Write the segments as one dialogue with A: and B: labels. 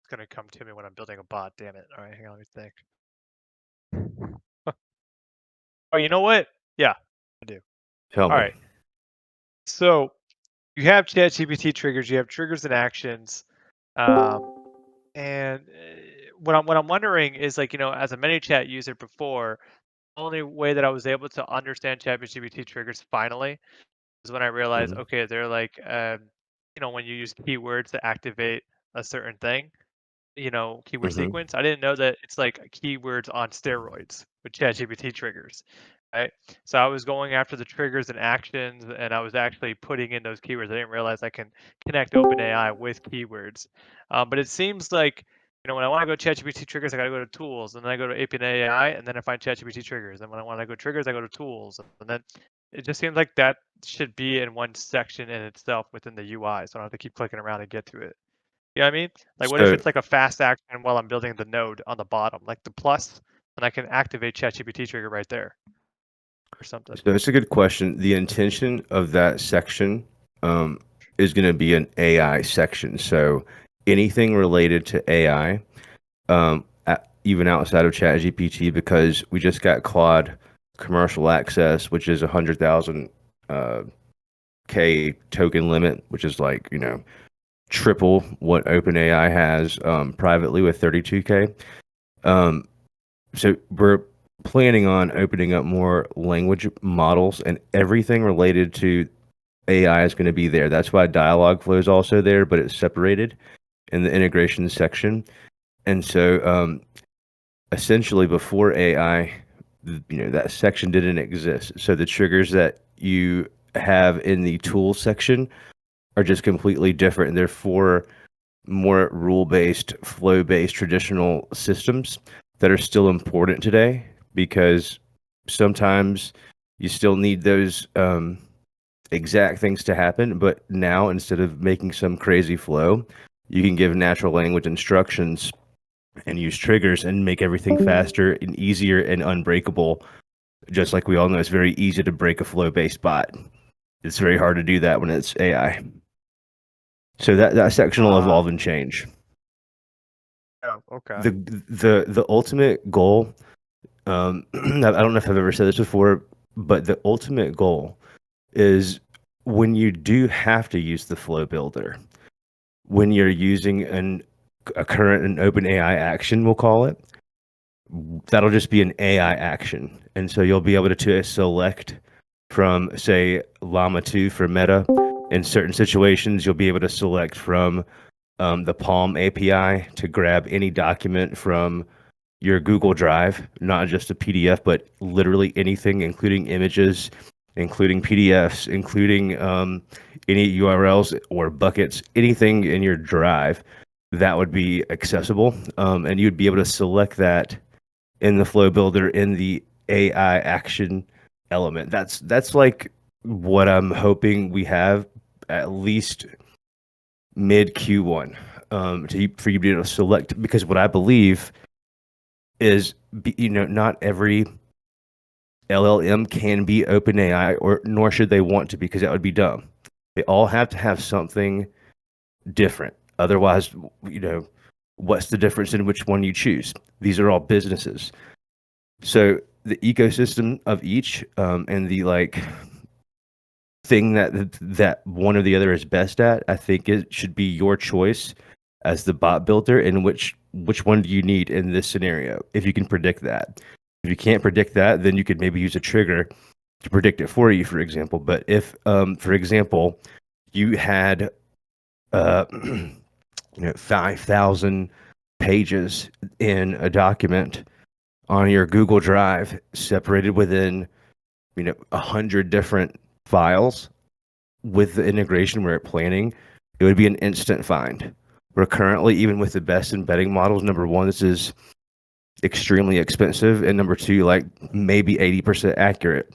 A: It's gonna come to me when I'm building a bot. Damn it! All right, hang on, let me think. Oh, you know what? Yeah, I do.
B: Tell
A: All
B: me.
A: right. So you have ChatGPT triggers. You have triggers and actions. Um, and what I'm wondering is like as a ManyChat user before, the only way that I was able to understand ChatGPT triggers finally is when I realized,
B: Mhm.
A: okay, they're like when you use keywords to activate a certain thing, keyword
B: Mhm.
A: sequence. I didn't know that it's like keywords on steroids with ChatGPT triggers, right? So I was going after the triggers and actions, and I was actually putting in those keywords. I didn't realize I can connect OpenAI with keywords. But it seems like when I want to go ChatGPT triggers, I got to go to tools, and then I go to OpenAI, and then I find ChatGPT triggers. And when I want to go triggers, I go to tools, and then it just seems like that should be in one section in itself within the UI, so I don't have to keep clicking around and get to it. You know what I mean? Like, what if
B: So,
A: it's like a fast action while I'm building the node on the bottom, like the plus, and I can activate ChatGPT trigger right there or something?
B: so it's a good question. The intention of that section um, is going to be an AI section. So anything related to AI, even outside of ChatGPT, because we just got Claude commercial access, which is 100,000 K token limit, which is like triple what OpenAI has privately with 32K. Um, so we're planning on opening up more language models, and everything related to AI is going to be there. That's why Dialogflow is also there, but it's separated in the integration section. And so essentially before AI, that section didn't exist. So the triggers that you have in the tools section are just completely different. They're for more rule-based, flow-based traditional systems that are still important today, because sometimes you still need those exact things to happen. But now, instead of making some crazy flow, you can give natural language instructions and use triggers and make everything faster and easier and unbreakable. Just like we all know, it's very easy to break a flow-based bot. It's very hard to do that when it's AI. So that section will
A: Uh,
B: evolve and change.
A: oh, okay.
B: The ultimate goal, I don't know if I've ever said this before, but the ultimate goal is, when you do have to use the flow builder, when you're using a current and open AI action, we'll call it, that'll just be an AI action. And so you'll be able to select from, say, Llama 2 for Meta. In certain situations, you'll be able to select from the Palm API to grab any document from your Google Drive, not just a PDF, but literally anything, including images, including PDFs, including any URLs or buckets, anything in your drive that would be accessible. And you'd be able to select that in the flow builder in the AI action element. That's like what I'm hoping we have at least mid Q1, for you to be able to select, because what I believe is, not every LLM can be OpenAI, or nor should they want to, because that would be dumb. They all have to have something different. Otherwise, what's the difference in which one you choose? These are all businesses. So the ecosystem of each, and the thing that one or the other is best at, I think it should be your choice as the bot builder, and which one do you need in this scenario, if you can predict that. If you can't predict that, then you could maybe use a trigger to predict it for you, for example. But if for example, you had 5,000 pages in a document on your Google Drive, separated within 100 different files, with the integration we're planning, it would be an instant find. We're currently, even with the best embedding models, number one, this is extremely expensive, and number two, like maybe 80% accurate.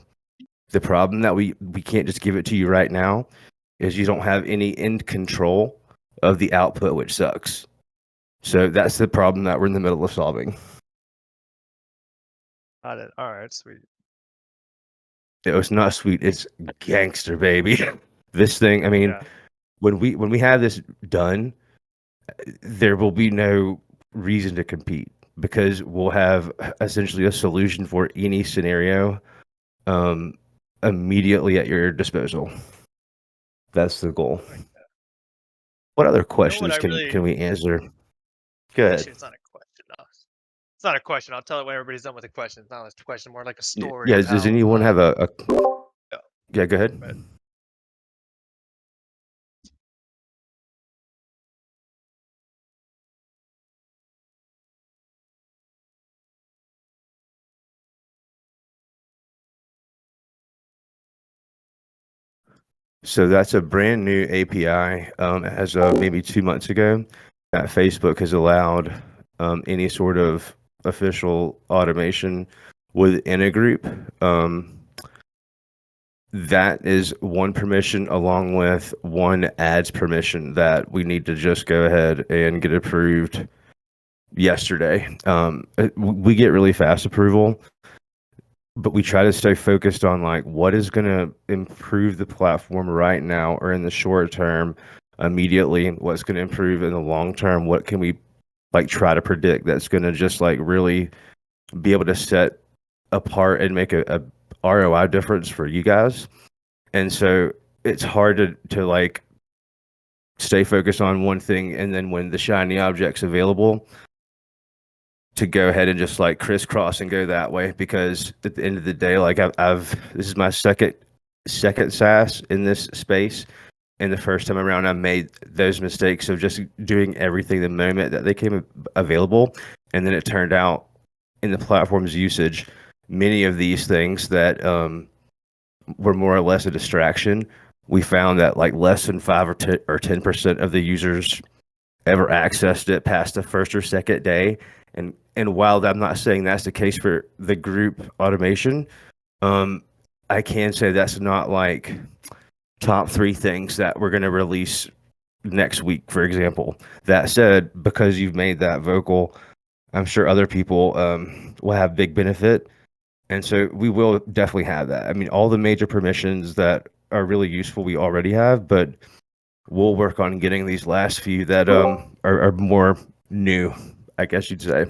B: The problem that we can't just give it to you right now is you don't have any end control of the output, which sucks. So that's the problem that we're in the middle of solving.
A: Got it. All right, sweet.
B: It's not sweet, it's gangster, baby. This thing, I mean,
A: Yeah.
B: when we have this done, there will be no reason to compete because we'll have essentially a solution for any scenario um, immediately at your disposal. That's the goal.
A: Like,
B: What other
A: you know what
B: questions
A: I
B: can
A: really
B: we answer? Go ahead.
A: actually, it's not a question. No. It's not a question. I'll tell it when everybody's done with the question. It's not a question, more like a story
B: Yeah.
A: of
B: Does
A: how.
B: anyone have a?
A: Yeah,
B: Yeah. Go ahead.
A: but
B: So that's a brand new API as of maybe 2 months ago that Facebook has allowed any sort of official automation within a group. That is one permission along with one ads permission that we need to just go ahead and get approved yesterday. We get really fast approval, but we try to stay focused on like what is going to improve the platform right now or in the short term immediately, what's going to improve in the long term, what can we like try to predict that's going to just like really be able to set apart and make a ROI difference for you guys. And so it's hard to like stay focused on one thing and then when the shiny object's available to go ahead and just like crisscross and go that way because at the end of the day, like I've this is my second SaaS in this space, and the first time around I made those mistakes of just doing everything the moment that they came available, and then it turned out in the platform's usage, many of these things that were more or less a distraction. We found that like less than 5 or 10% of the users ever accessed it past the first or second day. And while I'm not saying that's the case for the group automation, um, I can say that's not like top three things that we're going to release next week, for example. That said, because you've made that vocal, I'm sure other people will have big benefit. And so we will definitely have that. I mean, all the major permissions that are really useful, we already have, but we'll work on getting these last few that are more new, I guess you'd say.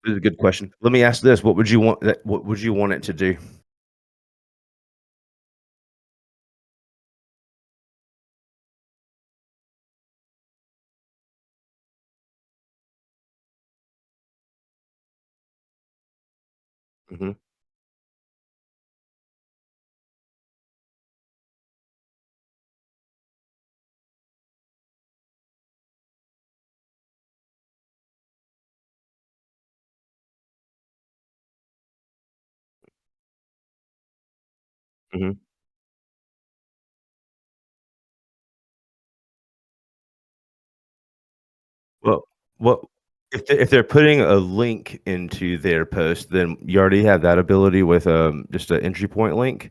B: This is a good question. Let me ask this: what would you want? What would you want it to do? Hmm. Hmm. Well, what if they're putting a link into their post, then you already have that ability with just an entry point link,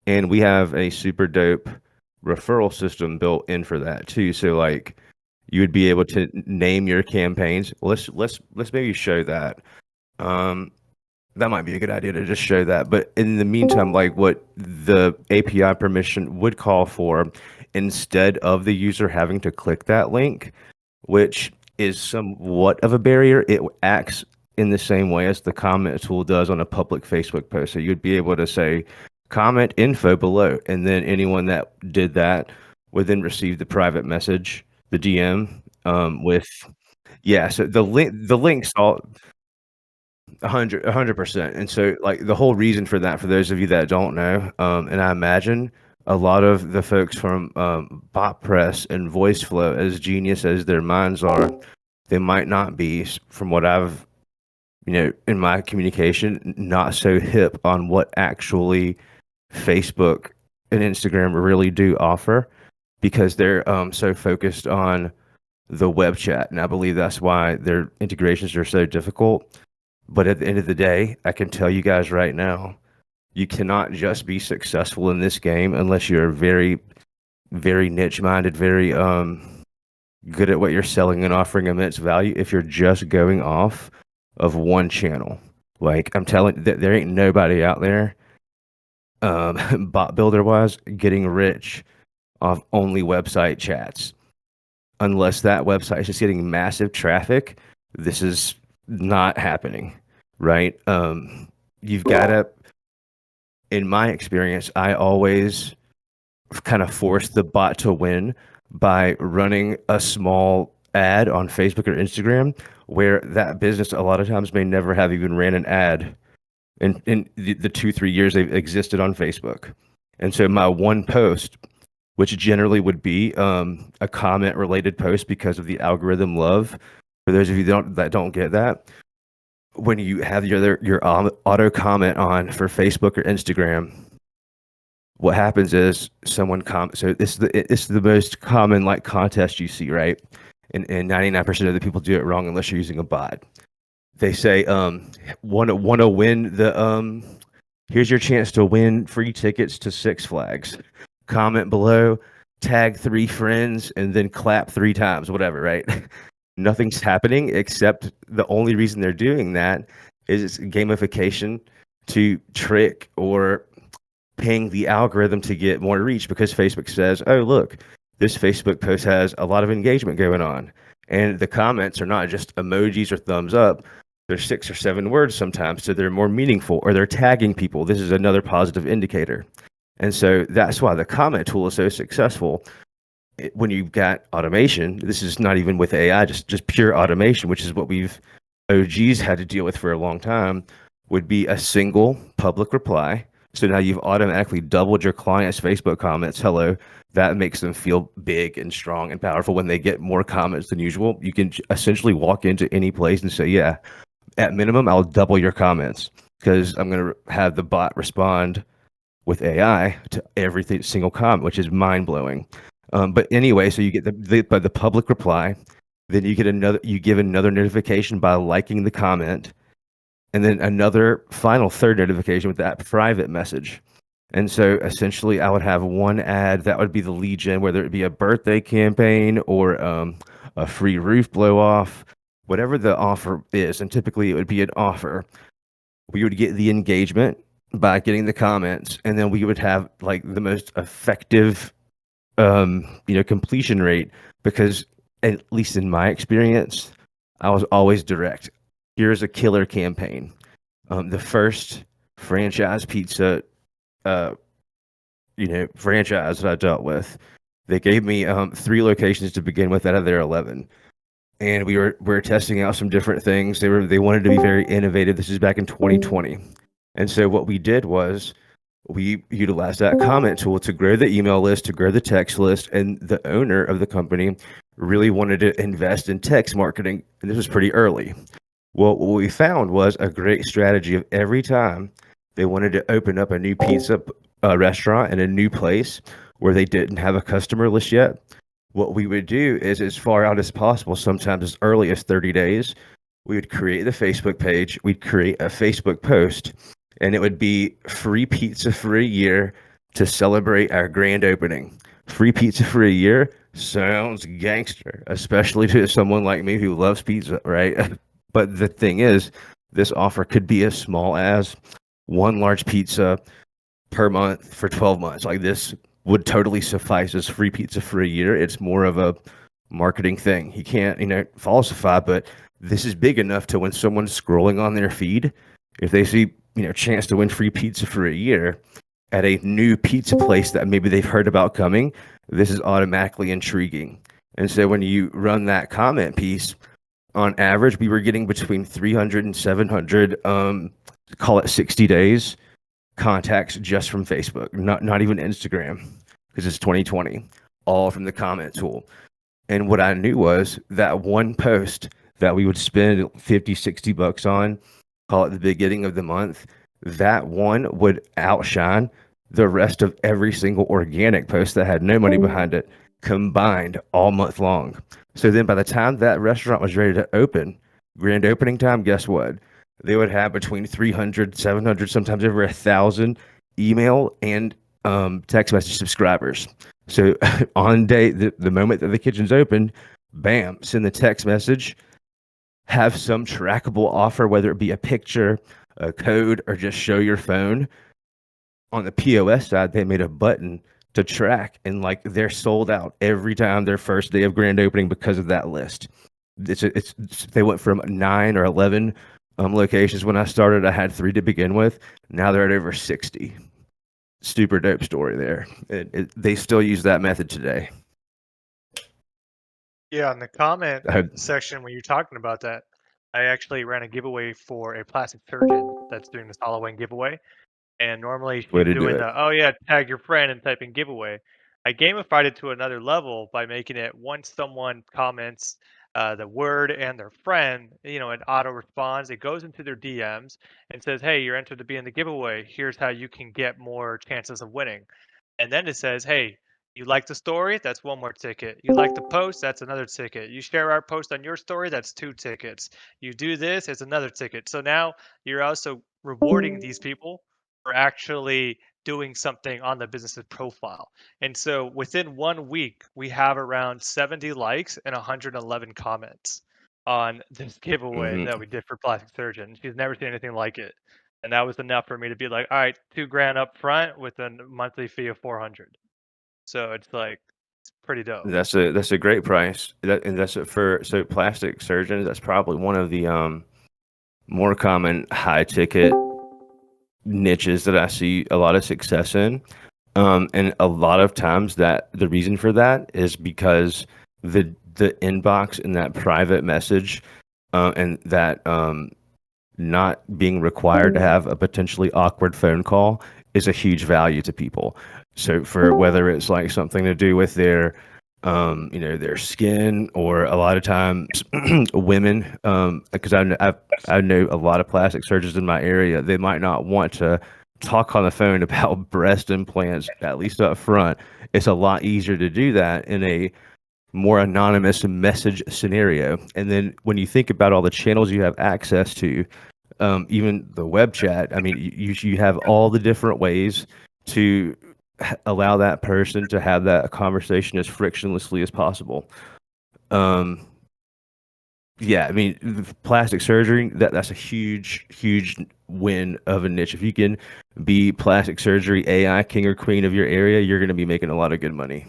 B: and we have a super dope referral system built in for that too. So like you would be able to name your campaigns. Let's maybe show that. Um, that might be a good idea to just show that. But in the meantime, like what the API permission would call for, instead of the user having to click that link, which is somewhat of a barrier, it acts in the same way as the comment tool does on a public Facebook post. So you'd be able to say, comment info below, and then anyone that did that would then receive the private message, the DM, with yeah. So the links all 100%. And so, like, the whole reason for that, for those of you that don't know, and I imagine a lot of the folks from Bot Press and Voice Flow, as genius as their minds are, they might not be, from what I've, in my communication, not so hip on what actually Facebook and Instagram really do offer because they're so focused on the web chat. And I believe that's why their integrations are so difficult, but at the end of the day, I can tell you guys right now, you cannot just be successful in this game unless you're very, very niche minded, very good at what you're selling and offering immense value. If you're just going off of one channel, like I'm telling, there ain't nobody out there, bot builder wise, getting rich off only website chats. Unless that website is just getting massive traffic, this is not happening, right? You've got to, in my experience, I always kind of force the bot to win by running a small ad on Facebook or Instagram where that business a lot of times may never have even ran an ad in the 2, 3 years they've existed on Facebook. And so my one post, which generally would be a comment related post because of the algorithm love. For those of you that don't get that, when you have your auto comment on for Facebook or Instagram, what happens is someone comments. So it's the most common like contest you see, right? And 99% of the people do it wrong unless you're using a bot. They say, wanna win the here's your chance to win free tickets to Six Flags. Comment below, tag 3 friends, and then clap 3 times, whatever, right? Nothing's happening except the only reason they're doing that is it's gamification to trick or ping the algorithm to get more reach because Facebook says, oh, look, this Facebook post has a lot of engagement going on. And the comments are not just emojis or thumbs up. They're 6 or 7 words sometimes, so they're more meaningful, or they're tagging people. This is another positive indicator. And so that's why the comment tool is so successful. When you've got automation, this is not even with AI, just pure automation, which is what we've OGs had to deal with for a long time, would be a single public reply. So now you've automatically doubled your client's Facebook comments. Hello. That makes them feel big and strong and powerful. When they get more comments than usual, you can essentially walk into any place and say, yeah, at minimum, I'll double your comments because I'm going to have the bot respond with AI to every single comment, which is mind blowing. But anyway, so you get the public reply, then you give another notification by liking the comment, and then another final third notification with that private message. And so essentially, I would have one ad that would be the lead gen, whether it be a birthday campaign or a free roof blow off, whatever the offer is. And typically, it would be an offer. We would get the engagement by getting the comments, and then we would have like the most effective, completion rate because at least in my experience, I was always direct. Here's a killer campaign. The first franchise pizza, franchise that I dealt with, they gave me 3 locations to begin with out of their 11. And we were testing out some different things. They wanted to be very innovative. This is back in 2020. And so what we did was we utilized that comment tool to grow the email list, to grow the text list, and the owner of the company really wanted to invest in text marketing. And this was pretty early. Well, what we found was a great strategy of every time they wanted to open up a new pizza restaurant in a new place where they didn't have a customer list yet, what we would do is as far out as possible, sometimes as early as 30 days, we would create the Facebook page, we'd create a Facebook post, and it would be free pizza for a year to celebrate our grand opening. Free pizza for a year sounds gangster, especially to someone like me who loves pizza, right? But the thing is, this offer could be as small as 1 large pizza per month for 12 months. Like this would totally suffice as free pizza for a year. It's more of a marketing thing. You can't, falsify, but this is big enough to when someone's scrolling on their feed, if they see, chance to win free pizza for a year at a new pizza place that maybe they've heard about coming, this is automatically intriguing. And so when you run that comment piece, on average, we were getting between 300 and 700, call it 60 days, contacts just from Facebook, not even Instagram, because it's 2020, all from the comment tool. And what I knew was that one post that we would spend 50, 60 bucks on, call it the beginning of the month, that one would outshine the rest of every single organic post that had no money behind it combined all month long. So then by the time that restaurant was ready to open, grand opening time, guess what? They would have between 300, 700, sometimes over 1,000 email and text message subscribers. So on day, the moment that the kitchen's open, bam, send the text message, have some trackable offer, whether it be a picture, a code, or just show your phone. On the POS side, they made a button to track, and like they're sold out every time their first day of grand opening because of that list. They went from 9 or 11 locations when I started. I had 3 to begin with. Now they're at over 60. Super dope story there. They still use that method today.
A: Yeah, in the comment
B: I,
A: section when you're talking about that, I actually ran a giveaway for a plastic surgeon that's doing this Halloween giveaway. And normally
B: way
A: she's
B: to do
A: doing
B: it.
A: the, oh yeah, tag your friend and typing giveaway. I gamified it to another level by making it once someone comments the word and their friend, it auto responds. It goes into their DMs and says, hey, you're entered to be in the giveaway. Here's how you can get more chances of winning. And then it says, hey, you like the story? That's one more ticket. You like the post? That's another ticket. You share our post on your story? That's 2 tickets. You do this? It's another ticket. So now you're also rewarding these people for actually doing something on the business's profile. And so within 1 week, we have around 70 likes and 111 comments on this giveaway
B: Hmm.
A: that we did for Plastic Surgeon. She's never seen anything like it. And that was enough for me to be like, all right, 2 grand up front with a monthly fee of 400. So it's like, it's pretty dope.
B: That's a great price. And that's it for so plastic surgeons. That's probably one of the more common high ticket niches that I see a lot of success in. And a lot of times that the reason for that is because the inbox and that private message and that not being required to have a potentially awkward phone call is a huge value to people. So for whether it's like something to do with their their skin, or a lot of times women, because I know a lot of plastic surgeons in my area, they might not want to talk on the phone about breast implants, at least up front. It's a lot easier to do that in a more anonymous message scenario. And then when you think about all the channels you have access to, even the web chat, I mean, you have all the different ways to allow that person to have that conversation as frictionlessly as possible. Um, yeah, I mean, plastic surgery, that's a huge win of a niche. If you can be plastic surgery AI king or queen of your area, you're going to be making a lot of good money.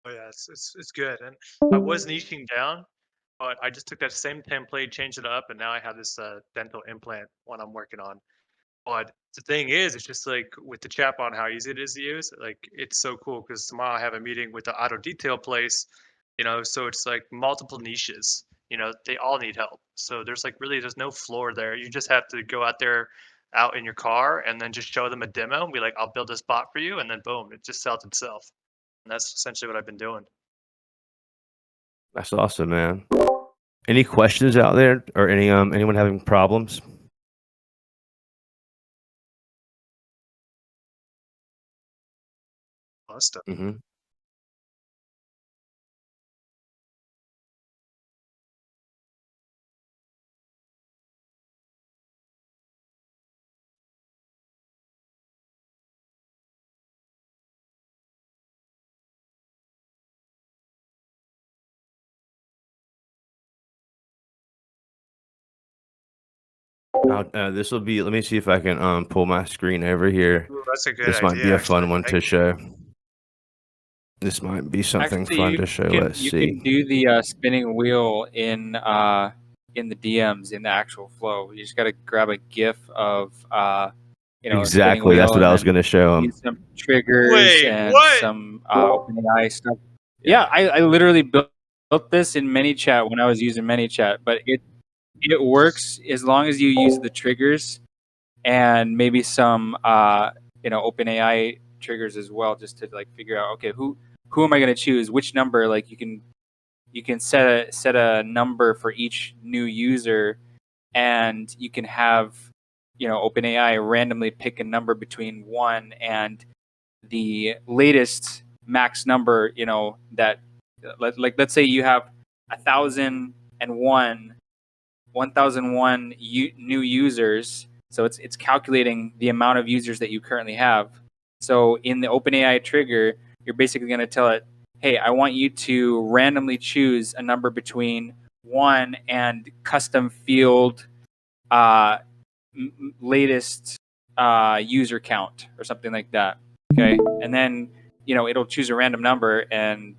A: Oh yeah, it's good. And I was niching down, but I just took that same template, changed it up, and now I have this dental implant one I'm working on. But the thing is, it's just like with the chatbot, how easy it is to use. Like it's so cool because tomorrow I have a meeting with the auto detail place, so it's like multiple niches. They all need help. So there's no floor there. You just have to go out there, out in your car, and then just show them a demo and be like, I'll build this bot for you, and then boom, it just sells itself. And that's essentially what I've been doing.
B: That's awesome, man. Any questions out there, or anyone having problems?
A: Awesome.
B: Hmm. This will be. Let me see if I can pull my screen over here.
A: Ooh, that's a good
B: This might
A: idea,
B: be a
A: actually.
B: fun one to
A: Thank you.
B: show. This might be something
C: Actually,
B: fun to show. Let's
C: you can
B: see.
C: do the spinning wheel in the DMs in the actual flow. You just got to grab a GIF of a spinning
B: Exactly. That's
C: wheel,
B: what
C: and
B: I was
C: then
B: going to show them.
C: use some triggers
A: Wait,
C: and
A: what?
C: some OpenAI stuff. Yeah,
B: Yeah.
C: I literally built this in ManyChat when I was using ManyChat, but it works as long as you use the triggers and maybe some OpenAI triggers as well, just to like figure out, okay, who am I going to choose, which number. Like you can set a number for each new user, and you can have OpenAI randomly pick a number between 1 and the latest max number, that let's say you have 1001 new users. So it's calculating the amount of users that you currently have. So in the OpenAI trigger, you're basically going to tell it, hey, I want you to randomly choose a number between 1 and custom field uh, latest user count or something like that. Okay. And then it'll choose a random number, and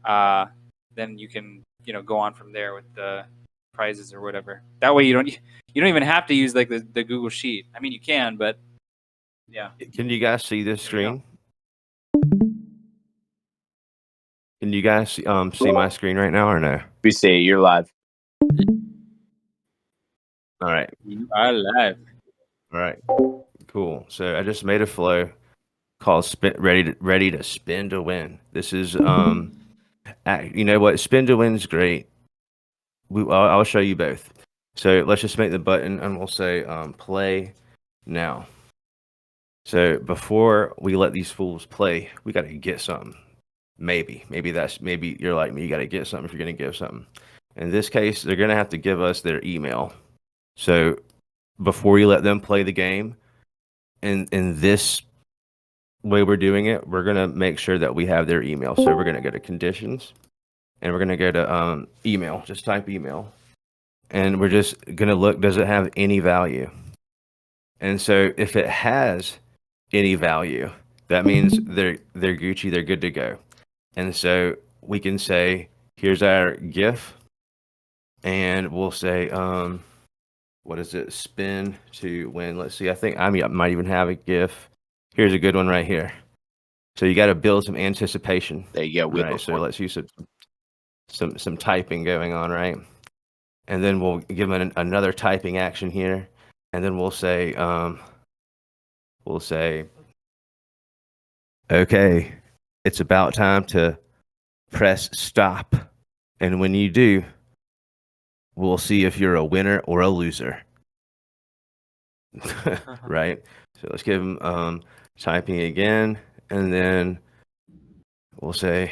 C: then you can go on from there with the prizes or whatever. That way you don't even have to use like the Google Sheet. I mean, you can, but yeah.
B: Can you guys see this
C: There you go.
B: screen? Can you guys see my screen right now or no?
D: We say you're live.
B: All right.
C: You are live.
B: All right. Cool. So I just made a flow called ready to spin to win. This is you know what, spin to win's great. I'll show you both. So let's just make the button and we'll say play now. So before we let these fools play, we got to get something. Maybe you're like me. You got to get something if you're going to give something. In this case, they're going to have to give us their email. So before you let them play the game, in this way we're doing it, we're going to make sure that we have their email. So we're going to go to conditions and we're going to go to email. Just type email. And we're just going to look, does it have any value? And so if it has any value, that means they're Gucci, they're good to go. And so we can say, here's our GIF, and we'll say, what is it? Spin to win. Let's see. I think I might even have a GIF. Here's a good one right here. So you got to build some anticipation.
D: There you go.
B: Right. So let's use some typing going on, right? And then we'll give them another typing action here, and then we'll say, okay, it's about time to press stop. And when you do, we'll see if you're a winner or a loser. Right? So let's give them typing again, and then we'll say,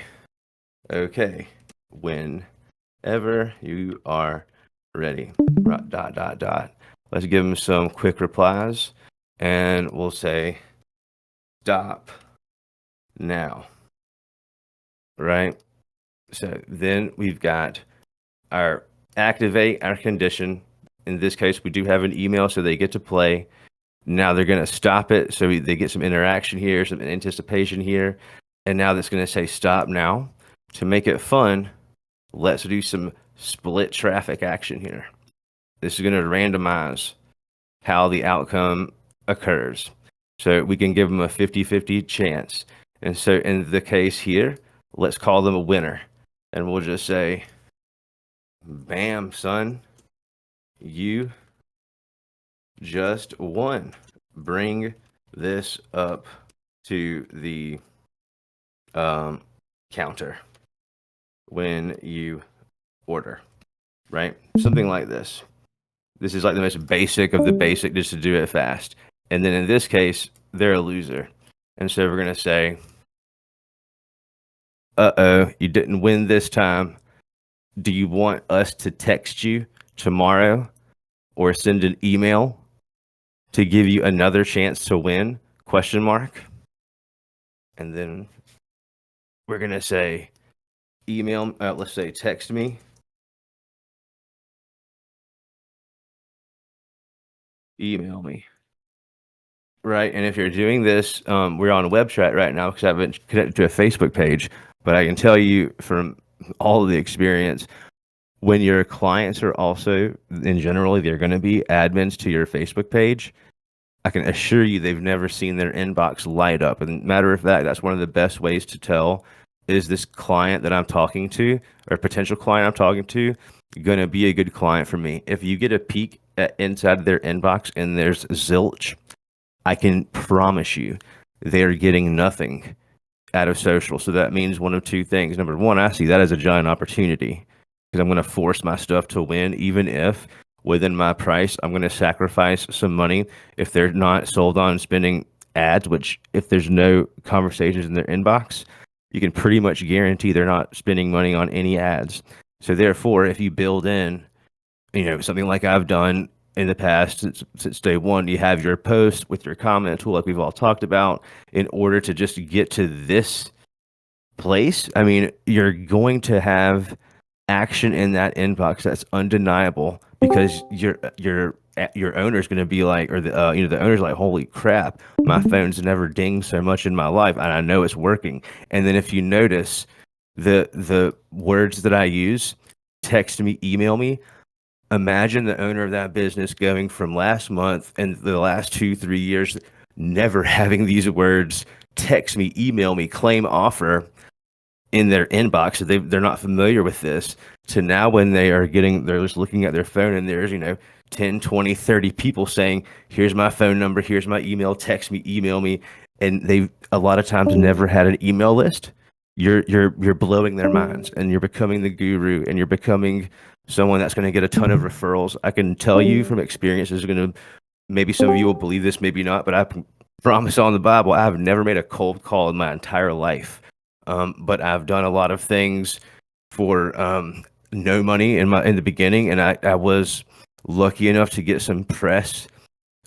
B: okay, whenever you are ready, dot, dot, dot. Let's give them some quick replies, and we'll say, stop now. Right? So then we've got our activate our condition. In this case, we do have an email, so they get to play. Now they're going to stop it, so they get some interaction here, some anticipation here, and now that's going to say stop now. To make it fun, let's do some split traffic action here. This is going to randomize how the outcome occurs. So we can give them a 50-50 chance. And so in the case here, let's call them a winner. And we'll just say, bam, son, you just won. Bring this up to the counter when you order, right? Something like this. This is like the most basic of the basic, just to do it fast. And then in this case, they're a loser. And so we're going to say, uh-oh, you didn't win this time. Do you want us to text you tomorrow or send an email to give you another chance to win? Question mark. And then we're going to say, email, let's say text me. Email me. Right. And if you're doing this, we're on a web chat right now because I haven't connected to a Facebook page. But I can tell you from all of the experience, when your clients are also, in general, they're going to be admins to your Facebook page, I can assure you they've never seen their inbox light up. And matter of fact, that's one of the best ways to tell, is this client that I'm talking to or potential client I'm talking to going to be a good client for me? If you get a peek inside of their inbox and there's zilch, I can promise you they're getting nothing out of social. So that means one of two things. Number one, I see that as a giant opportunity because I'm going to force my stuff to win, even if within my price, I'm going to sacrifice some money if they're not sold on spending ads, which if there's no conversations in their inbox, you can pretty much guarantee they're not spending money on any ads. So therefore, if you build in, something like I've done in the past since day one, you have your post with your comment tool like we've all talked about in order to just get to this place. I mean, you're going to have action in that inbox that's undeniable because you're your owner's going to be like, or the the owner's like, holy crap, my phone's never dinged so much in my life, and I know it's working. And then if you notice the words that I use, text me, email me. Imagine the owner of that business going from last month and the last 2-3 years never having these words, text me, email me, claim offer in their inbox. So they're not familiar with this, to now when they're just looking at their phone and there's 10, 20, 30 people saying, here's my phone number, here's my email, text me, email me. And they've a lot of times never had an email list. You're blowing their minds, and you're becoming the guru, and you're becoming someone that's going to get a ton of referrals. I can tell you from experience, is going to, maybe some of you will believe this, maybe not, but I promise on the Bible, I've never made a cold call in my entire life. But I've done a lot of things for no money in the beginning, and I was lucky enough to get some press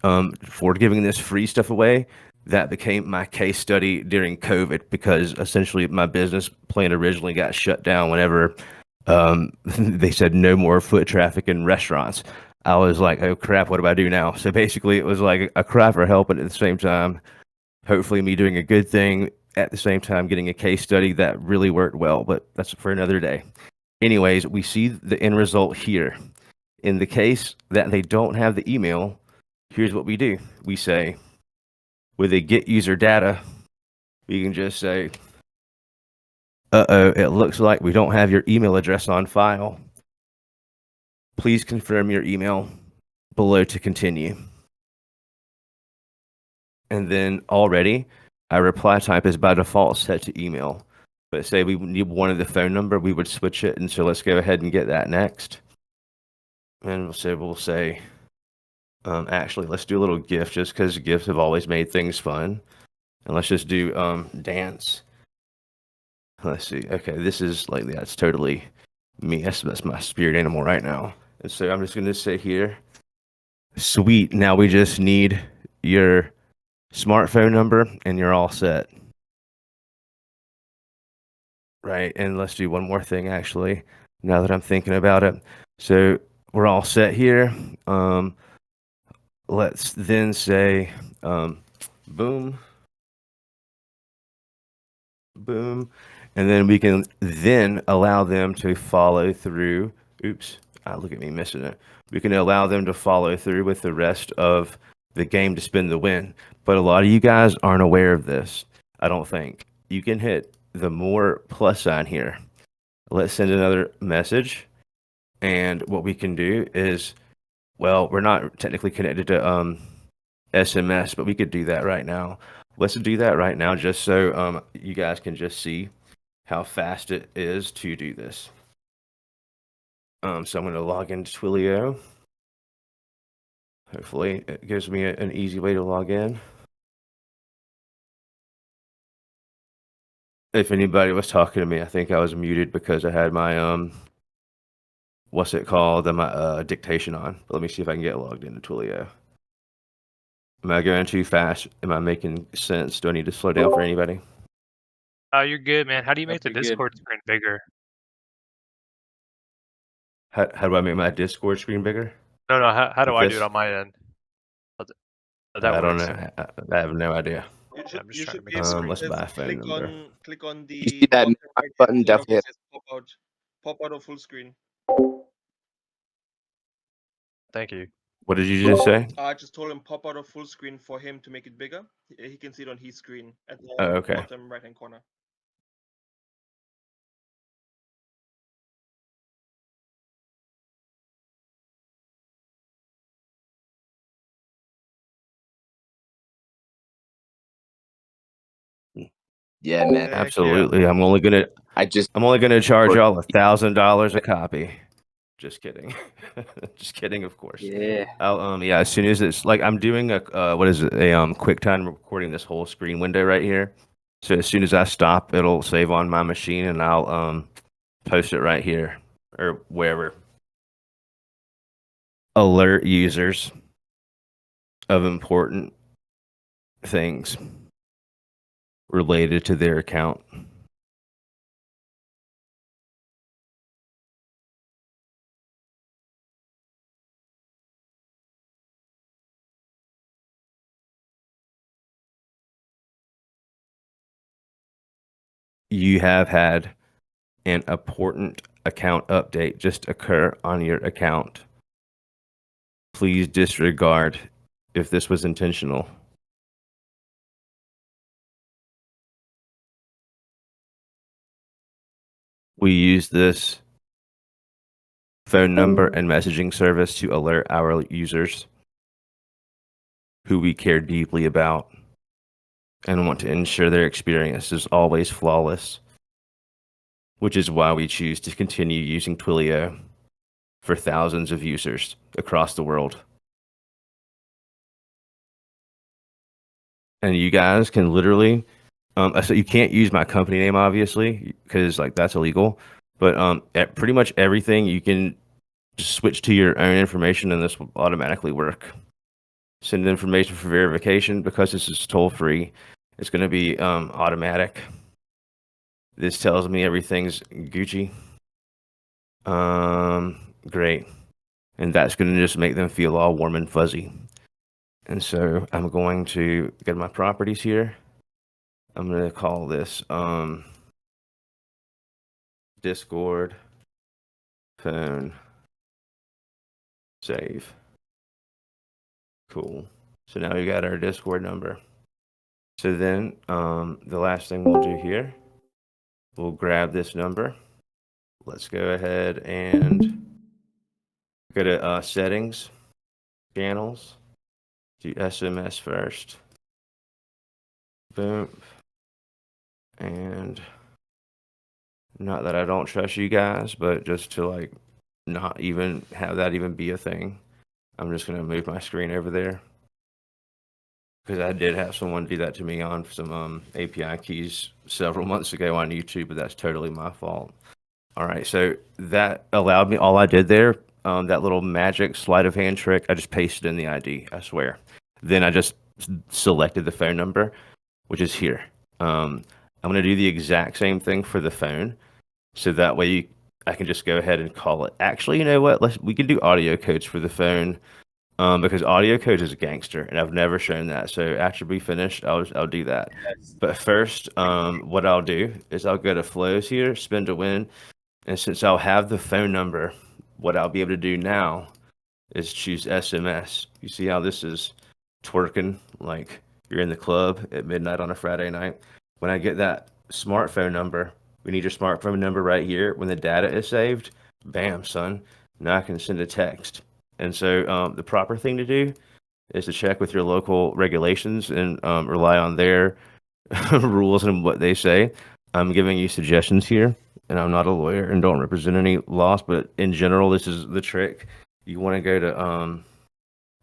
B: for giving this free stuff away. That became my case study during COVID, because essentially my business plan originally got shut down whenever they said no more foot traffic in restaurants. I was like, oh crap, what do I do now? So basically, it was like a cry for help, and at the same time, hopefully me doing a good thing, at the same time getting a case study that really worked well. But that's for another day. Anyways, we see the end result here. In the case that they don't have the email, here's what we do. We say, with a get user data, we can just say, uh-oh, it looks like we don't have your email address on file. Please confirm your email below to continue. And then already, our reply type is by default set to email. But say we wanted the phone number, we would switch it. And so let's go ahead and get that next. And we'll say, actually, let's do a little GIF, just because GIFs have always made things fun. And let's just do dance. Let's see. Okay, this is like, that's totally me. That's my spirit animal right now. And so I'm just going to say here, sweet. Now we just need your smartphone number and you're all set. Right. And let's do one more thing, actually, now that I'm thinking about it. So we're all set here. Let's then say, boom, boom. And then we can then allow them to follow through. Oops. Look at me missing it. We can allow them to follow through with the rest of the game to spin the win. But a lot of you guys aren't aware of this, I don't think. You can hit the more plus sign here. Let's send another message. And what we can do is, well, we're not technically connected to SMS, but we could do that right now. Let's do that right now, just so you guys can just see how fast it is to do this. So I'm going to log into Twilio. Hopefully it gives me an easy way to log in. If anybody was talking to me, I think I was muted because I had my what's it called, my dictation on. But let me see if I can get logged into Twilio. Am I going too fast? Am I making sense? Do I need to slow down for anybody?
A: Oh, you're good, man. How do you make the
C: Pretty good.
A: Discord screen bigger?
B: How do I make my Discord screen bigger?
A: No, how do
B: Like
A: I do
B: this?
A: it on my end? That
B: I don't
A: works.
B: know. I have no idea.
A: I'm just
D: You
A: trying to
D: should
A: make
D: be
A: it
D: able
A: bigger.
B: Let's
D: to
B: buy a phone
D: click
B: number.
D: on
E: You see
D: the
E: that
D: bottom
E: back
D: right
E: button,
D: hand corner where
E: definitely.
D: it says pop out of full screen.
A: Thank you.
B: What did you just say?
D: I just told him pop out of full screen for him to make it bigger. He can see it on his screen at the
B: Oh, okay.
D: bottom right hand corner.
E: Yeah, man.
B: Absolutely. I'm only gonna
E: I just
B: charge
E: for
B: y'all $1,000 a copy. Just kidding. Just kidding, of course.
C: Yeah.
B: I'll yeah, as soon as it's like, I'm doing a what is it, a QuickTime recording this whole screen window right here. So as soon as I stop, it'll save on my machine and I'll post it right here or wherever. Alert users of important things related to their account. you have had an important account update just occur on your account, please disregard if this was intentional. We use this phone number and messaging service to alert our users who we care deeply about and want to ensure their experience is always flawless, which is why we choose to continue using Twilio for thousands of users across the world. And you guys can literally, so you can't use my company name, obviously, because like that's illegal. But at pretty much everything, you can just switch to your own information, and this will automatically work. Send information for verification because this is toll free. It's going to be automatic. This tells me everything's Gucci. Great. And that's going to just make them feel all warm and fuzzy. And so I'm going to get my properties here. I'm going to call this Discord phone save. Cool. So now we got our Discord number. So then the last thing we'll do here, we'll grab this number. Let's go ahead and go to settings, channels, do SMS first. Boom. And not that I don't trust you guys, but just to like not even have that even be a thing, I'm just going to move my screen over there. Because I did have someone do that to me on some API keys several months ago on YouTube, but that's totally my fault. All right, so that allowed me, all I did there, that little magic sleight of hand trick, I just pasted in the ID, I swear. Then I just selected the phone number, which is here. I'm going to do the exact same thing for the phone, so that way I can just go ahead and call it. Actually, you know what? We can do audio codes for the phone. Because audio codes is a gangster, and I've never shown that. So after we finish, I'll do that. But first, what I'll do is I'll go to flows here, spin to win, and since I'll have the phone number, what I'll be able to do now is choose SMS. You see how this is twerking like you're in the club at midnight on a Friday night. When I get that smartphone number, we need your smartphone number right here. When the data is saved, bam, son. Now I can send a text. And so the proper thing to do is to check with your local regulations and rely on their rules and what they say. I'm giving you suggestions here, and I'm not a lawyer and don't represent any laws, but in general, this is the trick. You want to go to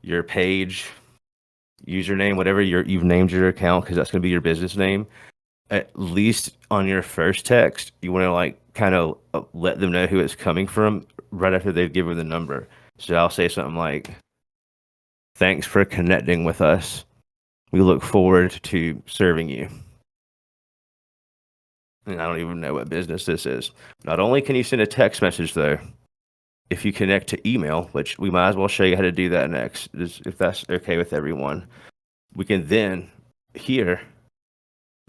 B: your page, username, whatever you've named your account, because that's going to be your business name. At least on your first text, you want to like kind of let them know who it's coming from right after they've given the number. So I'll say something like, "Thanks for connecting with us. We look forward to serving you." And I don't even know what business this is. Not only can you send a text message, though, if you connect to email, which we might as well show you how to do that next, if that's okay with everyone. We can then, here,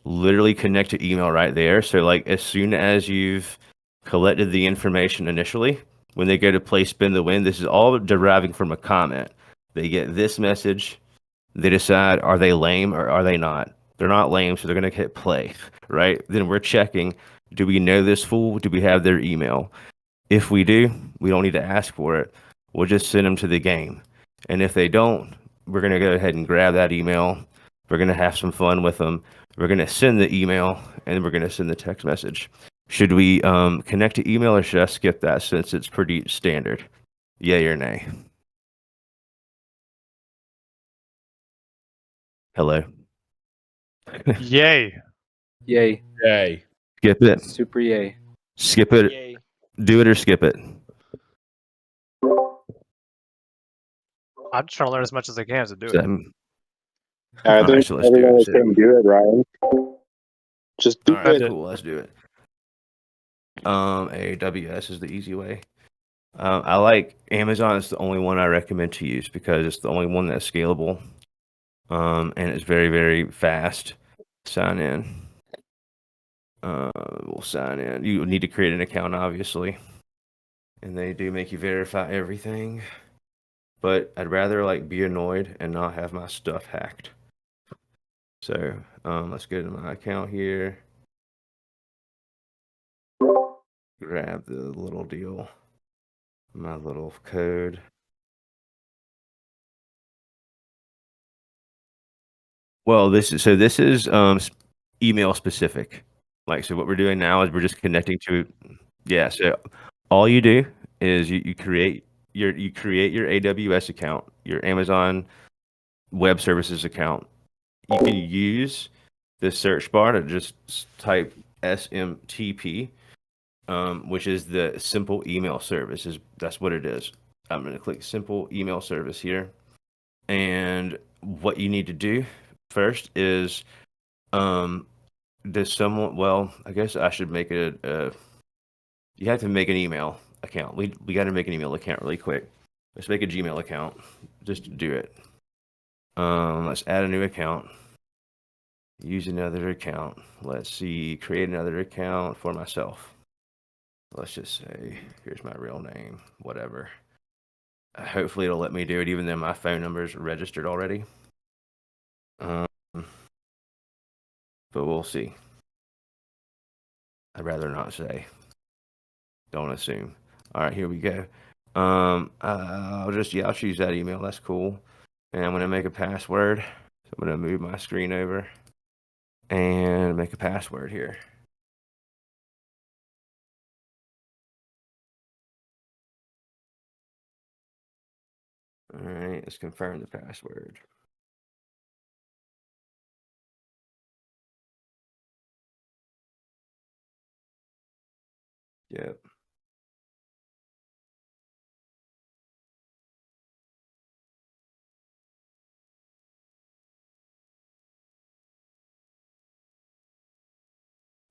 B: literally connect to email right there. So, like, as soon as you've collected the information initially, when they go to play spin the win, this is all deriving from a comment. They get this message. They decide, are they lame or are they not? They're not lame, so they're going to hit play, right? Then we're checking, do we know this fool? Do we have their email? If we do, we don't need to ask for it. We'll just send them to the game. And if they don't, we're going to go ahead and grab that email. We're going to have some fun with them. We're going to send the email, and we're going to send the text message. Should we connect to email, or should I skip that since it's pretty standard? Yay or nay? Hello?
A: Yay.
C: Yay.
E: Yay.
B: Skip it.
C: Super yay.
B: Skip it.
D: Yay.
B: Do it or skip it.
A: I'm just trying to learn as much as I can to do it.
F: I
B: All
F: think
B: right, so let's do
F: everyone
B: it.
F: was saying do it, Ryan. Just do
B: All right,
F: it.
B: cool. Let's do it. AWS is the easy way. I like Amazon. It's the only one I recommend to use because it's the only one that's scalable. And it's very, very fast. Sign in. We'll sign in. You need to create an account, obviously, and they do make you verify everything. But I'd rather like be annoyed and not have my stuff hacked. So let's go to my account here. Grab the little deal, my little code. Well, this is email specific. Like, so what we're doing now is we're just connecting to, yeah. So all you do is you create your AWS account, your Amazon Web Services account. You can use the search bar to just type SMTP, which is the simple email service. That's what it is. I'm going to click simple email service here, and what you need to do first is does someone, well, I guess I should make it you have to make an email account. We got to make an email account really quick. Let's make a Gmail account just to do it. Let's add a new account. Use another account. Let's see, create another account for myself. Let's just say, here's my real name, whatever. Hopefully it'll let me do it even though my phone number is registered already. But we'll see. I'd rather not say. Don't assume. All right, here we go. I'll choose that email. That's cool. And I'm gonna make a password. So I'm gonna move my screen over and make a password here. All right, let's confirm the password. Yep.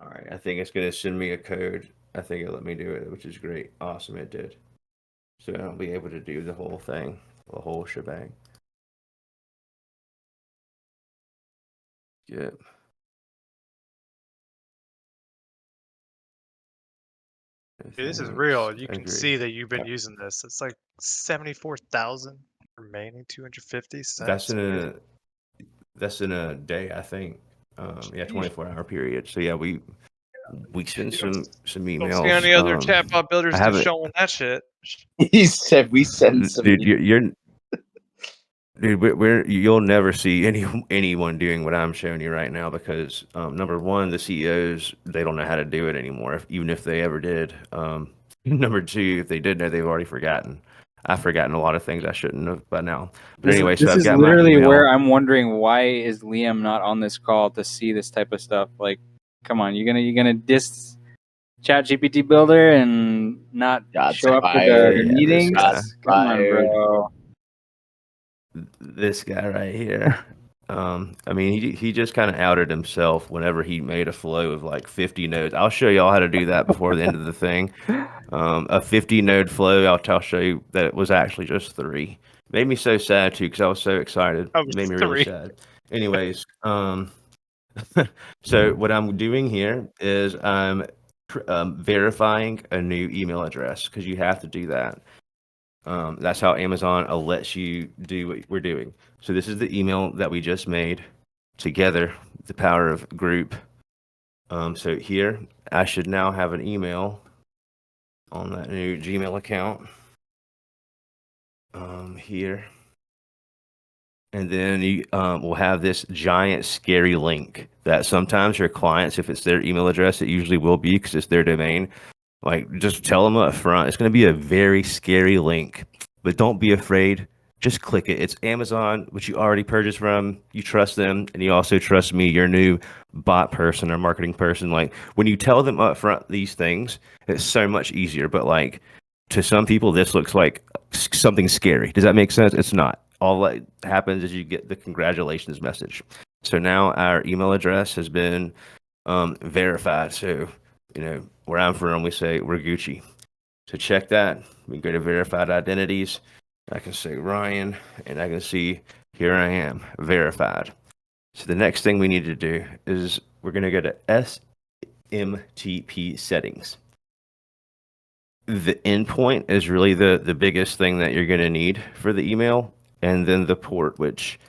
B: All right, I think it's gonna send me a code. I think it let me do it, which is great. Awesome, it did. So I'll be able to do the whole thing, the whole shebang. Yep.
A: Dude, this is
B: Thanks.
A: real. You can
B: Agree.
A: see that you've been using this. It's like 74,000 remaining 250
B: That's
A: cents.
B: in a day, I think. Yeah, 24-hour period. So yeah, we send some
A: Don't
B: emails.
A: see any other chatbot builders
B: I
A: just
B: haven't,
A: showing that shit.
F: He said we send some.
B: dude. Dude, you'll never see anyone doing what I'm showing you right now because number one, the CEOs, they don't know how to do it anymore, even if they ever did. Number two, if they did know, they've already forgotten. I've forgotten a lot of things I shouldn't have by now. But anyway, so
C: This
B: I've
C: is
B: got my
C: literally
B: email.
C: where I'm wondering, why is Liam not on this call to see this type of stuff? Like, come on, you're gonna diss ChatGPT Builder and not
F: Shots
C: show up to
F: fired.
C: the
B: Yeah,
C: meetings?
F: Shots
C: Come on,
F: fired.
C: bro.
B: This guy right here. I mean, he just kind of outed himself whenever he made a flow of like 50 nodes. I'll show y'all how to do that before the end of the thing. A 50 node flow, I'll show you that it was actually just 3. Made me so sad too because I was so excited.
A: That was
B: Made me really
A: 3.
B: sad. Anyways, so what I'm doing here is I'm verifying a new email address because you have to do that. That's how Amazon lets you do what we're doing. So this is the email that we just made together, the power of group. So here, I should now have an email on that new Gmail account. Here. And then you will have this giant scary link that sometimes your clients, if it's their email address, it usually will be because it's their domain. Like, just tell them up front. It's going to be a very scary link, but don't be afraid. Just click it. It's Amazon, which you already purchased from. You trust them, and you also trust me, your new bot person or marketing person. Like, when you tell them up front these things, it's so much easier. But like, to some people, this looks like something scary. Does that make sense? It's not. All that happens is you get the congratulations message. So now our email address has been verified. So, where I'm from, we say we're Gucci. To check that, we go to verified identities. I can say Ryan, and I can see here I am, verified. So the next thing we need to do is we're going to go to SMTP settings. The endpoint is really the biggest thing that you're going to need for the email, and then the port, which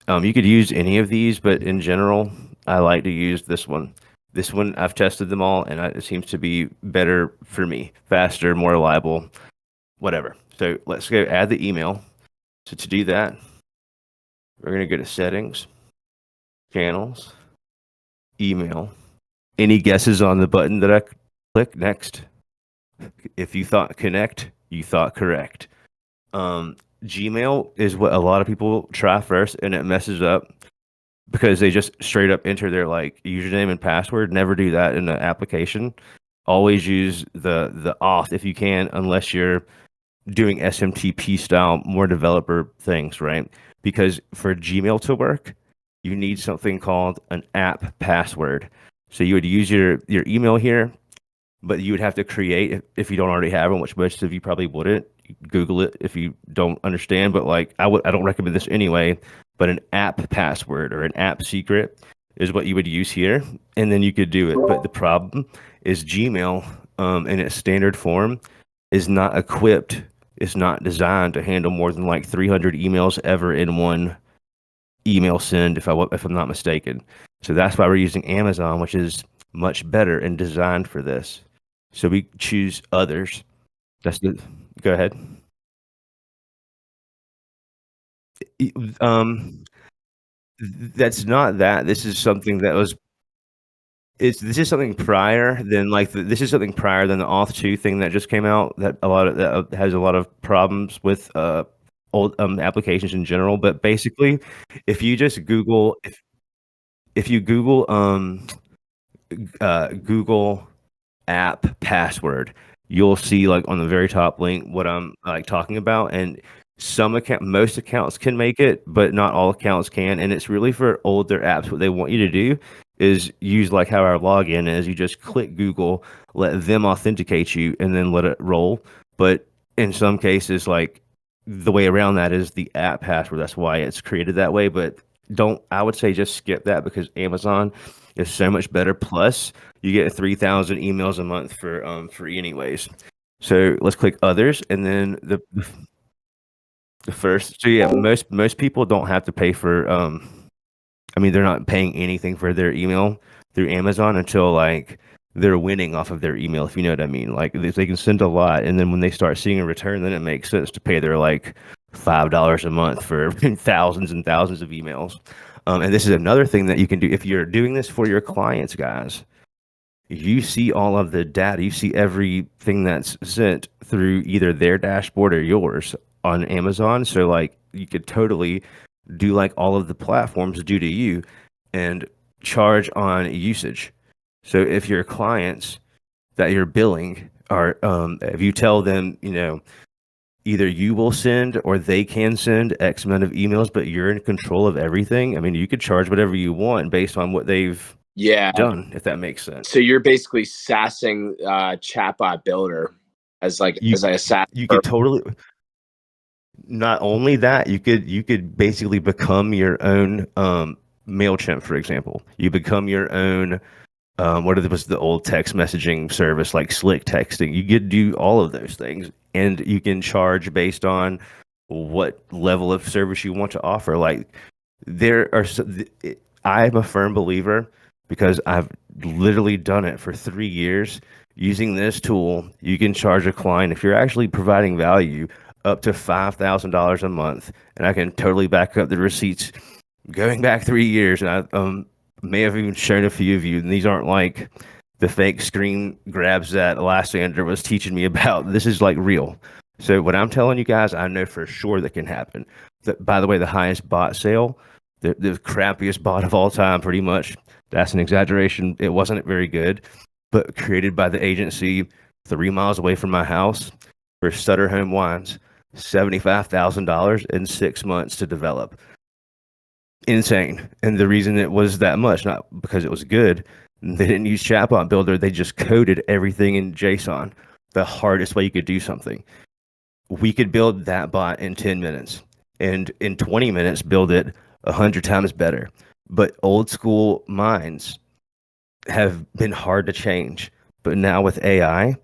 B: you could use any of these, but in general, I like to use this one. This one, I've tested them all, and it seems to be better for me, faster, more reliable, whatever. So let's go add the email. So to do that, we're going to go to settings, channels, email. Any guesses on the button that I click? Next. If you thought connect, you thought correct. Gmail is what a lot of people try first, and it messes up because they just straight up enter their like username and password. Never do that in the application. Always use the auth if you can, unless you're doing SMTP style, more developer things, right? Because for Gmail to work, you need something called an app password. So you would use your email here, but you would have to create, if you don't already have one, which most of you probably wouldn't. Google it if you don't understand, but like I don't recommend this anyway. But an app password or an app secret is what you would use here, and then you could do it. But the problem is Gmail, in its standard form, is not equipped. It's not designed to handle more than like 300 emails ever in one email send, if I'm not mistaken. So that's why we're using Amazon, which is much better and designed for this. So we choose others. Go ahead. That's not that. This is something that was. This is something prior than like this is something prior than the Auth 2 thing that just came out that has a lot of problems with old applications in general. But basically, if you just Google if you Google Google app password, you'll see like on the very top link what I'm like talking about. And most accounts can make it, but not all accounts can. And it's really for older apps. What they want you to do is use like how our login is. You just click Google, let them authenticate you, and then let it roll. But in some cases, like the way around that is the app password. That's why it's created that way. But I would say just skip that because Amazon is so much better. Plus, you get 3,000 emails a month for free anyways. So let's click others, and then the first. So yeah, most people don't have to pay for. I mean, they're not paying anything for their email through Amazon until like they're winning off of their email, if you know what I mean. Like they can send a lot, and then when they start seeing a return, then it makes sense to pay their like $5 a month for thousands and thousands of emails. And this is another thing that you can do if you're doing this for your clients, guys. You see all of the data, you see everything that's sent through either their dashboard or yours on Amazon. So like you could totally do like all of the platforms do to you and charge on usage. So if your clients that you're billing are if you tell them, either you will send or they can send X amount of emails, but you're in control of everything. I mean, you could charge whatever you want based on what they've done, if that makes sense.
F: So you're basically sassing chatbot builder as like as a sass.
B: You could totally. Not only that, you could basically become your own MailChimp, for example. You become your own what was the old text messaging service like Slick Texting. You could do all of those things, and you can charge based on what level of service you want to offer. Like I'm a firm believer because I've literally done it for 3 years. Using this tool, you can charge a client if you're actually providing value up to $5,000 a month, and I can totally back up the receipts going back 3 years. And I may have even shown a few of you, and these aren't like the fake screen grabs that Lysander was teaching me about. This is like real. So what I'm telling you guys, I know for sure that can happen. By the way, the highest bot sale, the crappiest bot of all time, pretty much. That's an exaggeration. It wasn't very good, but created by the agency 3 miles away from my house for Sutter Home Wines, $75,000 in 6 months to develop. Insane. And the reason it was that much, not because it was good, they didn't use Chatbot Builder. They just coded everything in JSON, the hardest way you could do something. We could build that bot in 10 minutes, and in 20 minutes, build it 100 times better. But old school minds have been hard to change, but now with AI,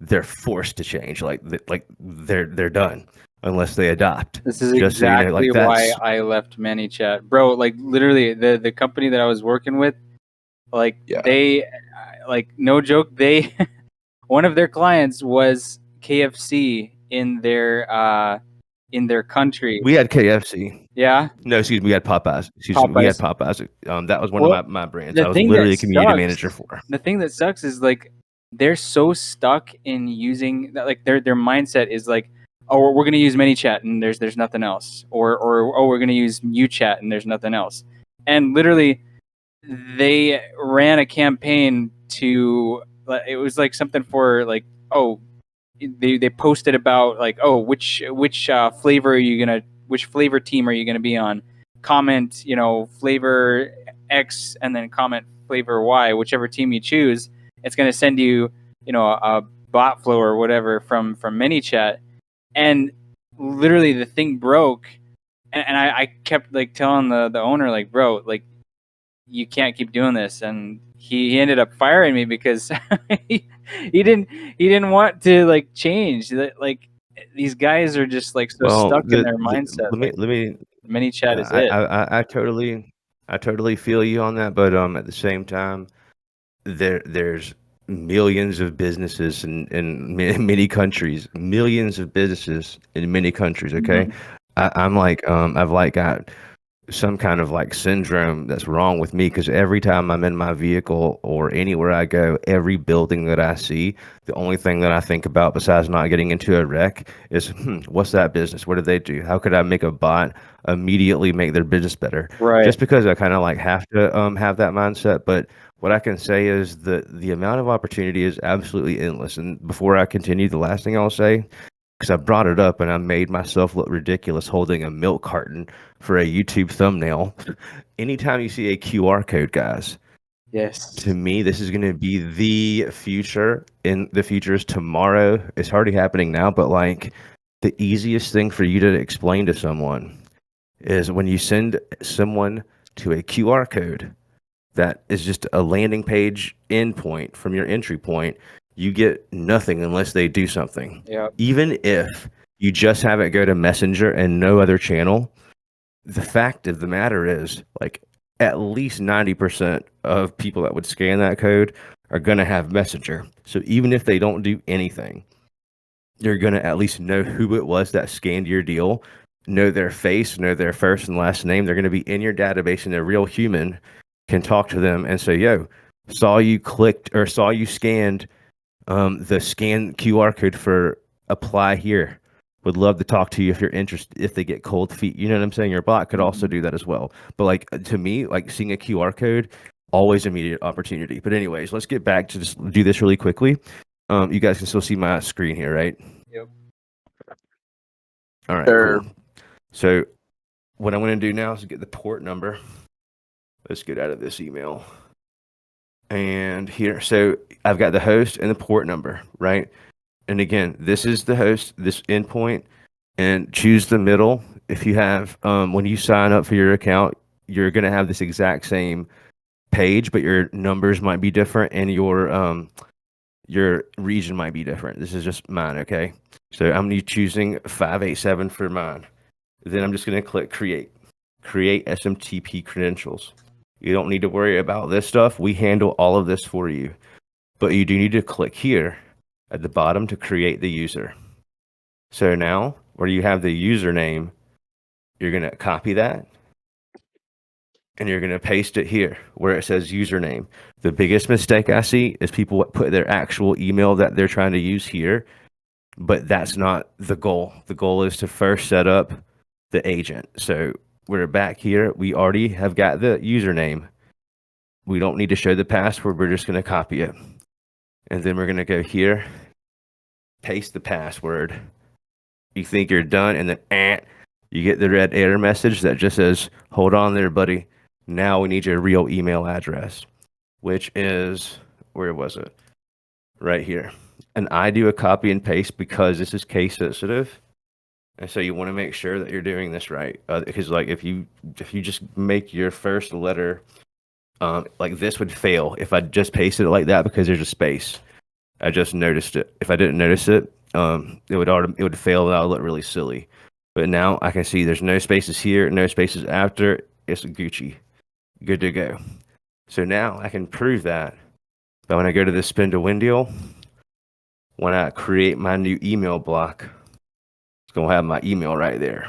B: they're forced to change. Like they're done unless they adopt.
C: This is
B: Just so you know,
C: exactly
B: like
C: why
B: that's
C: I left ManyChat, bro. Like literally, the company that I was working with, like
F: Yeah.
C: they, like no joke, they one of their clients was KFC in their country.
B: we had KFC.
C: Yeah,
B: No, excuse me, we had Popeyes. Excuse me, we had
C: Popeyes.
B: Popeyes. That was one
C: Well,
B: of my brands.
C: the
B: I was
C: thing that
B: literally a community
C: sucks,
B: manager for.
C: the thing that sucks is like they're so stuck in using that. Like their mindset is like, oh, we're gonna use ManyChat and there's nothing else, or oh, we're gonna use UChat and there's nothing else. And literally, they ran a campaign to. It was like something for like, oh, they posted about like, oh, which flavor are you gonna, which flavor team are you gonna be on? Comment, flavor X, and then comment flavor Y, whichever team you choose. It's gonna send you, a bot flow or whatever from ManyChat, and literally the thing broke, and I kept like telling the owner like, bro, like you can't keep doing this, and he ended up firing me because he didn't want to like change. Like these guys are just like so
B: Well,
C: stuck in their mindset.
B: let me
C: ManyChat is
B: I,
C: it.
B: I totally feel you on that, but at the same time, there's millions of businesses in many countries, millions of businesses in many countries. Okay,
C: Mhm.
B: I'm like I've like got some kind of like syndrome that's wrong with me because every time I'm in my vehicle or anywhere I go, every building that I see, the only thing that I think about besides not getting into a wreck is, what's that business? What do they do? How could I make a bot immediately make their business better?
C: Right.
B: Just because I kind of like have to have that mindset. But what I can say is the amount of opportunity is absolutely endless. And before I continue, the last thing I'll say, because I brought it up and I made myself look ridiculous holding a milk carton for a YouTube thumbnail. Anytime you see a QR code, guys,
C: Yes.
B: to me, this is going to be the future. In the future is tomorrow. It's already happening now, but like the easiest thing for you to explain to someone is when you send someone to a QR code that is just a landing page endpoint from your entry point, you get nothing unless they do something.
C: Yeah.
B: Even if you just have it go to Messenger and no other channel, the fact of the matter is, like, at least 90% of people that would scan that code are going to have Messenger. So even if they don't do anything, you're going to at least know who it was that scanned your deal, know their face, know their first and last name. They're going to be in your database, and a real human can talk to them and say, yo, saw you clicked or saw you scanned the scan QR code for apply here. Would love to talk to you if you're interested, if they get cold feet. You know what I'm saying? Your bot could also do that as well. But like to me, like seeing a QR code, always immediate opportunity. But anyways, let's get back to just do this really quickly. You guys can still see my screen here, right?
C: Yep.
B: All right,
F: Sure.
B: cool. So what I'm going to do now is get the port number. Let's get out of this email. And here, so I've got the host and the port number, right? And again, this is the host, this endpoint, and choose the middle. If you have, when you sign up for your account, you're going to have this exact same page, but your numbers might be different and your region might be different. This is just mine, okay? So I'm going to be choosing 587 for mine. Then I'm just going to click create SMTP credentials. You don't need to worry about this stuff. We handle all of this for you. But you do need to click here at the bottom to create the user. So now, where you have the username, you're going to copy that and you're going to paste it here where it says username. The biggest mistake I see is people put their actual email that they're trying to use here, but that's not the goal. The goal is to first set up the agent. So we're back here. We already have got the username. We don't need to show the password. We're just going to copy it. And then we're going to go here, paste the password. You think you're done, and then you get the red error message that just says, hold on there, buddy. Now we need your real email address, which is, where was it? Right here. And I do a copy and paste because this is case sensitive. And so you want to make sure that you're doing this right. Because like if you just make your first letter like this would fail if I just pasted it like that because there's a space. I just noticed it. If I didn't notice it, it would fail and that would look really silly. But now I can see there's no spaces here, no spaces after. It's Gucci, good to go. So now I can prove that. But when I go to the spin to win deal, when I create my new email block, it's gonna have my email right there.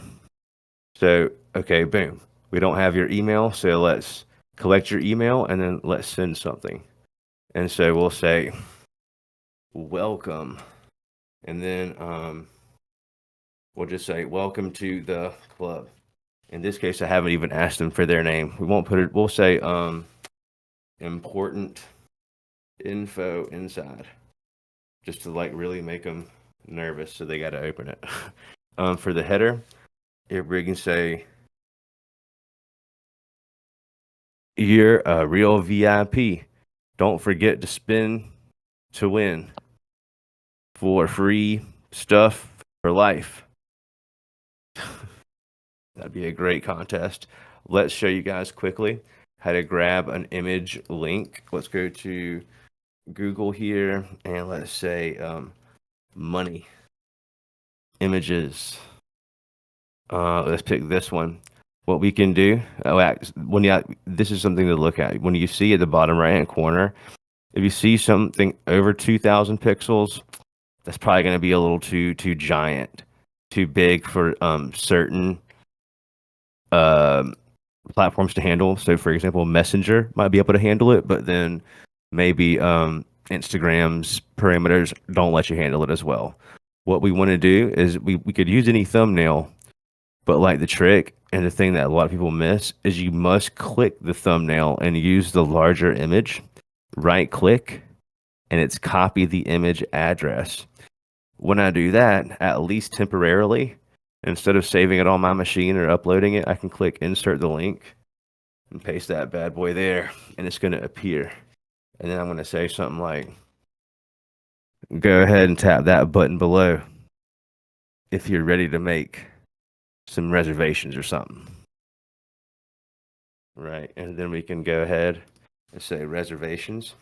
B: So okay, boom. We don't have your email, so let's collect your email and then let's send something. And so we'll say welcome, and then we'll just say welcome to the club. In this case, I haven't even asked them for their name. We won't put it. We'll say important info inside, just to like really make them nervous, so they got to open it. For the header, if we can say you're a real VIP. Don't forget to spin to win for free stuff for life. That'd be a great contest. Let's show you guys quickly how to grab an image link. Let's go to Google here and let's say money images. Let's pick this one. What we can do, this is something to look at. When you see at the bottom right hand corner, if you see something over 2,000 pixels, that's probably going to be a little too giant, too big for certain platforms to handle. So, for example, Messenger might be able to handle it, but then maybe Instagram's parameters don't let you handle it as well. What we want to do is we could use any thumbnail, but like the trick and the thing that a lot of people miss is you must click the thumbnail and use the larger image, right click, and it's copy the image address. When I do that, at least temporarily, instead of saving it on my machine or uploading it, I can click insert the link and paste that bad boy there, and it's going to appear. And then I'm going to say something like, go ahead and tap that button below if you're ready to make some reservations or something. Right, and then we can go ahead and say reservations.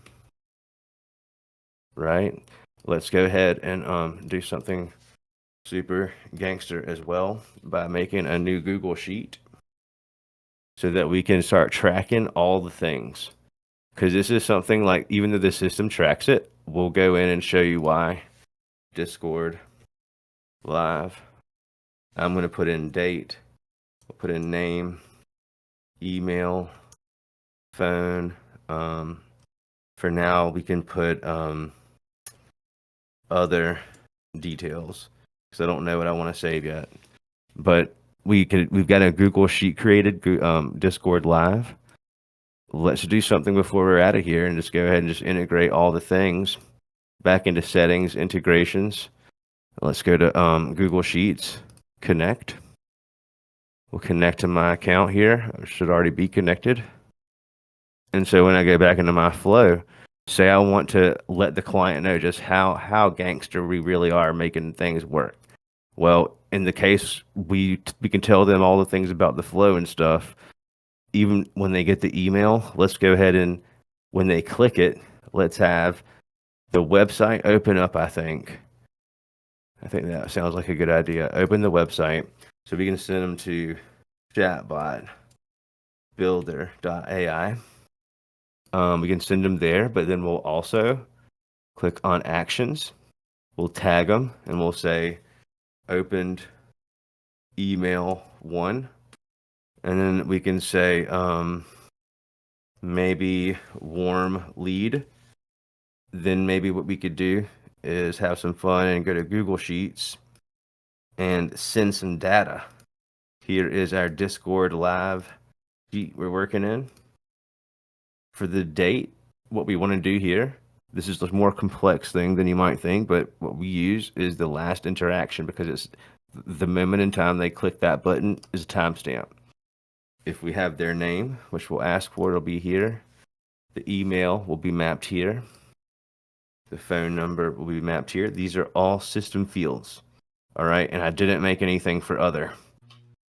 B: Right, let's go ahead and do something super gangster as well by making a new Google Sheet so that we can start tracking all the things. Because this is something like, even though the system tracks it, we'll go in and show you why. Discord live. I'm going to put in date. We'll put in name, email, phone. For now, we can put other details because I don't know what I want to save yet. But we've got a Google Sheet created, Discord live. Let's do something before we're out of here and just go ahead and just integrate all the things back into settings, integrations. Let's go to Google Sheets, connect. We'll connect to my account here. I should already be connected. And so when I go back into my flow, say I want to let the client know just how gangster we really are making things work. Well, in the case, we can tell them all the things about the flow and stuff. Even when they get the email, let's go ahead and when they click it, let's have the website open up, I think that sounds like a good idea. Open the website so we can send them to chatbotbuilder.ai. We can send them there, but then we'll also click on actions. We'll tag them and we'll say opened email 1. And then we can say maybe warm lead. Then maybe what we could do is have some fun and go to Google Sheets and send some data. Here is our Discord live sheet we're working in. For the date, what we want to do here, this is a more complex thing than you might think, but what we use is the last interaction because it's the moment in time they click that button is a timestamp. If we have their name, which we'll ask for, it'll be here. The email will be mapped here. The phone number will be mapped here. These are all system fields. All right, and I didn't make anything for other.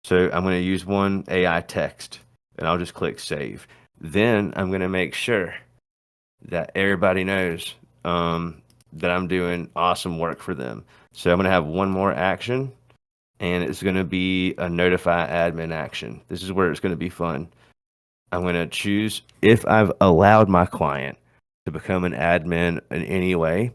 B: So I'm going to use one AI text, and I'll just click save. Then I'm going to make sure that everybody knows that I'm doing awesome work for them. So I'm going to have one more action, and it's going to be a notify admin action. This is where it's going to be fun. I'm going to choose if I've allowed my client to become an admin in any way.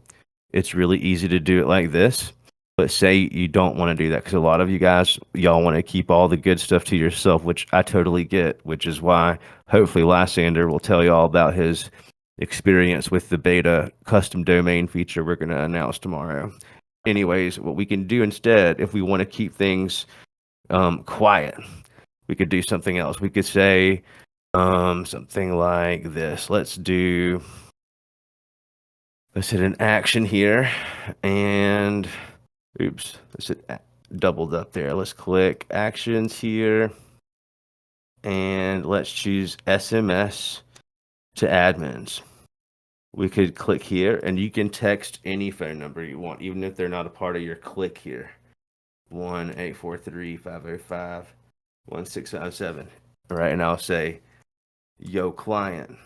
B: It's really easy to do it like this. But say you don't want to do that, because a lot of you guys, y'all want to keep all the good stuff to yourself, which I totally get, which is why hopefully Lysander will tell you all about his experience with the beta custom domain feature we're going to announce tomorrow. Anyways, what we can do instead, if we want to keep things quiet, we could do something else. We could say something like this. Let's hit an action here, and oops, let's hit doubled up there. Let's click actions here, and let's choose SMS to admins. We could click here, and you can text any phone number you want, even if they're not a part of your click here. 1-843-505-1657. All right, and I'll say, yo, client,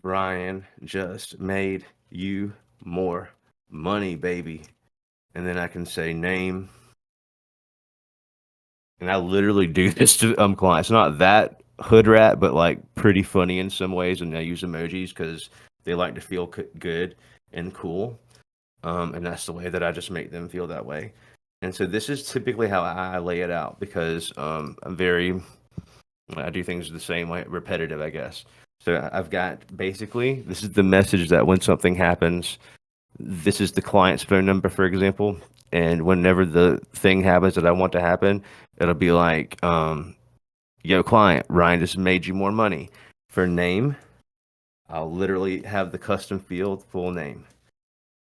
B: Brian just made you more money, baby. And then I can say name. And I literally do this to clients. Not that hood rat, but like pretty funny in some ways. And I use emojis because they like to feel good and cool. And that's the way that I just make them feel that way. And so this is typically how I lay it out, because I do things the same way, repetitive, I guess. So I've got basically, this is the message that when something happens, this is the client's phone number, for example. And whenever the thing happens that I want to happen, it'll be like, yo, client, Ryan just made you more money. For name, I'll literally have the custom field full name.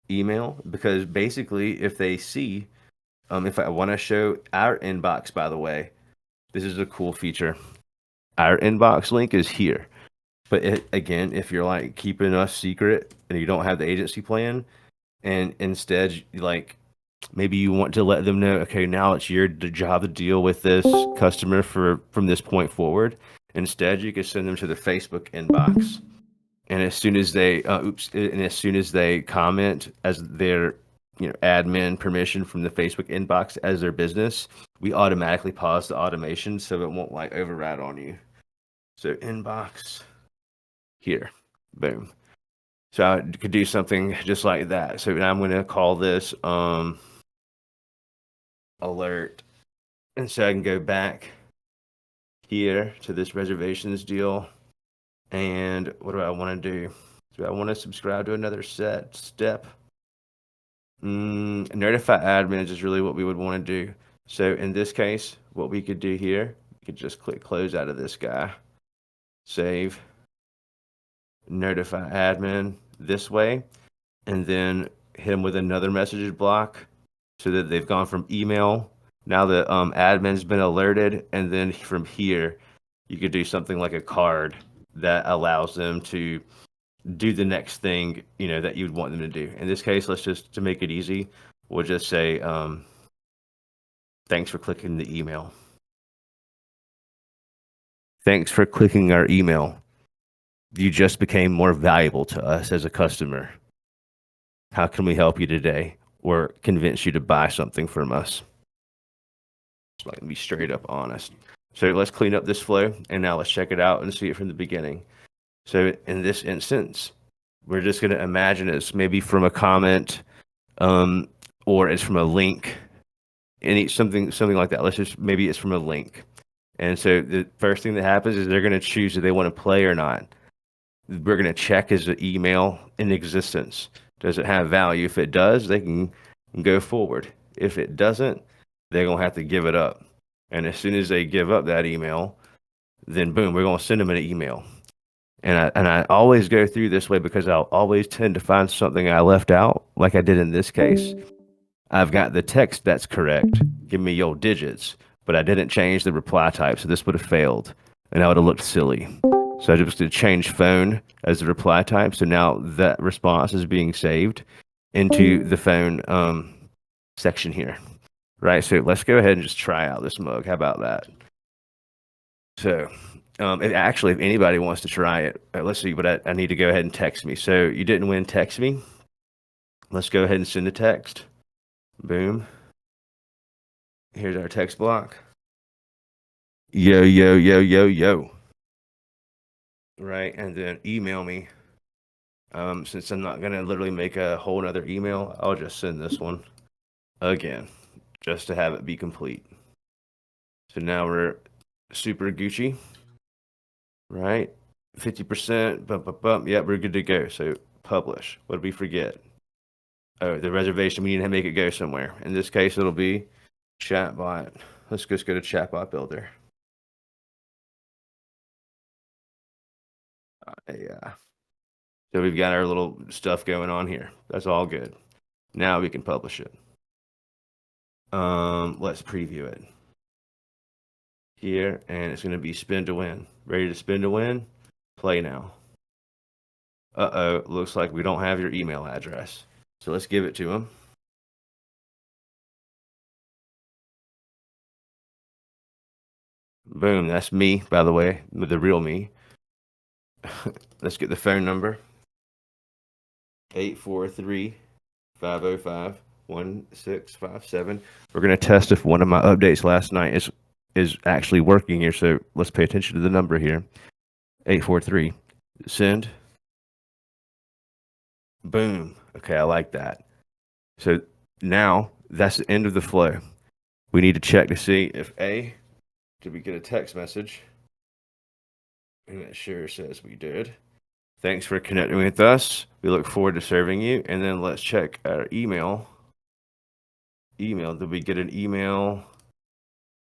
B: Email, because basically if they see, if I want to show our inbox, by the way, this is a cool feature. Our inbox link is here. But again, if you're like keeping us secret and you don't have the agency plan, and instead, like, maybe you want to let them know, okay, now it's your job to deal with this customer from this point forward. Instead, you can send them to the Facebook inbox, and as soon as they comment as their admin permission from the Facebook inbox as their business, we automatically pause the automation so it won't like override on you. So inbox here, boom. So I could do something just like that. So now I'm going to call this alert. And so I can go back here to this reservations deal. And what do I want to do? Do I want to subscribe to another step? Notify admins is really what we would want to do. So in this case, what we could do here, we could just click close out of this guy. Save. Notify admin this way, and then hit them with another message block so that they've gone from email. Now the admin's been alerted, and then from here, you could do something like a card that allows them to do the next thing that you'd want them to do. In this case, to make it easy, we'll just say, thanks for clicking the email. Thanks for clicking our email. You just became more valuable to us as a customer. How can we help you today, or convince you to buy something from us? Just like be straight up honest. So let's clean up this flow, and now let's check it out and see it from the beginning. So in this instance, we're just going to imagine it's maybe from a comment, or it's from a link, something like that. Maybe it's from a link. And so the first thing that happens is they're going to choose if they want to play or not. We're going to check, is the email in existence? Does it have value? If it does, they can go forward. If it doesn't, they're going to have to give it up. And as soon as they give up that email, then boom, we're going to send them an email. And I always go through this way because I'll always tend to find something I left out, like I did in this case. I've got the text that's correct. Give me your digits. But I didn't change the reply type, so this would have failed. And I would have looked silly. So I just did change phone as the reply type. So now that response is being saved into the phone section here. Right, so let's go ahead and just try out this mug. How about that? So If anybody wants to try it, let's see. But I need to go ahead and text me. So you didn't win. Text me. Let's go ahead and send a text. Boom. Here's our text block. Yo, yo, yo, yo, yo. Right, and then email me. Since I'm not gonna literally make a whole nother email, I'll just send this one again, just to have it be complete. So now we're super Gucci, right? 50%, bump, bump, bump. Yep, we're good to go. So publish. What did we forget? Oh, the reservation. We need to make it go somewhere. In this case, it'll be chatbot. Let's just go to chatbot builder. Yeah. So we've got our little stuff going on here. That's all good. Now we can publish it. Let's preview it here, and it's going to be spin to win. Ready to spin to win? Play now. Uh-oh, looks like we don't have your email address. So let's give it to him. Boom, that's me, by the way, the real me. Let's get the phone number. 843-505-1657. We're going to test if one of my updates last night is actually working here. So let's pay attention to the number here. 843. Send. Boom. Okay, I like that. So now that's the end of the flow. We need to check to see if did we get a text message? And it sure says we did. Thanks for connecting with us. We look forward to serving you. And then let's check our email. Did we get an email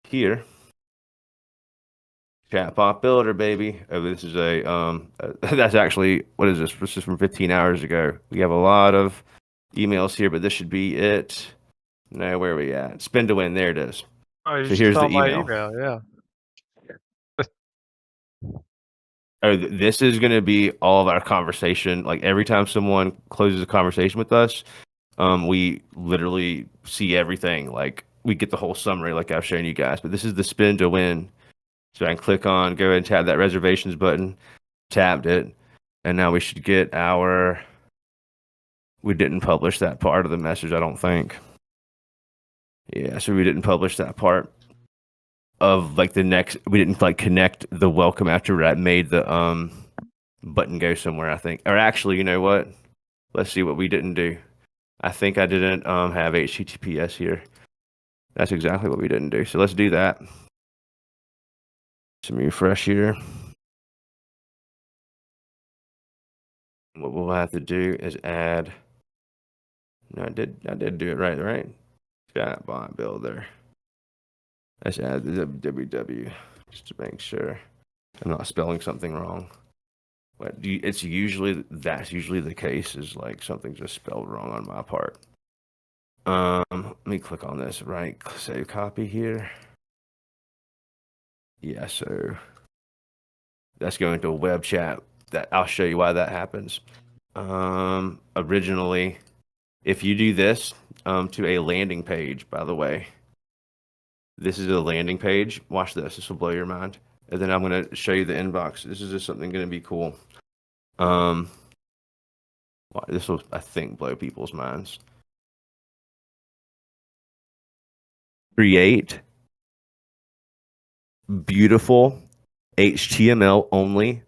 B: here? Chatbot Builder, baby. Oh, this is that's actually, what is this? This is from 15 hours ago. We have a lot of emails here, but this should be it. No, where are we at? Spin to win. There it is.
A: Oh, you
B: So
A: just
B: here's the
A: saw my
B: email.
A: email. Yeah.
B: Oh, this is going to be all of our conversation. Like every time someone closes a conversation with us, we literally see everything. Like we get the whole summary, like I've shown you guys. But this is the spin to win. So I can click on, go ahead and tap that reservations button. Tapped it, and now we should get our. We didn't publish that part of the message, I don't think. Yeah, so we didn't publish that part of like the next. We didn't like connect the welcome after I made the button go somewhere, I think. Or actually, you know what? Let's see what we didn't do. I think I didn't have HTTPS here. That's exactly what we didn't do. So let's do that. Some refresh here. What we'll have to do is add. No, I did do it right? Chatbot builder. Let's add the www just to make sure I'm not spelling something wrong. But that's usually the case, is like something just spelled wrong on my part. Let me click on this, right? Save copy here. Yeah, so that's going to a web chat. That I'll show you why that happens. Originally, if you do this to a landing page, by the way, this is a landing page. Watch this. This will blow your mind. And then I'm going to show you the inbox. This is just something going to be cool. This will, I think, blow people's minds. Create beautiful HTML only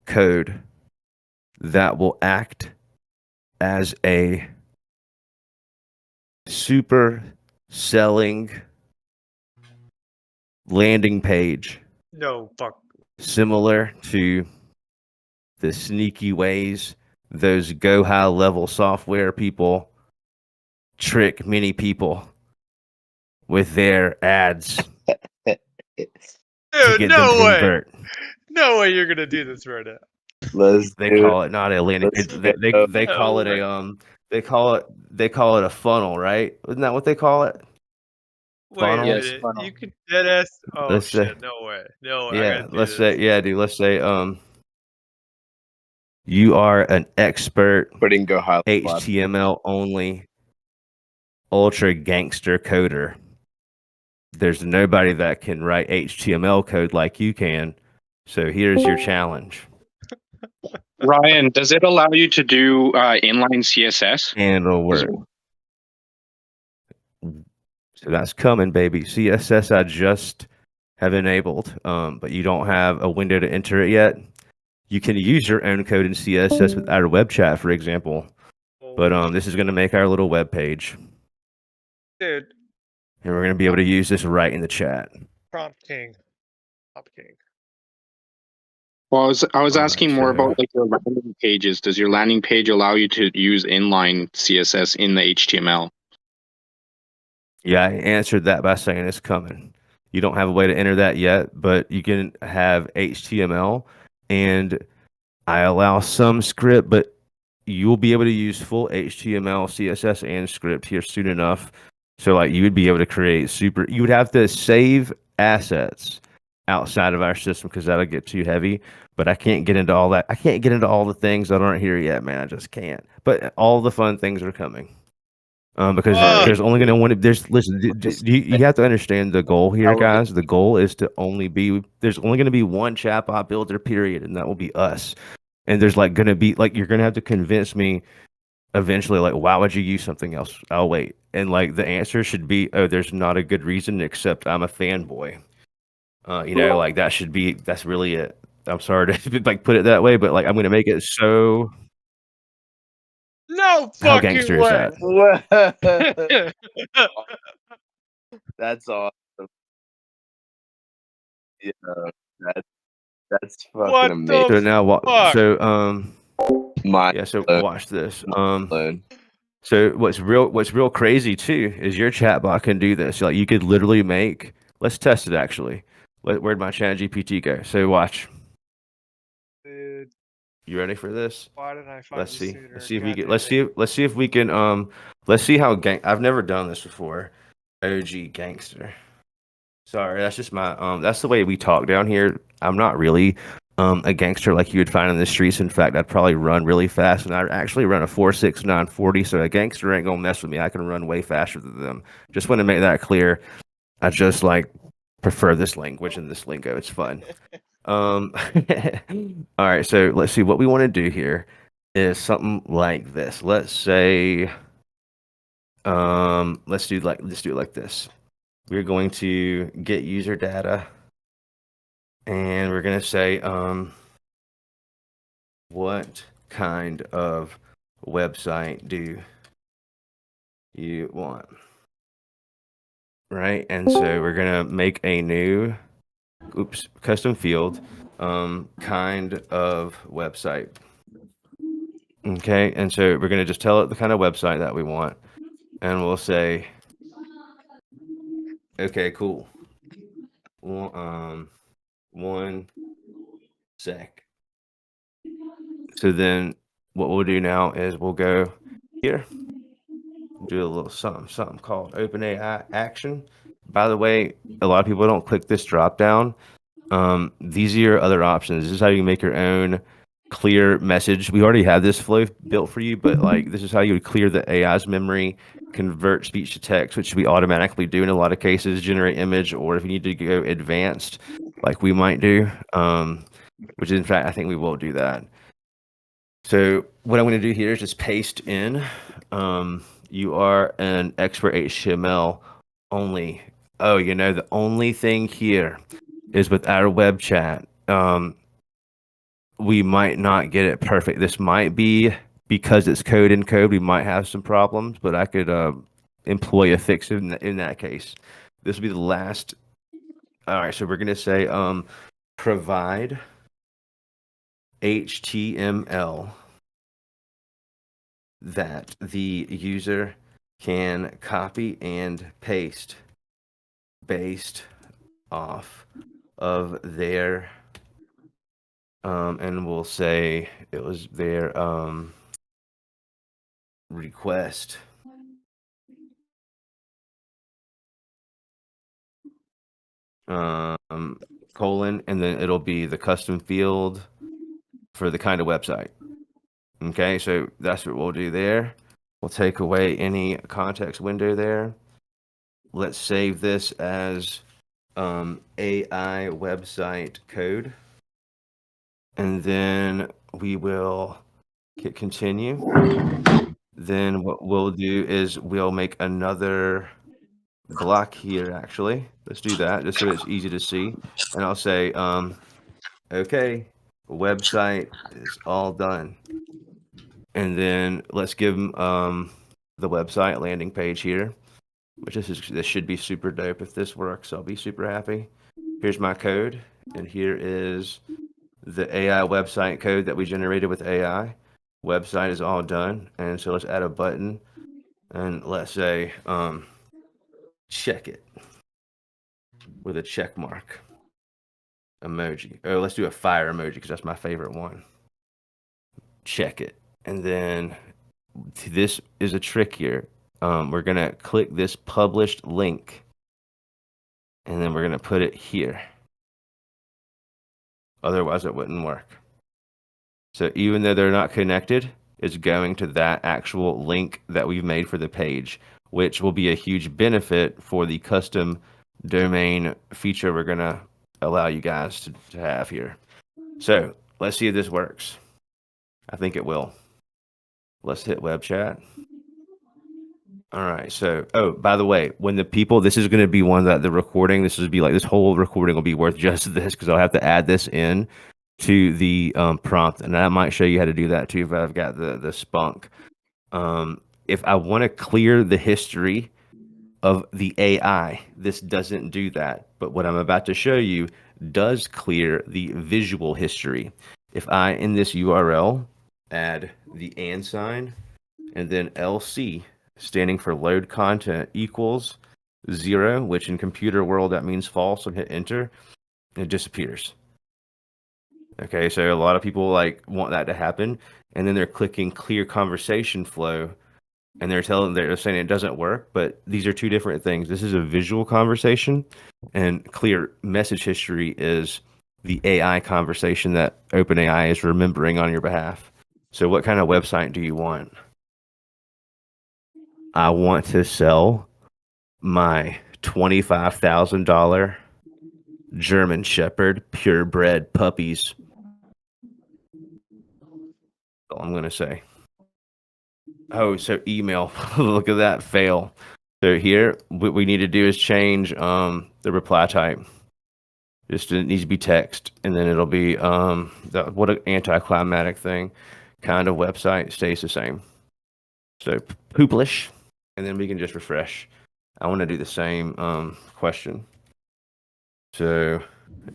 B: code that will act as a super selling landing page,
A: No, fuck.
B: similar to the sneaky ways those go high level software people trick many people with their ads to
A: Dude,
B: get them
A: no
B: to
A: way.
B: convert.
A: No way you're gonna do this right now.
B: They call it not a landing page. They call it
A: No
B: a they call it a funnel, right? Isn't that what they call it?
A: Wait a
B: Funnel?
C: Yes,
A: minute.
C: funnel.
A: You could dead ass. Oh
B: Let's say-
A: shit! No way. No way. I
B: Yeah,
A: gotta do
B: let's
A: this.
B: say dude, let's say you are an expert
F: Putting go high.
B: HTML only ultra gangster coder. There's nobody that can write HTML code like you can, So here's your challenge.
E: Ryan, does it allow you to do inline CSS?
B: And it'll work. So that's coming, baby. CSS I just have enabled, but you don't have a window to enter it yet. You can use your own code in CSS with our web chat, for example. But this is going to make our little web page.
A: Dude,
B: And we're going to be able to use this right in the chat.
A: prompt king. Prompt king.
E: Well, I was
B: All
E: asking
B: right,
E: more
B: so-
E: about like your landing pages. Does your landing page allow you to use inline CSS in the HTML?
B: Yeah, I answered that by saying it's coming. You don't have a way to enter that yet, but you can have HTML, and I allow some script, but you'll be able to use full HTML, CSS, and script here soon enough. So like you would be able to create you would have to save assets outside of our system because that'll get too heavy. But I can't get into all that. I can't get into all the things that aren't here yet, man. I just can't. But all the fun things are coming. Because there's only going to want to. Listen. You have to understand the goal here, guys. The goal is to only be. There's only going to be one chatbot builder, period, and that will be us. And there's like going to be like you're going to have to convince me eventually. Like, why would you use something else? I'll wait. And like the answer should be, oh, there's not a good reason except I'm a fanboy. Like that should be. That's really it. I'm sorry to like put it that way, but like I'm going to make it so.
A: No
B: How
A: fucking
B: gangster is
A: way.
B: that?
F: That's awesome. Yeah, that's fucking
A: What
F: amazing.
A: the
B: So now
A: fuck?
B: So watch this. So what's real crazy too is your chatbot can do this. Like you could literally make. Let's test it actually. Where'd my chat GPT go? So watch.
A: Dude,
B: You ready for this?
A: why didn't I find
B: Let's
A: this
B: see.
A: sooner?
B: Let's see if we
A: God
B: get.
A: damn
B: Let's
A: it.
B: see. Let's see if we can. Let's see how I've never done this before. OG gangster. Sorry, that's just my. That's the way we talk down here. I'm not really a gangster like you would find in the streets. In fact, I'd probably run really fast, and I actually run a 4.6 940. So a gangster ain't gonna mess with me. I can run way faster than them. Just want to make that clear. I just like prefer this language and this lingo. It's fun. All right. So let's see what we want to do here is something like this. Let's say, let's do it like this. We're going to get user data. And we're going to say, what kind of website do you want? Right? And so we're going to make a new, custom field, kind of website. Okay. And so we're going to just tell it the kind of website that we want. And we'll say, okay, cool. One sec. So then what we'll do now is we'll go here, do a little something called OpenAI action. By the way, a lot of people don't click this drop down. These are your other options. This is how you make your own clear message. We already have this flow built for you, but like this is how you would clear the AI's memory, convert speech to text, which we automatically do in a lot of cases, generate image, or if you need to go advanced, like we might do, which in fact, I think we will do that. So what I'm going to do here is just paste in. You are an expert HTML only. Oh, the only thing here is with our web chat. We might not get it perfect. This might be because it's code in code. We might have some problems, but I could employ a fix in that case. This will be the last. All right, so we're going to say provide HTML that the user can copy and paste based off of their and we'll say it was their request. Colon, and then it'll be the custom field for the kind of website. Okay, so that's what we'll do there. We'll take away any context window there. Let's save this as AI website code. and then we will hit continue. Then what we'll do is we'll make another block here, actually. Let's do that, just so it's easy to see. And I'll say, okay, website is all done. And then let's give them the website landing page here, which this should be super dope. If this works, I'll be super happy. Here's my code, and here is the AI website code that we generated with AI. Website is all done, and so let's add a button, and let's say check it with a check mark emoji. Oh, let's do a fire emoji because that's my favorite one. Check it, and then this is a trick here. We're gonna click this published link, and then we're gonna put it here. Otherwise, it wouldn't work. So even though they're not connected, it's going to that actual link that we've made for the page, which will be a huge benefit for the custom domain feature we're gonna allow you guys to have here. So let's see if this works. I think it will. Let's hit web chat. All right. So, oh, by the way, when the people, this is going to be one that the recording, this whole recording will be worth just this because I'll have to add this in to the prompt, and I might show you how to do that too if I've got the spunk. If I want to clear the history of the AI, this doesn't do that. But what I'm about to show you does clear the visual history. If I, in this URL, add the and sign and then LC, standing for load content equals 0, which in computer world that means false, and hit enter, it disappears. Okay, so a lot of people want that to happen, and then they're clicking clear conversation flow, and they're saying it doesn't work, but these are two different things. This is a visual conversation, and clear message history is the AI conversation that OpenAI is remembering on your behalf. So what kind of website do you want? I want to sell my $25,000 German Shepherd purebred puppies. That's all I'm going to say. Oh, so email. Look at that fail. So here, what we need to do is change the reply type. Just it needs to be text, and then it'll be what an anticlimactic thing. Kind of website stays the same. So pooplish, and then we can just refresh. I want to do the same question. So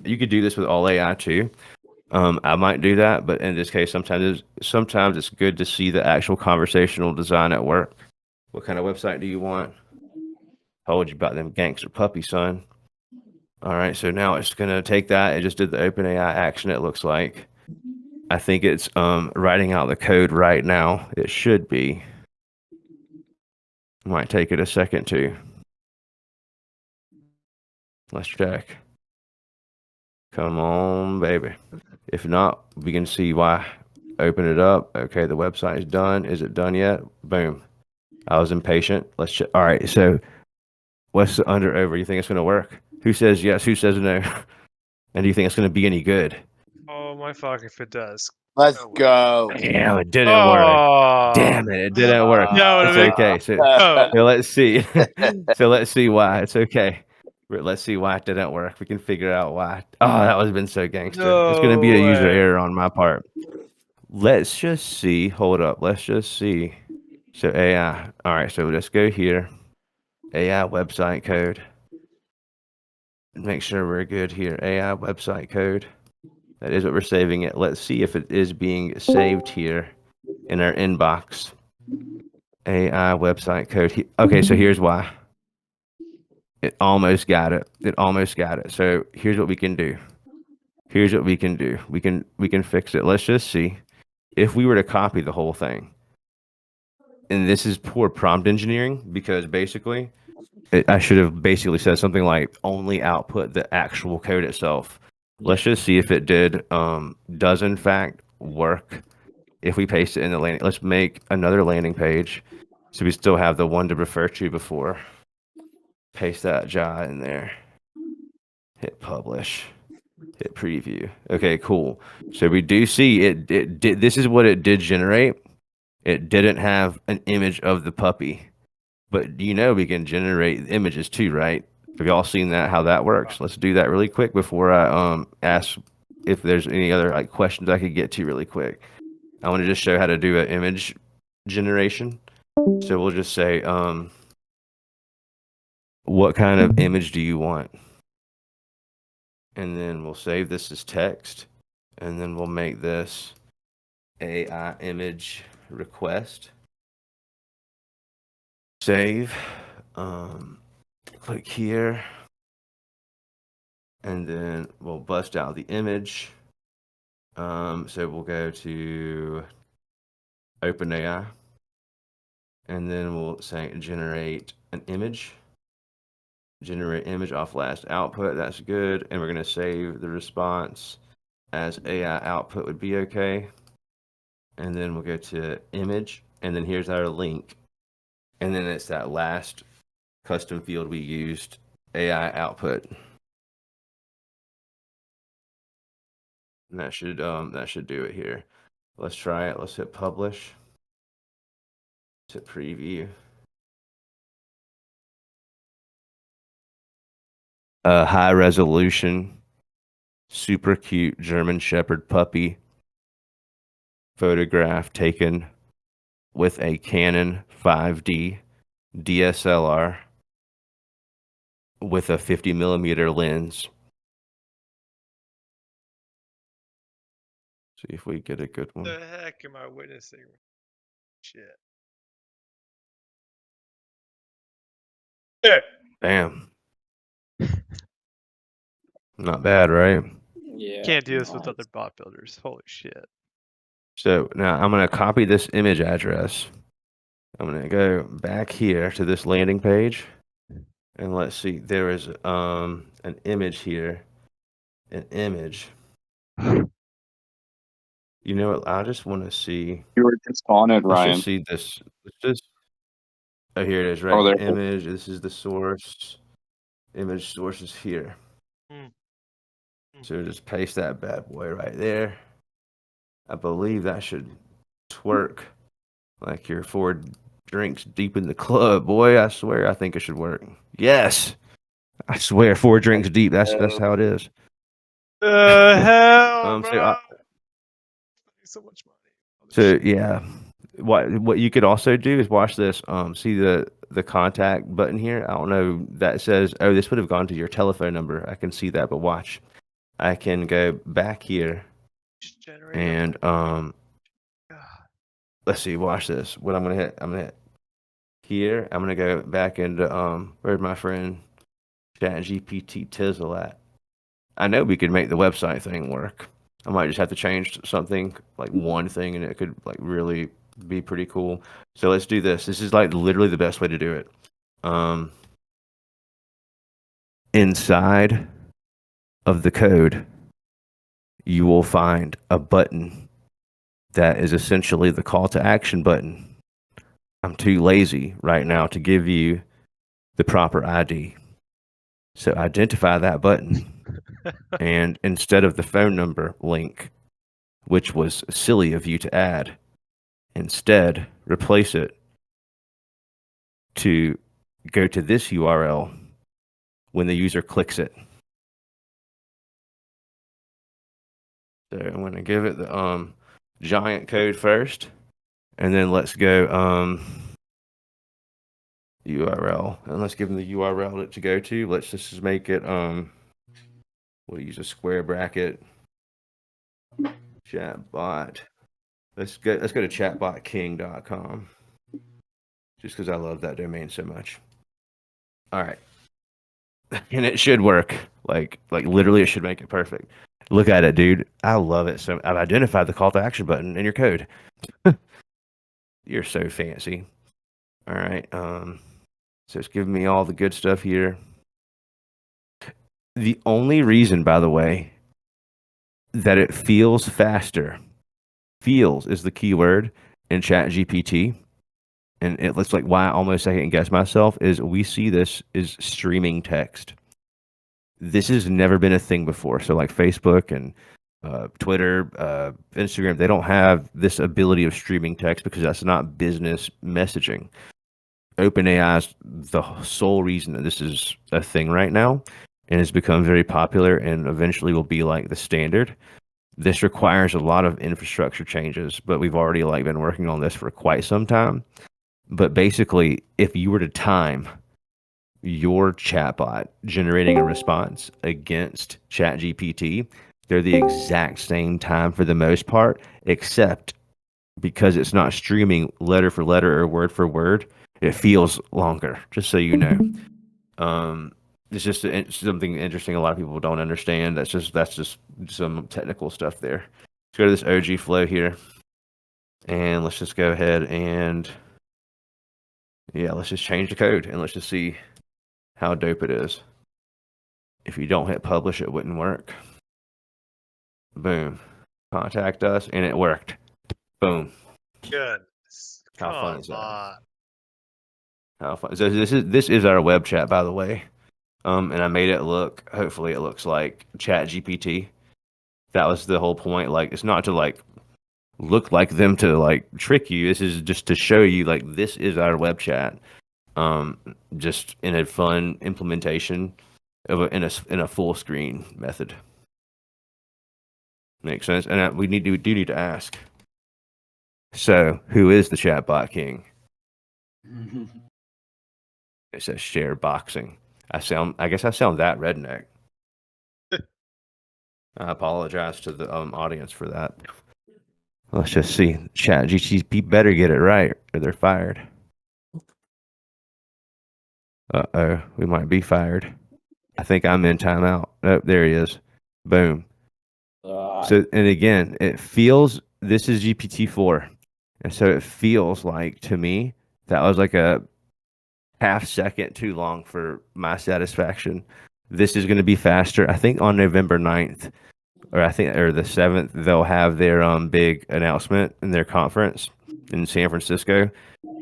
B: you could do this with all AI too. I might do that, but in this case, sometimes it's good to see the actual conversational design at work. What kind of website do you want? Told you about them gangster puppy, son. All right, so now it's gonna take that. It just did the OpenAI action. It looks like. I think it's writing out the code right now. It should be. Might take it a second too. Let's check. Come on, baby. If not, we can see why. Open it up. Okay, the website is done. Is it done yet? Boom. I was impatient. Let's check. All right, so what's the under over? You think it's going to work? Who says yes? Who says no? And do you think it's going to be any good?
A: Oh my fuck if it does.
F: Let's go.
B: Damn, it didn't work.
A: Oh,
B: Damn it didn't work.
A: No,
B: It's
A: it-
B: okay. So,
A: oh.
B: so let's see. So let's see why. It's okay. Let's see why it didn't work. We can figure out why. Oh, that would have been so gangster. It's going to be a
A: No
B: user
A: way.
B: error on my part. Let's just see. Hold up. Let's just see. So AI. All right. So let's go here. AI website code. Make sure we're good here. AI website code. That is what we're saving it. Let's see if it is being saved here in our inbox. AI website code. Okay, so here's why. It almost got it. It almost got it. So here's what we can do. Here's what we can do. We can fix it. Let's just see if we were to copy the whole thing. And this is poor prompt engineering because basically I should have basically said something like only output the actual code itself. Let's just see if it does in fact work. If we paste it in the landing, let's make another landing page so we still have the one to refer to before. Paste that JA in there. Hit publish. Hit preview. Okay, cool. So we do see it. It did. This is what it did generate. It didn't have an image of the puppy, but you know we can generate images too, right? Have y'all seen that? How that works? Let's do that really quick before I ask if there's any other like questions I could get to really quick. I want to just show how to do an image generation. So we'll just say what kind of image do you want? And then we'll save this as text, and then we'll make this AI image request. Save. Click here, and then we'll bust out the image. So we'll go to OpenAI, and then we'll say generate an image. Generate image off last output. That's good, and we're gonna save the response as AI output would be okay. And then we'll go to image, and then here's our link, and then it's that last custom field we used, AI output. And that should do it here. Let's try it. Let's hit publish. Let's hit preview. High resolution, super cute German Shepherd puppy photograph taken with a Canon 5D DSLR with a 50mm lens. See if we get a good one.
A: The heck am I witnessing? Shit.
B: Damn. Not bad, right?
C: Yeah.
A: Can't do this with
C: nice.
A: other bot builders. Holy shit.
B: So now I'm going to copy this image address. I'm going to go back here to this landing page. And let's see, there is an image here. An image. You know what? I just want to see.
E: You were just on it,
B: Let's
E: Ryan.
B: just see this. Let's just. Oh, here it is, right?
E: Oh, there.
B: Image. This is the source. Image source is here.
A: Mm.
B: So just paste that bad boy right there. I believe that should twerk like you're 4 drinks deep in the club, boy. I swear, I think it should work. Yes, I swear, 4 drinks deep. That's how it is.
A: Hell,
B: So,
A: bro. So much money.
B: So yeah, what you could also do is watch this. See the contact button here. I don't know, that says, oh, this would have gone to your telephone number. I can see that, but watch. I can go back here and let's see. Watch this. What I'm gonna hit here. I'm gonna go back into where's my friend ChatGPT Tizzle at? I know we could make the website thing work. I might just have to change something, like one thing, and it could like really be pretty cool. So let's do this. This is like literally the best way to do it. Inside of the code, you will find a button that is essentially the call to action button. I'm too lazy right now to give you the proper ID. So identify that button. And instead of the phone number link, which was silly of you to add, instead replace it to go to this URL when the user clicks it. So I'm going to give it the giant code first, and then let's go URL, and let's give them the URL to go to. Let's just make it we'll use a square bracket chatbot. Let's go to chatbotking.com, just because I love that domain so much. All right. And it should work. Like literally it should make it perfect. Look at it, dude. I love it. So I've identified the call to action button in your code. You're so fancy. All right. So it's giving me all the good stuff here. The only reason, by the way, that it feels faster, feels is the key word in ChatGPT, and it looks like why I almost second guess myself, is we see this is streaming text. this has never been a thing before. So like Facebook and Twitter, Instagram, they don't have this ability of streaming text because that's not business messaging. OpenAI is the sole reason that this is a thing right now, and it's become very popular and eventually will be like the standard. This requires a lot of infrastructure changes, but we've already like been working on this for quite some time. But basically, if you were to time your chatbot generating a response against ChatGPT, they're the exact same time for the most part, except because it's not streaming letter for letter or word for word, it feels longer, just so you know. It's just something interesting a lot of people don't understand. That's just some technical stuff there. Let's go to this OG flow here. And let's just go ahead and yeah, let's just change the code and let's just see how dope it is. If you don't hit publish, it wouldn't work. Boom. Contact us, and it worked. Boom.
A: Good.
B: How fun
A: Come
B: is that?
A: on.
B: How fun. So this is our web chat, by the way. And I made it look. Hopefully, it looks like Chat GPT. That was the whole point. Like, it's not to like look like them to like trick you. This is just to show you like this is our web chat. Just in a fun implementation of in a full screen method. Makes sense. And we do need to ask. So, who is the chatbot king? It says share boxing. I guess I sound that redneck. I apologize to the audience for that. Let's just see. Chat GTP better get it right or they're fired. Uh-oh, we might be fired. I think I'm in timeout. Oh, there he is. Boom. So, and again, it feels, this is GPT-4. And so it feels like, to me, that was like a half second too long for my satisfaction. This is going to be faster. I think on November 9th, or the 7th, they'll have their big announcement in their conference in San Francisco.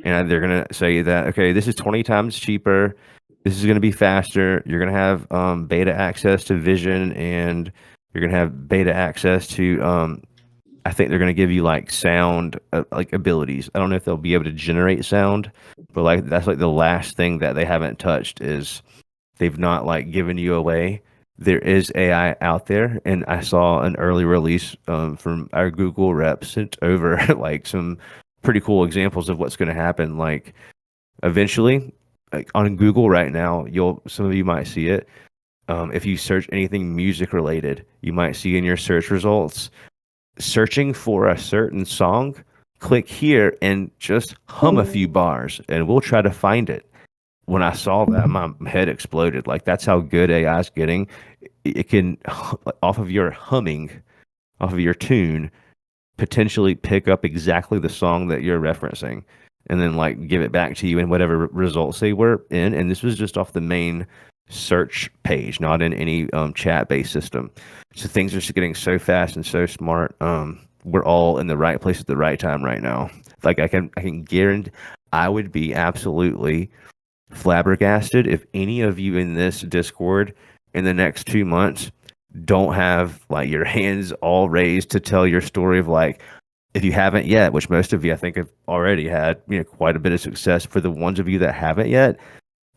B: And they're going to say that, okay, this is 20 times cheaper. This is going to be faster. You're going to have beta access to vision, and you're going to have beta access to I think they're going to give you like sound like abilities. I don't know if they'll be able to generate sound, but like that's like the last thing that they haven't touched is they've not like given you away. There is AI out there, and I saw an early release from our Google rep sent over like some pretty cool examples of what's going to happen. Like eventually, like on Google right now, some of you might see it. If you search anything music related, you might see in your search results searching for a certain song, click here and just hum a few bars and we'll try to find it. When I saw that, my head exploded. Like, that's how good AI is getting. It can, off of your humming, off of your tune, potentially pick up exactly the song that you're referencing and then like give it back to you in whatever results they were in. And this was just off the main search page, not in any chat based system. So things are just getting so fast and so smart. We're all in the right place at the right time right now. Like I can guarantee I would be absolutely flabbergasted if any of you in this Discord in the next 2 months don't have like your hands all raised to tell your story of like, if you haven't yet, which most of you I think have already had, quite a bit of success. For the ones of you that haven't yet,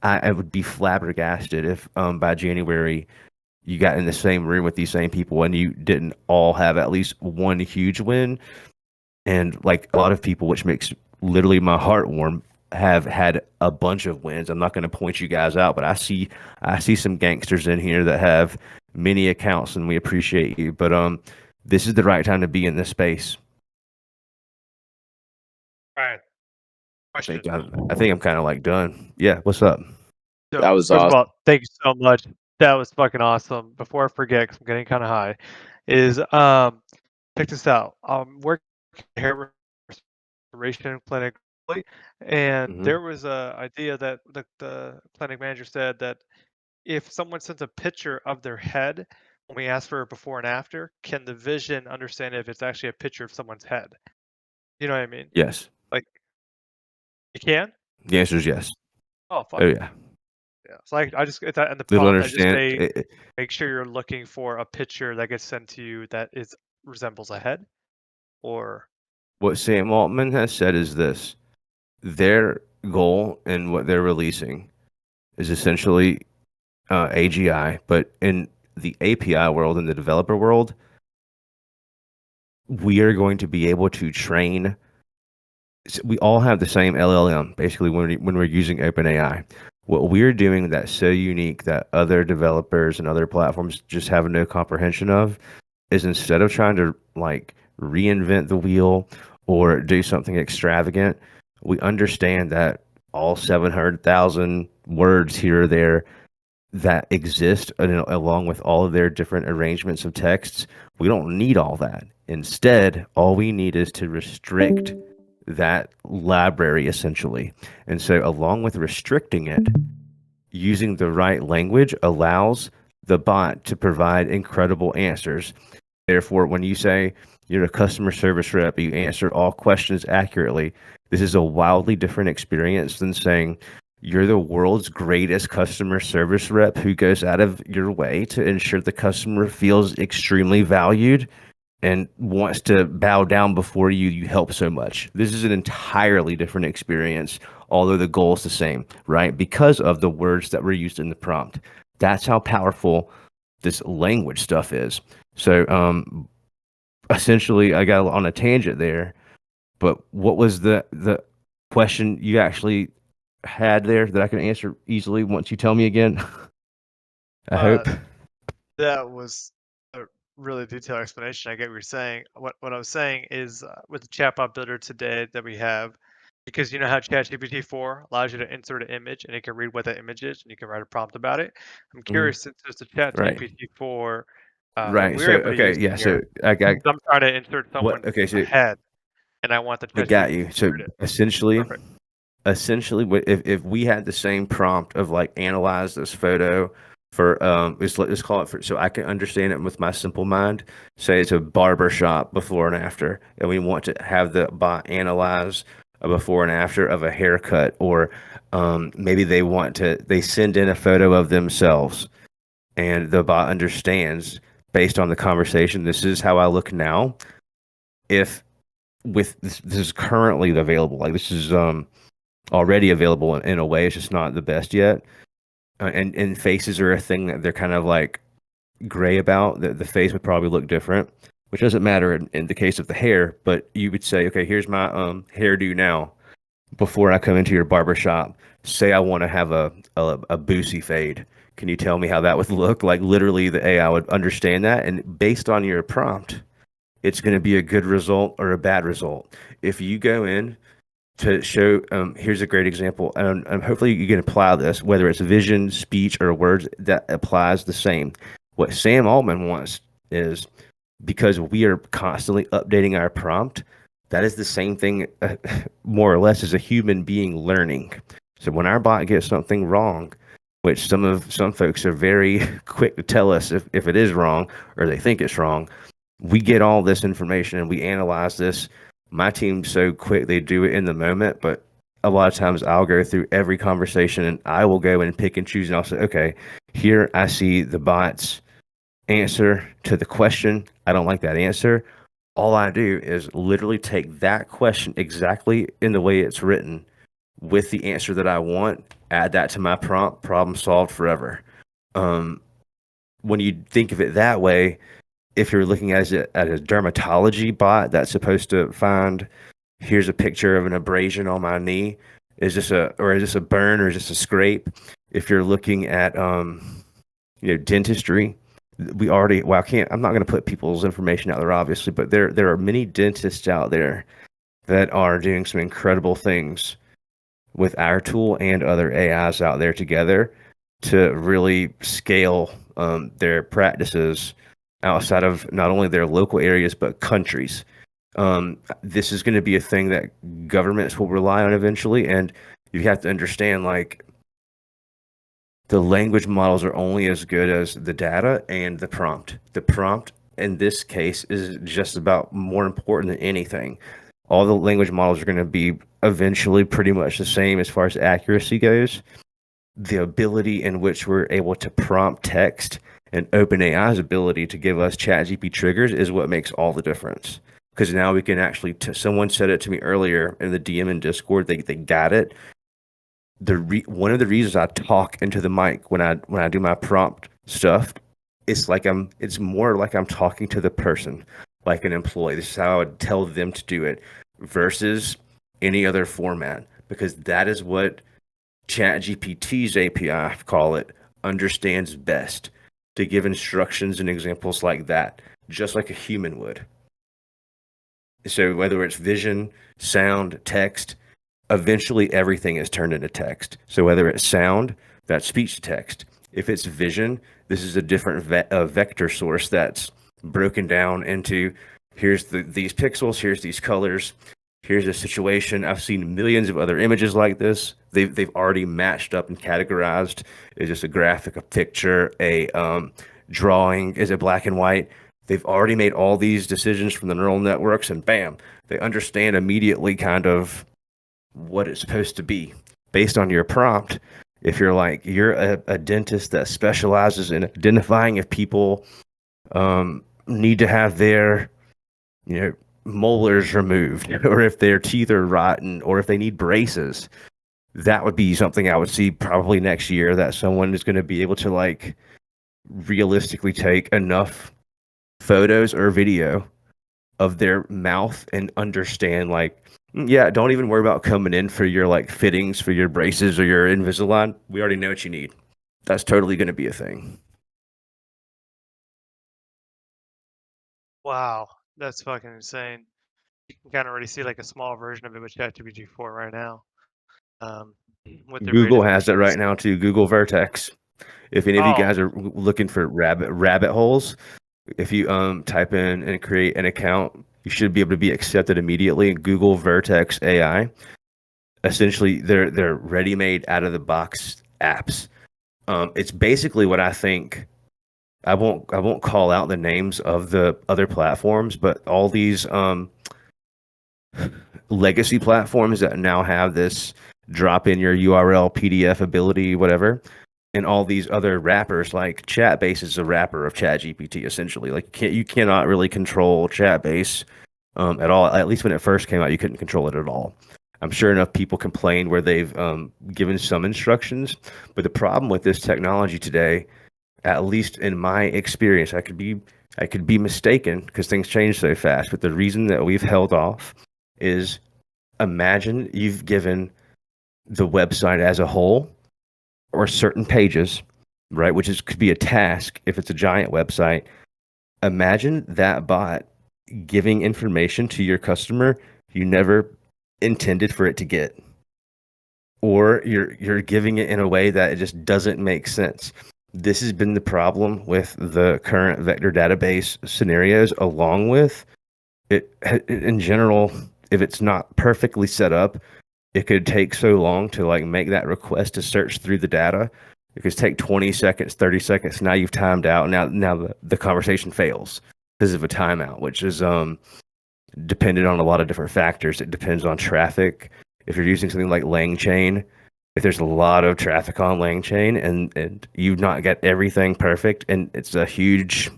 B: I would be flabbergasted if by January you got in the same room with these same people and you didn't all have at least one huge win. And like a lot of people, which makes literally my heart warm, have had a bunch of wins. I'm not going to point you guys out, but I see some gangsters in here that have many accounts, and we appreciate you. But this is the right time to be in this space.
A: Right.
B: I
A: Question.
B: think I'm kind of like done. Yeah, what's up?
A: So,
F: That was
A: first of
F: awesome.
A: all, thank you so much. That was fucking awesome. Before I forget, because I'm getting kind of high, is check this out. I'm working at a hair restoration clinic, and there was a idea that the clinic manager said that if someone sends a picture of their head when we ask for a before and after, can the vision understand if it's actually a picture of someone's head? You know what I mean?
B: Yes.
A: Like, you can?
B: The answer is yes.
A: Oh, fuck.
B: Oh yeah.
A: Yeah. So I just it's that in the
B: They don't
A: prompt. I just
B: understand.
A: say make sure you're looking for a picture that gets sent to you that is resembles a head, or
B: What Sam Altman has said is this: their goal and what they're releasing is essentially AGI, but in the API world, in the developer world, we are going to be able to train. We all have the same LLM, basically, when we're using OpenAI. What we're doing that's so unique that other developers and other platforms just have no comprehension of is, instead of trying to like reinvent the wheel or do something extravagant, we understand that all 700,000 words here or there that exist, along with all of their different arrangements of texts, we don't need all that. Instead, all we need is to restrict that library, essentially. And so, along with restricting it, using the right language allows the bot to provide incredible answers. Therefore, when you say you're a customer service rep, you answer all questions accurately. This is a wildly different experience than saying you're the world's greatest customer service rep who goes out of your way to ensure the customer feels extremely valued and wants to bow down before you. You help so much. This is an entirely different experience, although the goal is the same, right? Because of the words that were used in the prompt. That's how powerful this language stuff is. So, essentially, I got on a tangent there, but what was the question you actually had there that I can answer easily once you tell me again? I
A: Uh,
B: hope.
A: that was a really detailed explanation. I get what you're saying. What I was saying is with the chatbot builder today that we have, because you know how ChatGPT 4 allows you to insert an image and it can read what that image is and you can write a prompt about it. I'm
B: Mhm.
A: curious, since there's the
B: Right.
A: ChatGPT 4 that
B: Right.
A: we're
B: So,
A: able to
B: okay.
A: use in
B: Yeah. So,
A: here,
B: I got
A: I'm trying to insert
B: what?
A: someone's
B: Okay. So,
A: head and I want the
B: I got
A: ChatGPT
B: you.
A: to
B: So,
A: read it.
B: essentially,
A: Perfect.
B: if we had the same prompt of like analyze this photo for let's call it, for so I can understand it with my simple mind. Say it's a barber shop before and after, and we want to have the bot analyze a before and after of a haircut, or maybe they send in a photo of themselves, and the bot understands based on the conversation, this is how I look now. If with this is currently available, like this is already available in a way. It's just not the best yet. And faces are a thing that they're kind of like gray about. The face would probably look different, which doesn't matter in the case of the hair. But you would say, okay, here's my hairdo now. Before I come into your barber shop, say I want to have a boosie fade. Can you tell me how that would look? Like literally, the AI would understand that, and based on your prompt, it's going to be a good result or a bad result. If you go in to show, here's a great example, and hopefully you can apply this, whether it's vision, speech, or words, that applies the same. What Sam Altman wants is, because we are constantly updating our prompt, that is the same thing, more or less, as a human being learning. So when our bot gets something wrong, which some folks are very quick to tell us if it is wrong or they think it's wrong, we get all this information and we analyze this. My team's so quick, they do it in the moment, but a lot of times I'll go through every conversation and I will go and pick and choose, and I'll say, okay, here I see the bot's answer to the question. I don't like that answer. All I do is literally take that question exactly in the way it's written with the answer that I want, add that to my prompt, problem solved forever. When you think of it that way, if you're looking at a dermatology bot that's supposed to find, here's a picture of an abrasion on my knee, is this a burn or is this a scrape? If you're looking at dentistry, we already, well, I'm not going to put people's information out there obviously, but there are many dentists out there that are doing some incredible things with our tool and other AIs out there together to really scale their practices outside of not only their local areas but countries. This is going to be a thing that governments will rely on eventually, and you have to understand, like, the language models are only as good as the data and the prompt. The prompt in this case is just about more important than anything. All the language models are going to be eventually pretty much the same as far as accuracy goes. the ability in which we're able to prompt text and OpenAI's ability to give us ChatGPT triggers is what makes all the difference. Because now we can actually, someone said it to me earlier in the DM and Discord, they got it. One of the reasons I talk into the mic when I do my prompt stuff, it's more like I'm talking to the person, like an employee. This is how I would tell them to do it versus any other format, because that is what ChatGPT's API, call it, understands best, to give instructions and examples like that, just like a human would. So whether it's vision, sound, text, eventually everything is turned into text. So whether it's sound, that's speech to text. If it's vision, this is a different vector source that's broken down into here's these pixels, here's these colors, here's a situation. I've seen millions of other images like this. They've already matched up and categorized. Is this a graphic, a picture, a drawing? Is it black and white? They've already made all these decisions from the neural networks, and bam, they understand immediately kind of what it's supposed to be based on your prompt. If you're a dentist that specializes in identifying if people need to have their molars removed, or if their teeth are rotten, or if they need braces, that would be something I would see probably next year, that someone is going to be able to realistically take enough photos or video of their mouth and understand don't even worry about coming in for your fittings for your braces or your Invisalign. We already know what you need. That's totally going to be a thing.
A: Wow, that's fucking insane. You can kind of already see a small version of it with ChatGPT 4 right now. With their
B: Google
A: beta
B: has it
A: versions.
B: right now too. Google Vertex. If any of you
A: Oh.
B: guys are looking for rabbit holes, if you type in and create an account, you should be able to be accepted immediately. Google Vertex AI. Essentially, they're ready-made out of the box apps. It's basically what I think. I won't call out the names of the other platforms, but all these legacy platforms that now have this drop in your URL PDF ability, whatever, and all these other wrappers, like Chatbase is a wrapper of ChatGPT essentially. You cannot really control Chatbase at all. At least when it first came out, you couldn't control it at all. I'm sure enough people complained where they've given some instructions, but the problem with this technology today, at least in my experience, I could be mistaken because things change so fast, but the reason that we've held off is, imagine you've given the website as a whole or certain pages, right, could be a task if it's a giant website. Imagine that bot giving information to your customer you never intended for it to get, or you're giving it in a way that it just doesn't make sense. This has been the problem with the current vector database scenarios, along with it in general. If it's not perfectly set up, it could take so long to make that request to search through the data. It could take 20 seconds, 30 seconds. Now you've timed out. Now the conversation fails because of a timeout, which is dependent on a lot of different factors. It depends on traffic. If you're using something like LangChain, if there's a lot of traffic on LangChain and you've not got everything perfect, and it's a huge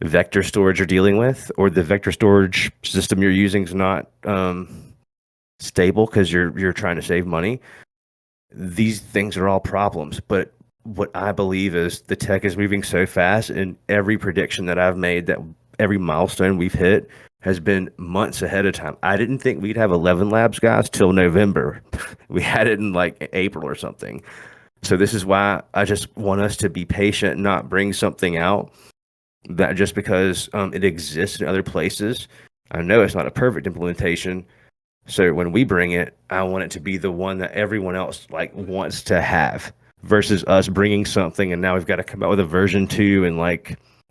B: vector storage you're dealing with, or the vector storage system you're using is not stable because you're trying to save money, these things are all problems. But what I believe is the tech is moving so fast, and every prediction that I've made, that every milestone we've hit has been months ahead of time. I didn't think we'd have 11 labs, guys, till November. We had it in April or something. So this is why I just want us to be patient and not bring something out that just because it exists in other places. I know it's not a perfect implementation. So when we bring it, I want it to be the one that everyone else wants to have, versus us bringing something and now we've got to come out with a version 2 and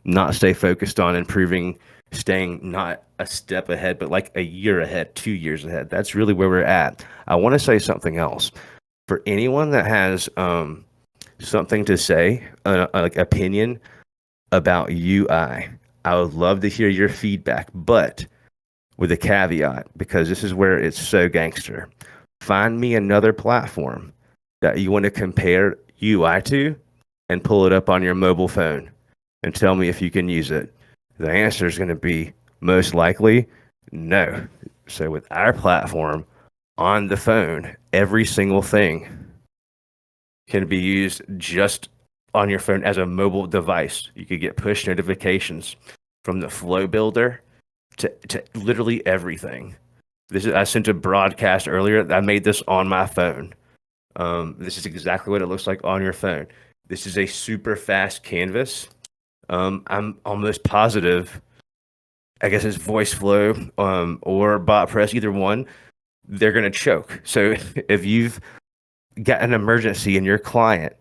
B: not stay focused on improving, staying not a step ahead, but a year ahead, 2 years ahead. That's really where we're at. I want to say something else. For anyone that has something to say, opinion about UI, I would love to hear your feedback, but with a caveat, because this is where it's so gangster. Find me another platform that you want to compare UI to and pull it up on your mobile phone and tell me if you can use it? The answer is going to be most likely no. So with our platform on the phone, every single thing can be used just on your phone as a mobile device. You could get push notifications from the flow builder to literally everything. I sent a broadcast earlier. I made this on my phone. This is exactly what it looks like on your phone. This is a super fast canvas. I'm almost positive, I guess it's voice flow or bot press, either one, they're going to choke. So if you've got an emergency and your client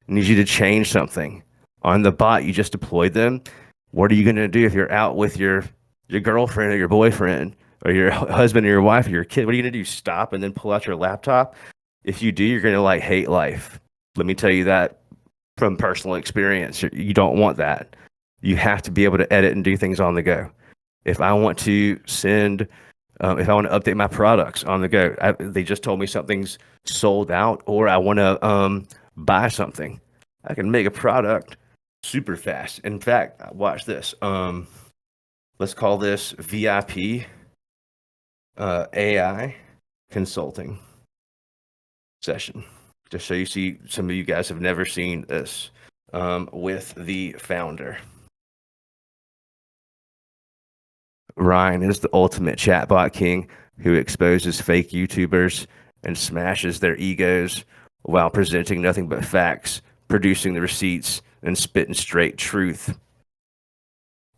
B: needs you to change something on the bot you just deployed them, what are you going to do if you're out with your girlfriend or your boyfriend or your husband or your wife or your kid? What are you going to do? Stop and then pull out your laptop? If you do, you're going to like hate life. Let me tell you that from personal experience. You don't want that. You have to be able to edit and do things on the go. If I want to send, if I want to update my products on the go, they just told me something's sold out, or I want to buy something, I can make a product super fast. In fact, watch this. Let's call this VIP AI consulting session, just so you see. Some of you guys have never seen this with the founder. Ryan is the ultimate chatbot king who exposes fake YouTubers and smashes their egos while presenting nothing but facts, producing the receipts, and spitting straight truth.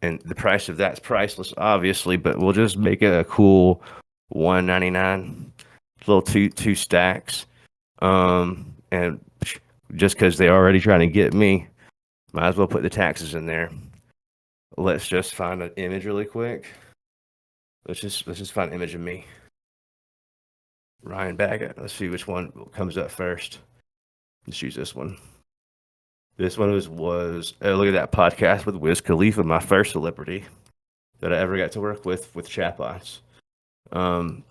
B: And the price of that's priceless, obviously, but we'll just make it a cool $199, little two stacks. And just because they're already trying to get me, might as well put the taxes in there. Let's just find an image really quick. Let's just find an image of me. Ryan Baggett. Let's see which one comes up first. Let's use this one. This one was look at that podcast with Wiz Khalifa, my first celebrity that I ever got to work with chatbots.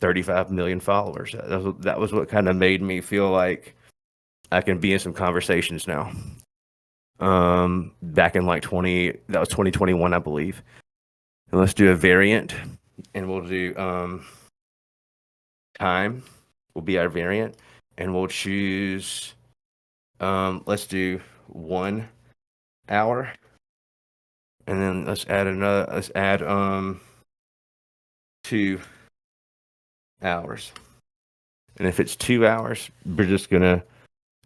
B: 35 million followers. That was what kind of made me feel like I can be in some conversations now. Back in like that was 2021, I believe. And let's do a variant. And we'll do time will be our variant, and we'll choose let's do 1 hour, and then let's add 2 hours. And if it's 2 hours, we're just go ahead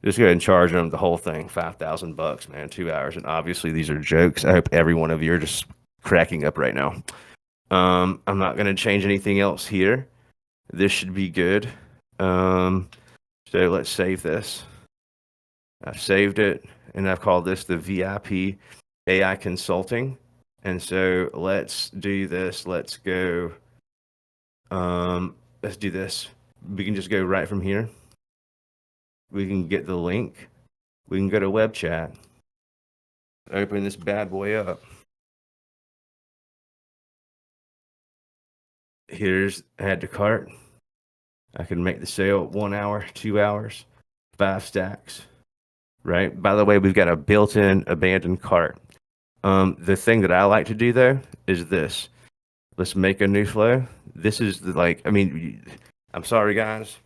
B: and charge them the whole thing, $5,000, man, 2 hours. And obviously these are jokes. I hope every one of you are just cracking up right now. I'm not going to change anything else here. This should be good. So let's save this. I've saved it, and I've called this the VIP AI Consulting. And so let's do this. Let's go. Let's do this. We can just go right from here. We can get the link. We can go to web chat. Open this bad boy up. Here's add to cart. I can make the sale 1 hour, 2 hours, 5 stacks. Right. By the way, we've got a built-in abandoned cart. The thing that I like to do though is this. Let's make a new flow. This is I'm sorry guys.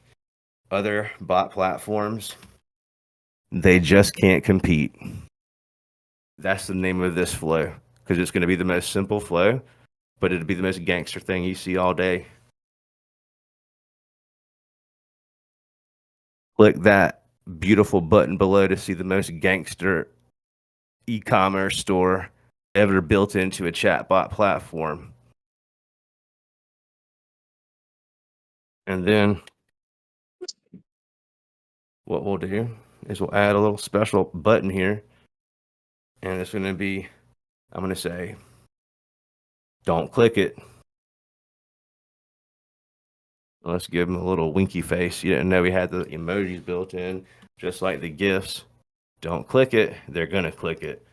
B: Other bot platforms, they just can't compete. That's the name of this flow, because it's going to be the most simple flow, but it'll be the most gangster thing you see all day. Click that beautiful button below to see the most gangster e-commerce store ever built into a chatbot platform. And then what we'll do is we'll add a little special button here, and it's going to be, I'm going to say, don't click it. Let's give them a little winky face. You didn't know we had the emojis built in, just like the GIFs. Don't click it. They're going to click it.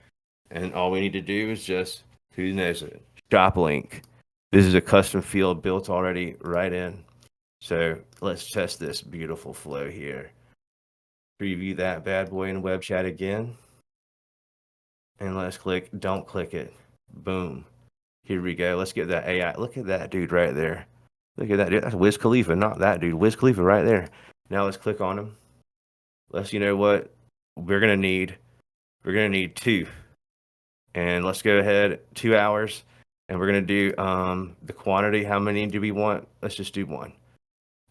B: And all we need to do is just, who knows it, shop link. This is a custom field built already right in. So let's test this beautiful flow here. Preview that bad boy in web chat again. And let's click, don't click it. Boom. Here we go. Let's get that AI. Look at that dude right there. Look at that dude. That's Wiz Khalifa, not that dude. Wiz Khalifa right there. Now let's click on him. You know what? We're gonna need 2. And let's go ahead 2 hours. And we're gonna do the quantity. How many do we want? Let's just do 1.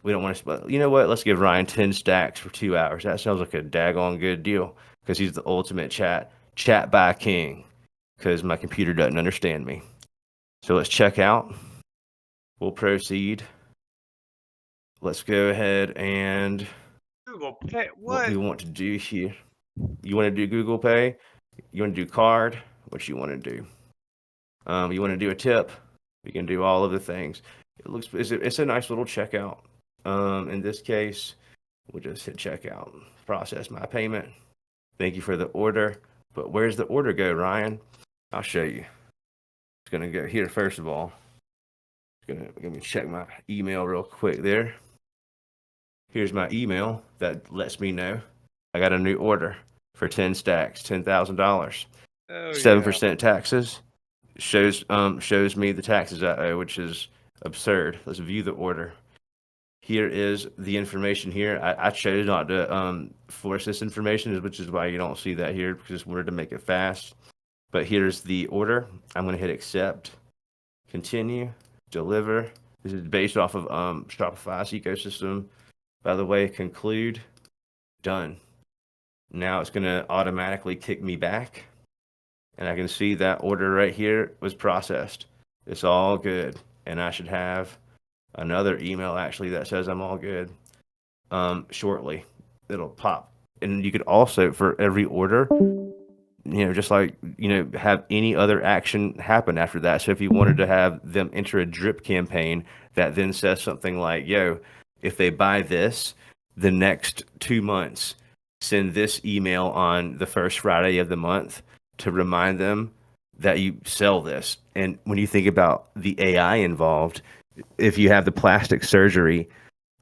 B: We don't want to split. You know what? Let's give Ryan 10 stacks for 2 hours. That sounds like a daggone good deal because he's the ultimate chat by king because my computer doesn't understand me. So let's check out. We'll proceed. Let's go ahead and
A: Google Pay.
B: what
A: What?
B: we want to do here. You want to do Google Pay? You want to do card? What you want to do? You want to do a tip? We can do all of the things. It's a nice little checkout. In this case, we'll just hit checkout. Process my payment. Thank you for the order. But where's the order go, Ryan? I'll show you. It's gonna go here first of all. Let me check my email real quick there. Here's my email that lets me know I got a new order for 10 stacks, $10,000.
A: Oh,
B: 7% taxes. Shows me the taxes I owe, which is absurd. Let's view the order. Here is the information here. I chose not to force this information, which is why you don't see that here, because I wanted to make it fast. But here's the order. I'm going to hit accept, continue, deliver. This is based off of Shopify's ecosystem. By the way, conclude, done. Now it's going to automatically kick me back. And I can see that order right here was processed. It's all good. And I should have another email actually that says I'm all good shortly. It'll pop. And you could also, for every order, just like, have any other action happen after that. So if you wanted to have them enter a drip campaign that then says something like, yo, if they buy this, the next 2 months, send this email on the first Friday of the month to remind them that you sell this. And when you think about the AI involved, if you have the plastic surgery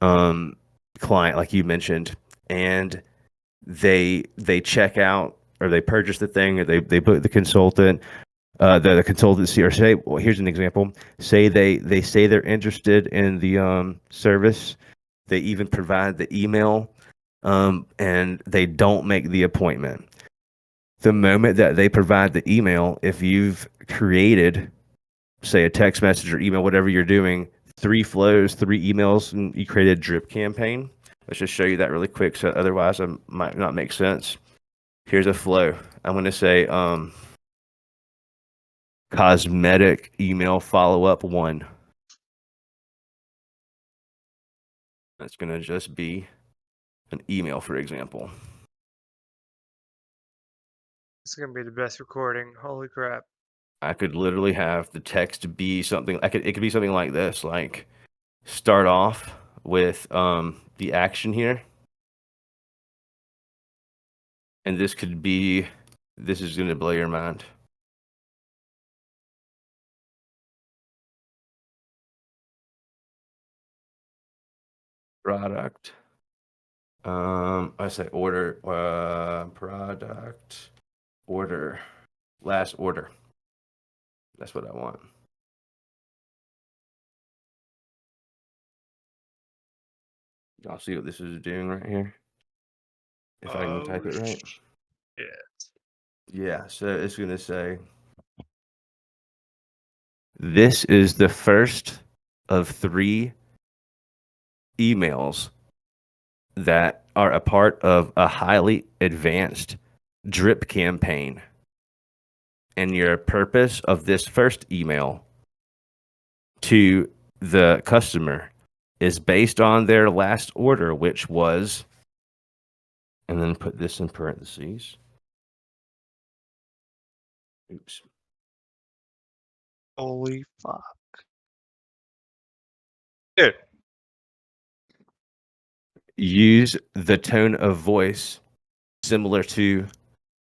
B: client, like you mentioned, and they check out or they purchase the thing, or they put the consultant, the consultancy, or say, well, here's an example. Say they say they're interested in the service. They even provide the email, and they don't make the appointment. The moment that they provide the email, if you've created, say, a text message or email, whatever you're doing, 3 flows, 3 emails, and you create a drip campaign. Let's just show you that really quick, so otherwise it might not make sense. Here's a flow. I'm going to say cosmetic email follow-up 1. That's going to just be an email, for example.
A: It's gonna be the best recording. Holy crap!
B: I could literally have the text be something. It could be something like this, like start off with the action here, and this could be. This is going to blow your mind. Product. I say order. Product. Order. Last order. That's what I want. Y'all see what this is doing right here? If I can type it right.
A: Yeah.
B: Yeah, so it's going to say, this is the first of 3 emails that are a part of a highly advanced drip campaign. And your purpose of this first email to the customer is based on their last order, which was, and then put this in parentheses. Oops.
A: Holy fuck, dude!
B: Use the tone of voice similar to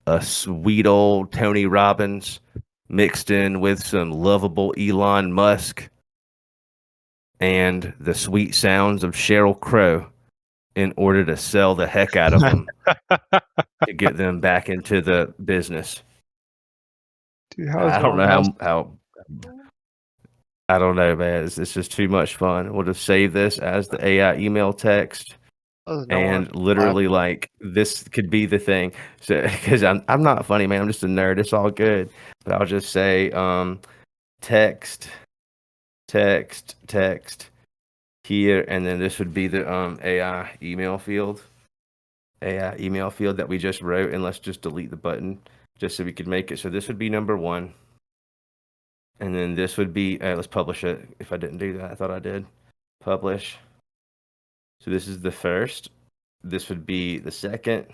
B: a sweet old Tony Robbins mixed in with some lovable Elon Musk and the sweet sounds of Sheryl Crow in order to sell the heck out of them to get them back into the business.
A: Dude, how is
B: I
A: no
B: don't
A: one else?
B: know how I don't know, man. It's just too much fun. We'll just save this as the AI email text.
A: How is no one
B: And literally, like, this could be the thing. So, because I'm not funny, man. I'm just a nerd. It's all good. But I'll just say, text here, and then this would be the AI email field. AI email field that we just wrote, and let's just delete the button just so we could make it. So this would be number 1. And then this would be, let's publish it. If I didn't do that, I thought I did. Publish. So this is the first. This would be the second.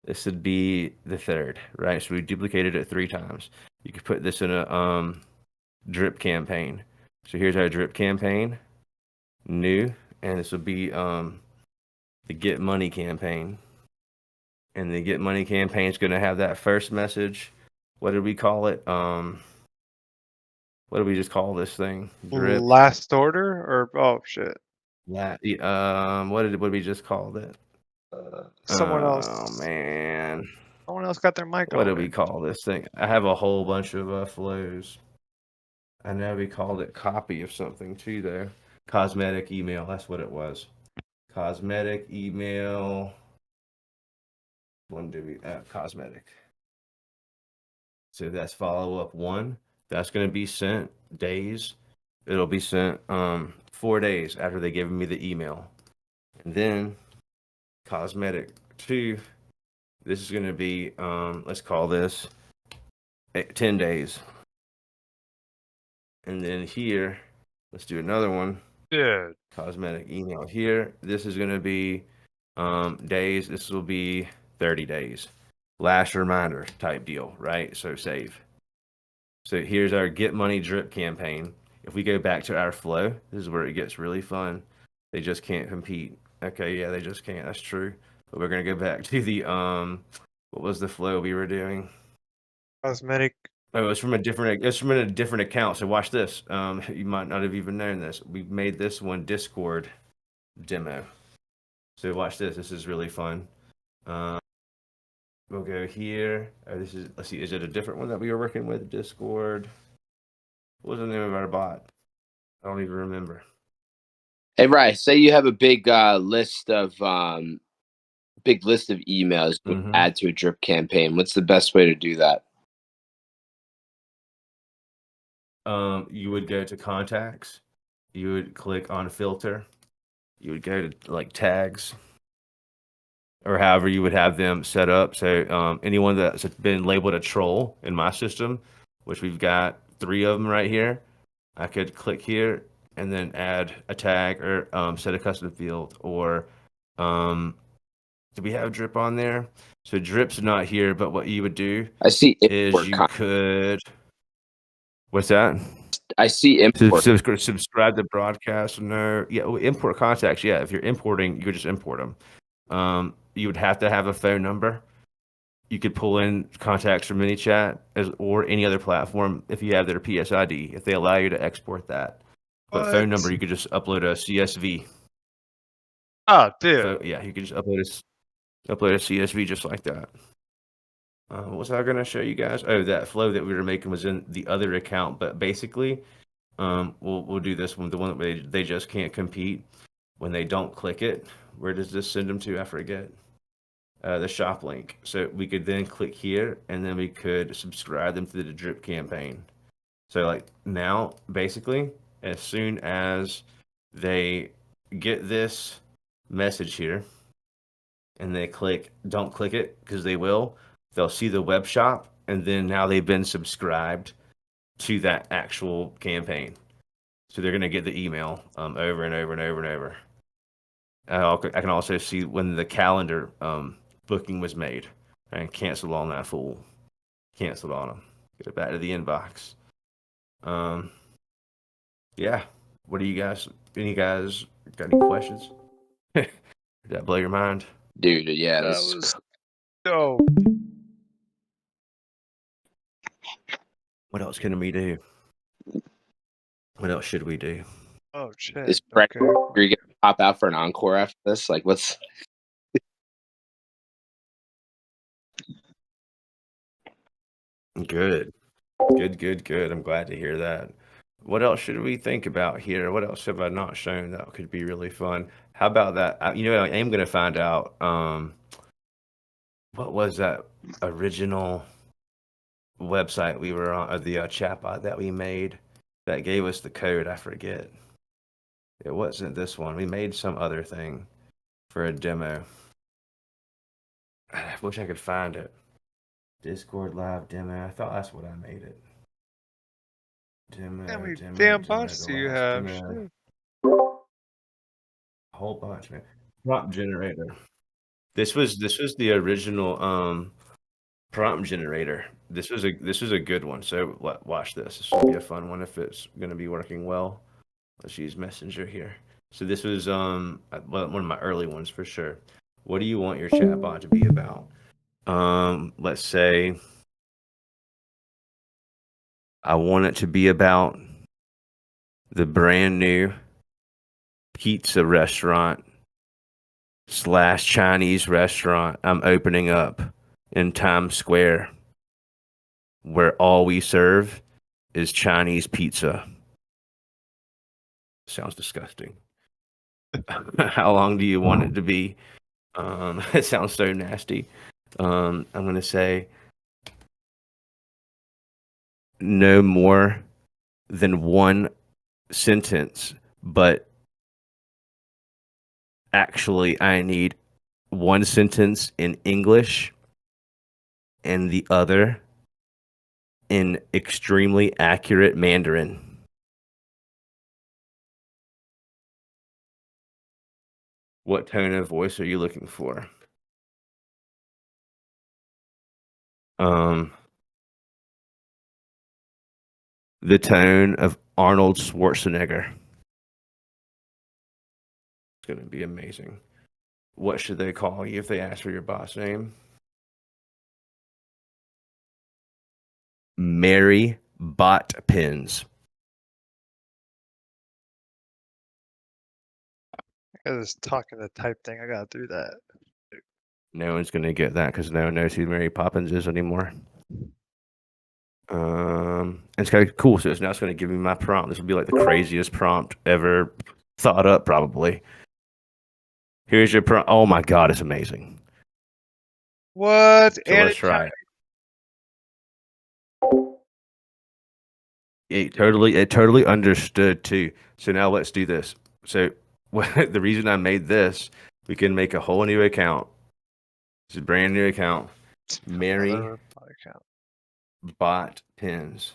B: This would be the third, right? So we duplicated it 3 times. You could put this in a drip campaign. So here's our drip campaign, new, and this would be the get money campaign. And the get money campaign is going to have that first message. What did we call it? What did we just call this thing? Drip.
A: last order or oh shit.
B: What did we just call it?
A: Someone else.
B: Oh man,
A: Someone else got their mic
B: what
A: on.
B: did we call this thing? I have a whole bunch of flows. I know we called it copy of something too, though. Cosmetic email. That's what it was. Cosmetic email. When do we? Cosmetic. So that's follow up 1. That's going to be sent days. It'll be sent 4 days after they give me the email. And then cosmetic 2. This is going to be let's call this 10 days. And then here, let's do another one.
A: Dude.
B: Cosmetic email here. This is going to be days. This will be 30 days. Last reminder type deal, right? So save. So here's our get money drip campaign. If we go back to our flow, this is where it gets really fun. They just can't compete. Okay, yeah, they just can't. That's true. But we're going to go back to the what was the flow we were doing?
A: Cosmetic.
B: Oh, it's from a different account. So watch this. You might not have even known this. We made this one Discord demo. So watch this. This is really fun. We'll go here. Oh, let's see. Is it a different one that we were working with? Discord. What was the name of our bot? I don't even remember.
F: Hey, Rye, say you have a big list of emails to
B: Mhm.
F: add to a drip campaign. What's the best way to do that?
B: You would go to contacts. You would click on filter. You would go to like tags, or however you would have them set up. So anyone that's been labeled a troll in my system, which we've got 3 of them right here, I could click here and then add a tag or set a custom field. Or do we have drip on there? So drip's not here, but what you would do
F: I see
B: is
F: import.
B: you could. What's that?
F: I see import.
B: Subscribe to broadcast. No, yeah, import contacts. Yeah, if you're importing, you could just import them. You would have to have a phone number. You could pull in contacts from ManyChat or any other platform if you have their PSID, if they allow you to export that. But phone number, you could just upload a CSV.
A: Oh, dude.
B: Yeah, you could just upload a CSV just like that. What was I going to show you guys? Oh, that flow that we were making was in the other account, but basically, we'll do this one, the one that they just can't compete. When they don't click it, where does this send them to? I forget. The shop link. So we could then click here, and then we could subscribe them to the drip campaign. So like now, basically, as soon as they get this message here, and they don't click it because they will. They'll see the web shop, and then now they've been subscribed to that actual campaign. So they're gonna get the email over and over and over and over. I can also see when the calendar booking was made and cancel on that fool. Canceled on them. Get it back to the inbox. Yeah. What do you guys? Any guys got any questions? Did that blow your mind?
F: Dude, yeah,
A: That
F: this
A: was dope.
B: What else can we do? What else should we do?
A: Oh shit.
F: Is Brett
A: Okay.
F: are you gonna pop out for an encore after this? Like, what's
B: Good. Good. I'm glad to hear that. What else should we think about here? What else have I not shown that could be really fun? How about that? I am going to find out. What was that original website we were on, the chatbot that we made that gave us the code? I forget. It wasn't this one. We made some other thing for a demo. I wish I could find it. Discord live demo. I thought that's what I made it. Demo,
A: How many
B: demo,
A: damn
B: demo,
A: bots
B: the
A: do you
B: last
A: have?
B: demo.
A: Shit.
B: A whole bunch, man. Prompt generator. This was the original prompt generator. This was a good one. So watch this. This will be a fun one if it's going to be working well. Let's use Messenger here. So this was one of my early ones for sure. What do you want your chatbot to be about? Let's say I want it to be about the brand new pizza restaurant / Chinese restaurant I'm opening up in Times Square, where all we serve is Chinese pizza. Sounds disgusting. How long do you want it to be? It sounds so nasty. I'm going to say no more than one sentence, but actually, I need one sentence in English and the other in extremely accurate Mandarin. What tone of voice are you looking for? The tone of Arnold Schwarzenegger. It's going to be amazing. What should they call you if they ask for your boss name? Mary Bot Pins.
A: I got this talking to type thing. I gotta do that.
B: No one's going to get that because no one knows who Mary Poppins is anymore. It's kind of cool. So now it's going to give me my prompt. This will be like the craziest prompt ever thought up, probably. Here's your prompt. Oh my God, it's amazing.
A: What?
B: So
A: And
B: let's try it. It totally understood too. So now let's do this. So the reason I made this, we can make a whole new account. It's a brand new account. Mary
A: another bot account.
B: Bot Pins.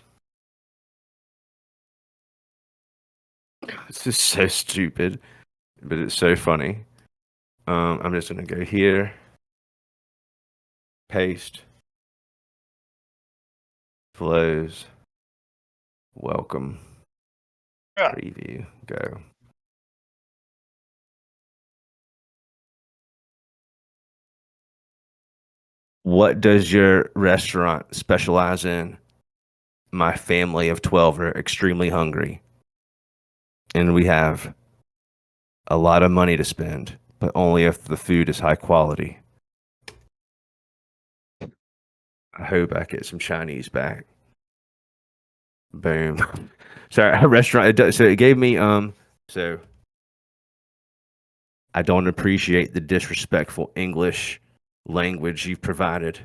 B: This is so stupid, but it's so funny. I'm just gonna go here, paste, flows, welcome,
A: Yeah.
B: preview, go. What does your restaurant specialize in? My family of 12 are extremely hungry, and we have a lot of money to spend, but only if the food is high quality. I hope I get some Chinese back. Boom. Sorry, a restaurant. So it gave me So I don't appreciate the disrespectful English language you've provided,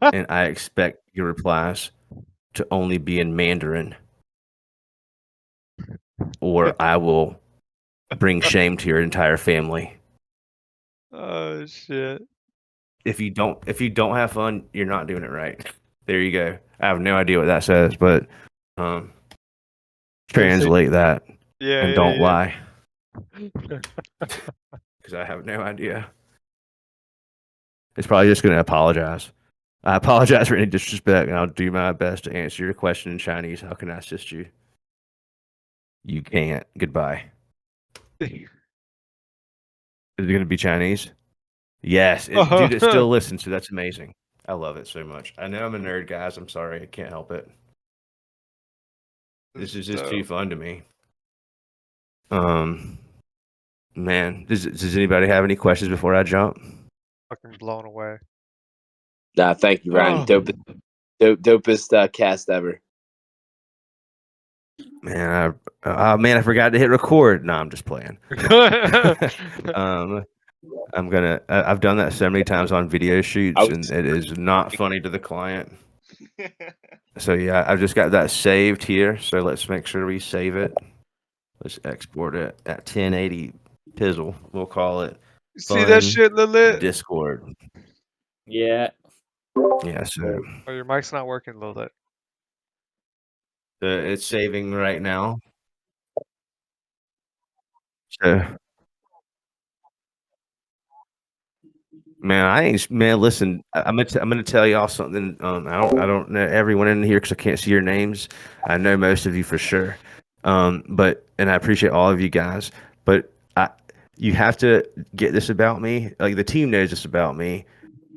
B: and I expect your replies to only be in Mandarin, or I will bring shame to your entire family.
A: Oh shit.
B: If you don't have fun, you're not doing it right. There you go. I have no idea what that says, but translate that
A: Yeah,
B: and
A: yeah,
B: don't
A: yeah.
B: lie, because I have no idea. It's probably just going to apologize. I apologize for any disrespect, and I'll do my best to answer your question in Chinese. How can I assist you? You can't. Goodbye. Is it going to be Chinese? Yes. Dude, it still listens, so that's amazing. I love it so much. I know I'm a nerd, guys. I'm sorry. I can't help it. This is just too fun to me. Man, does anybody have any questions before I jump?
A: Fucking blown away.
F: Nah, thank you, Ryan. Dopest cast ever.
B: Man, I forgot to hit record. No, I'm just playing. I've done that so many times on video shoots, and it is not funny to the client. So yeah, I've just got that saved here. So let's make sure we save it. Let's export it at 1080 pizzle. We'll call it.
A: See that shit, Lilith?
B: Discord.
C: Yeah.
B: Yeah. So
A: Oh, your mic's not working, Lilith.
B: it's saving right now. So. Man, listen, I'm gonna tell y'all something. I don't know everyone in here because I can't see your names. I know most of you for sure. But I appreciate all of you guys. But you have to get this about me. Like the team knows this about me.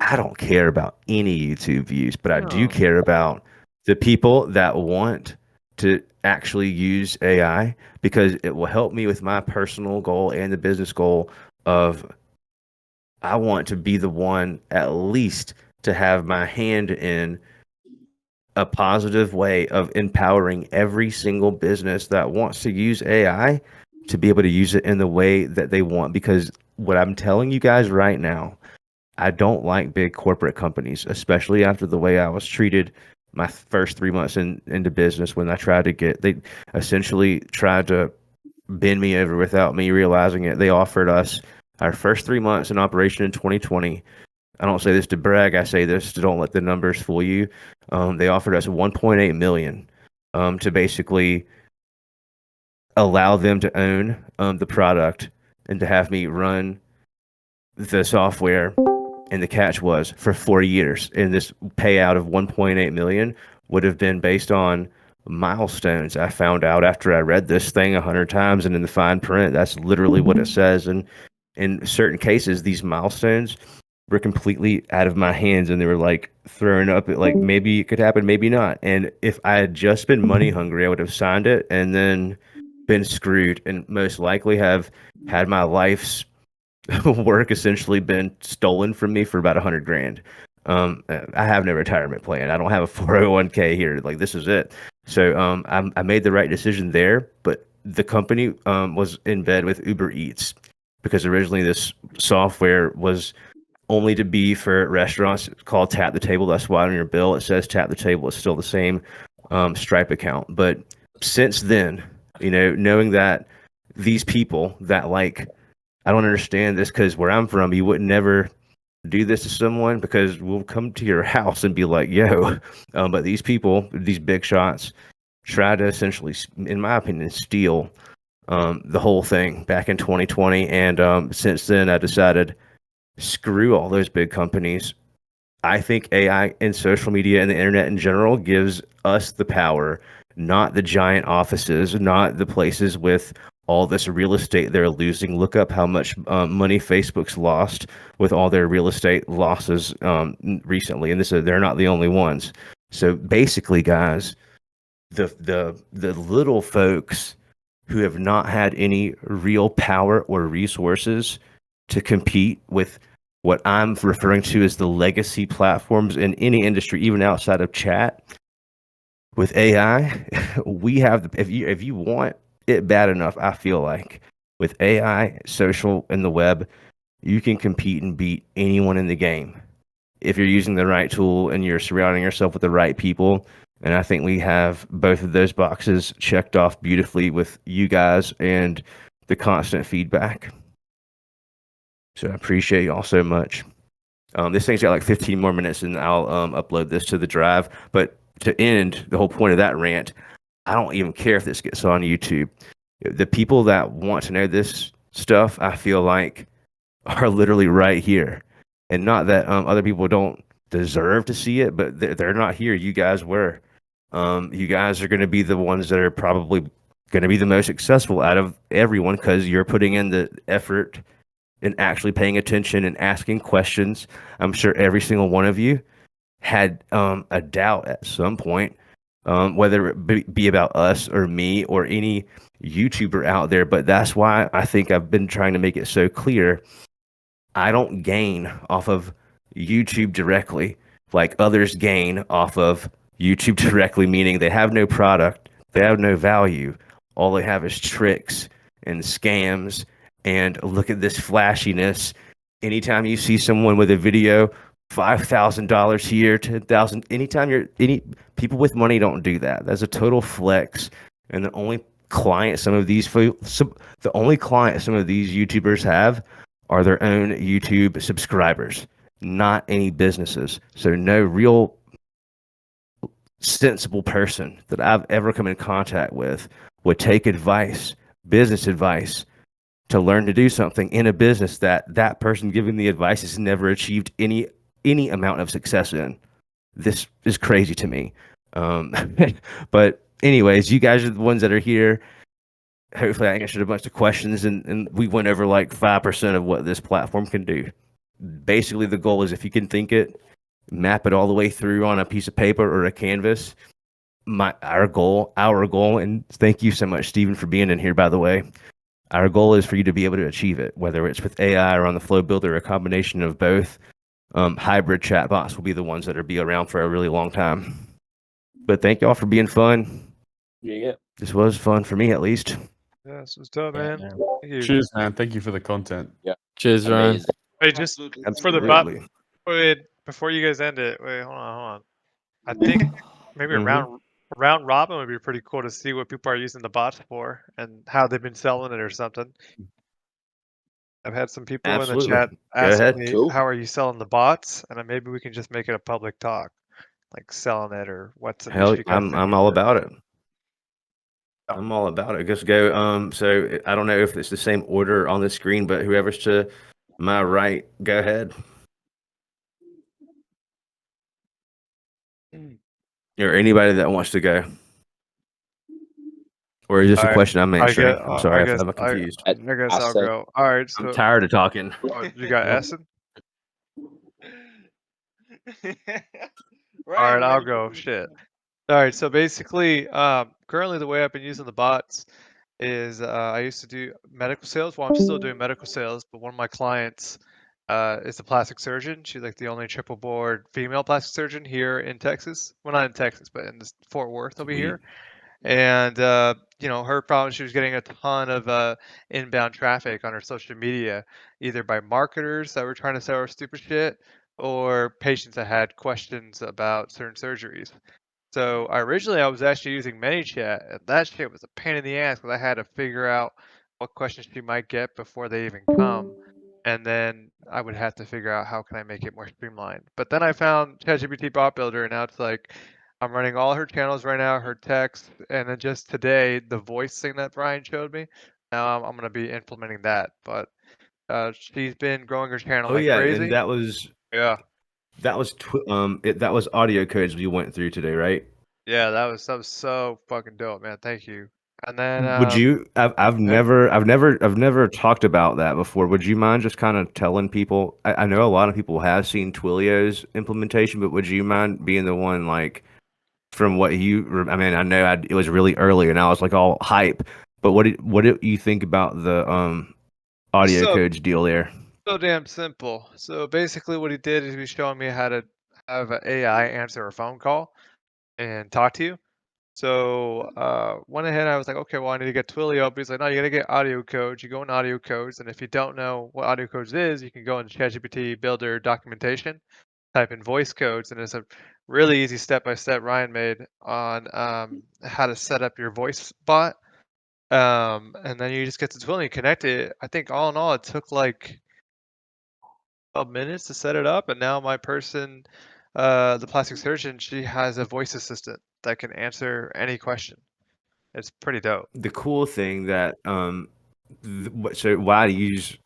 B: I don't care about any YouTube views, but I do care about the people that want to actually use AI because it will help me with my personal goal and the business goal of I want to be the one at least to have my hand in a positive way of empowering every single business that wants to use AI to be able to use it in the way that they want. Because what I'm telling you guys right now, I don't like big corporate companies, especially after the way I was treated my first 3 months into business when they essentially tried to bend me over without me realizing it. They offered us our first 3 months in operation in 2020. I don't say this to brag. I say this to don't let the numbers fool you. They offered us 1.8 million to basically allow them to own the product and to have me run the software. And the catch was for 4 years, and this payout of 1.8 million would have been based on milestones. I found out after I read this thing 100 times, and in the fine print, that's literally what it says. And in certain cases, these milestones were completely out of my hands, and they were like throwing up at like maybe it could happen, maybe not. And if I had just been money hungry, I would have signed it and then been screwed, and most likely have had my life's work essentially been stolen from me for about 100 grand. I have no retirement plan. I don't have a 401k here. Like this is it. So I made the right decision there, but the company was in bed with Uber Eats because originally this software was only to be for restaurants. It's called Tap the Table. That's why on your bill it says Tap the Table. It's still the same Stripe account. But since then, knowing that these people that I don't understand this because where I'm from, you would never do this to someone because we'll come to your house and be like, yo. But these people, these big shots, try to essentially, in my opinion, steal the whole thing back in 2020. And since then, I decided, screw all those big companies. I think AI and social media and the internet in general gives us the power, not the giant offices, not the places with all this real estate they're losing. Look up how much money Facebook's lost with all their real estate losses recently, and they're not the only ones. So basically, guys, the little folks who have not had any real power or resources to compete with what I'm referring to as the legacy platforms in any industry, even outside of chat. With AI, we have if you want it bad enough, I feel like with AI, social, and the web, you can compete and beat anyone in the game if you're using the right tool and you're surrounding yourself with the right people. And I think we have both of those boxes checked off beautifully with you guys and the constant feedback. So I appreciate you all so much. This thing's got like 15 more minutes and I'll upload this to the drive. But to end the whole point of that rant, I don't even care if this gets on YouTube. The people that want to know this stuff, I feel like, are literally right here. And not that other people don't deserve to see it, but they're not here. You guys were. You guys are going to be the ones that are probably going to be the most successful out of everyone because you're putting in the effort and actually paying attention and asking questions. I'm sure every single one of you had a doubt at some point. whether it be about us or me or any YouTuber out there. But that's why I think I've been trying to make it so clear. I don't gain off of YouTube directly like others gain off of YouTube directly, meaning they have no product, they have no value. All they have is tricks and scams. And look at this flashiness. Anytime you see someone with a video, $5,000 here, 10,000. Any people with money don't do that. That's a total flex. And the only client some of these YouTubers have are their own YouTube subscribers, not any businesses. So no real sensible person that I've ever come in contact with would take advice, business advice, to learn to do something in a business that person giving the advice has never achieved any amount of success in. This is crazy to me. But anyways, you guys are the ones that are here. Hopefully I answered a bunch of questions and we went over like 5% of what this platform can do. Basically, the goal is if you can think it, map it all the way through on a piece of paper or a canvas. Our goal, and thank you so much, Stephen, for being in here, by the way. Our goal is for you to be able to achieve it, whether it's with AI or on the Flow Builder, or a combination of both. Hybrid chatbots will be the ones that will be around for a really long time. But thank y'all for being fun.
F: Yeah.
B: This was fun for me, at least.
A: Yeah, this was dope, man. Thank you.
G: Cheers, man. Thank you for the content.
C: Cheers, Ryan.
F: Amazing.
A: Hey, just
D: Absolutely.
A: for the bot.
B: Absolutely.
A: Wait, before you guys end it, wait, hold on. I think maybe a round robin would be pretty cool to see what people are using the bots for and how they've been selling it or something. I've had some people in the
B: Absolutely.
A: chat
B: Go
A: ask
B: ahead.
A: me,
F: Cool.
A: how are you selling the bots? And then maybe we can just make it a public talk, like selling it or what's an
B: Hell,
A: issue.
B: I'm all about it. I'm all about it. Just go. So I don't know if it's the same order on the screen, but whoever's to my right, go ahead. Or anybody that wants to go. Or is this a question I'm answering? I'm sorry, I'm confused.
A: I guess
F: I'll
A: I'll
F: say-
A: go. All right, so
B: I'm tired of talking.
A: you got Essen?
D: Right,
A: All right, I'll
D: ready for
A: go.
D: you.
A: Shit. All right, so basically, currently the way I've been using the bots is I used to do medical sales. Well, I'm still doing medical sales, but one of my clients is a plastic surgeon. She's like the only triple board female plastic surgeon here in Texas. Well, not in Texas, but in Fort Worth over here. And her problem, she was getting a ton of inbound traffic on her social media, either by marketers that were trying to sell her stupid shit or patients that had questions about certain surgeries. So originally I was actually using ManyChat, and that shit was a pain in the ass because I had to figure out what questions she might get before they even come, and then I would have to figure out how can I make it more streamlined. But then I found ChatGPT Bot Builder, and now it's like I'm running all her channels right now, her text, and then just today the voice thing that Brian showed me. Now I'm gonna be implementing that, but she's been growing her channel
B: Oh
A: like
B: yeah,
A: crazy.
B: and that was
A: Yeah,
B: that was audio codes we went through today, right?
A: yeah, that was so fucking dope, man. Thank you. And then
B: Would you? I've never talked about that before. Would you mind just kind of telling people? I know a lot of people have seen Twilio's implementation, but would you mind being the one like from what you? I mean, I know it was really early, and I was like all hype. But what did you think about the audio
A: So-
B: codes deal there?
A: So damn simple. So basically, what he did is he was showing me how to have an AI answer a phone call and talk to you. So went ahead. I was like, okay, well, I need to get Twilio. But he's like, no, you gotta get audio codes. You go in audio codes, and if you don't know what audio codes is, you can go into ChatGPT Builder documentation, type in voice codes, and it's a really easy step-by-step Ryan made on how to set up your voice bot. And then you just get to Twilio and connect it. I think all in all, it took like 12 minutes to set it up, and now my person, the plastic surgeon, she has a voice assistant that can answer any question. It's pretty dope.
B: The cool thing that so why to use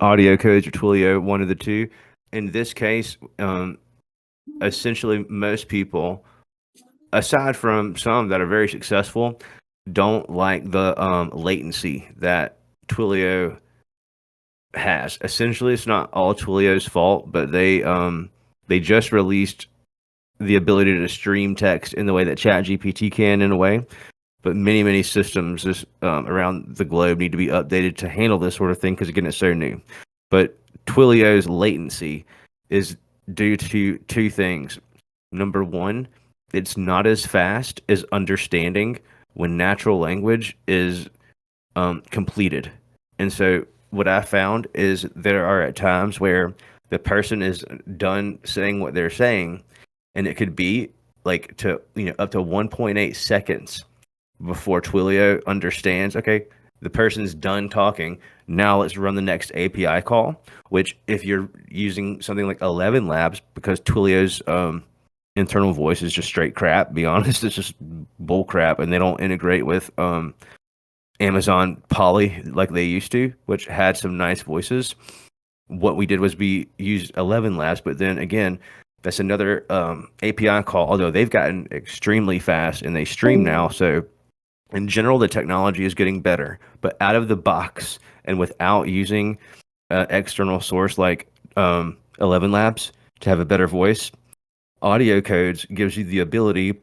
B: audio codes or Twilio, one of the two. In this case, essentially most people, aside from some that are very successful, don't like the latency that Twilio has. Essentially, it's not all Twilio's fault, but they just released the ability to stream text in the way that ChatGPT can in a way. But many systems just, around the globe need to be updated to handle this sort of thing because, again, it's so new. But Twilio's latency is due to two things. Number one, it's not as fast as understanding when natural language is completed. And so what I found is there are at times where the person is done saying what they're saying, and it could be like to up to 1.8 seconds before Twilio understands, okay, the person's done talking. Now let's run the next API call, which if you're using something like 11 Labs, because Twilio's internal voice is just straight crap, be honest, it's just bull crap, and they don't integrate with Amazon Polly like they used to, which had some nice voices. What we did was we used 11 Labs, but then again, that's another API call, although they've gotten extremely fast and they stream now. So in general, the technology is getting better, but out of the box and without using external source like 11 Labs to have a better voice, audio codes gives you the ability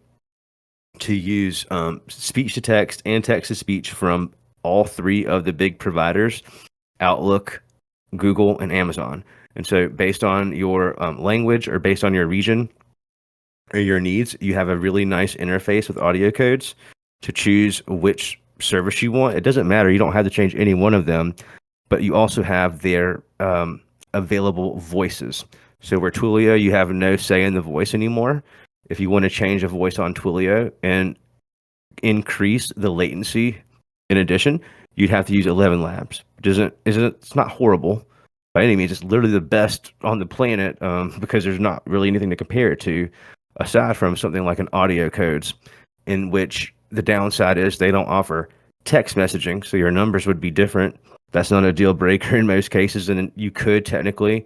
B: to use speech to text and text to speech from all three of the big providers, Outlook, Google, and Amazon. And so based on your language or based on your region or your needs, you have a really nice interface with audio codes to choose which service you want. It doesn't matter. You don't have to change any one of them, but you also have their available voices. So where Twilio, you have no say in the voice anymore. If you want to change a voice on Twilio and increase the latency in addition, you'd have to use 11 Labs. It's not horrible by any means. It's literally the best on the planet because there's not really anything to compare it to aside from something like an audio codes, in which the downside is they don't offer text messaging, so your numbers would be different. That's not a deal breaker in most cases, and you could technically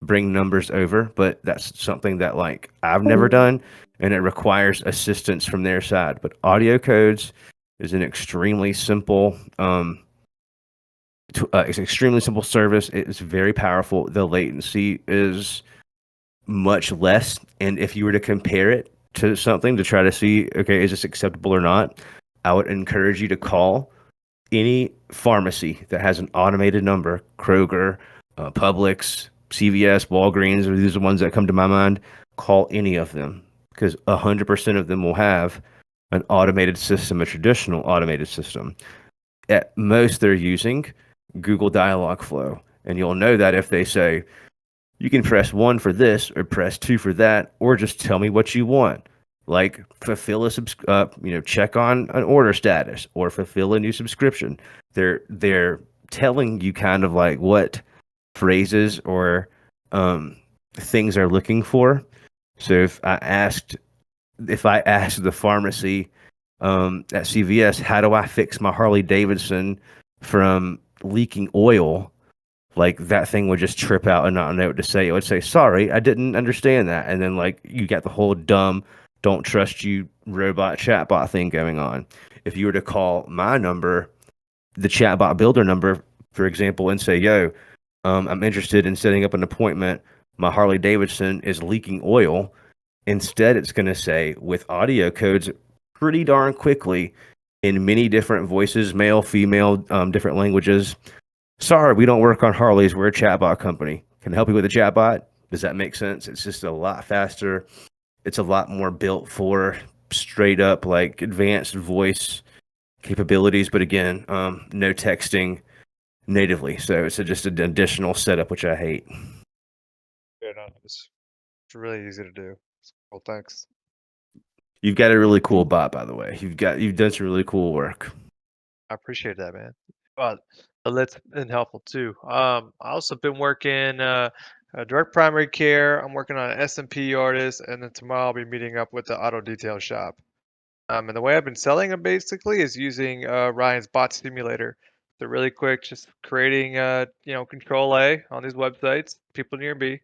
B: bring numbers over, but that's something that like I've never done, and it requires assistance from their side. But audio codes is an extremely simple it's an extremely simple service. It's very powerful. The latency is much less, and if you were to compare it to something to try to see, okay, is this acceptable or not, I would encourage you to call any pharmacy that has an automated number, Kroger, Publix, CVS, Walgreens, or these are the ones that come to my mind. Call any of them because 100% of them will have an automated system, a traditional automated system. At most, they're using Google Dialogflow, and you'll know that if they say, you can press 1 for this or press 2 for that, or just tell me what you want. Like fulfill a check on an order status or fulfill a new subscription. They're telling you kind of like what phrases or things they're looking for. So if I asked the pharmacy at CVS, how do I fix my Harley Davidson from leaking oil? Like that thing would just trip out and not know what to say. It would say, sorry, I didn't understand that. And then like you got the whole dumb, don't trust you robot chatbot thing going on. If you were to call my number, the chatbot builder number, for example, and say, yo, I'm interested in setting up an appointment. My Harley Davidson is leaking oil. Instead, it's going to say with audio codes pretty darn quickly in many different voices, male, female, different languages. Sorry, we don't work on Harleys. We're a chatbot company. Can I help you with a chatbot? Does that make sense? It's just a lot faster. It's a lot more built for straight up like advanced voice capabilities. But again, no texting natively. So it's just an additional setup, which I hate.
A: Yeah, no, it's really easy to do. Well, thanks.
B: You've got a really cool bot, by the way. You've done some really cool work.
A: I appreciate that, man. Well, that's been helpful too. I also been working direct primary care. I'm working on an S&P artist, and then tomorrow I'll be meeting up with the auto detail shop. And the way I've been selling them basically is using Ryan's bot simulator. They're really quick, just creating Control A on these websites, people near me,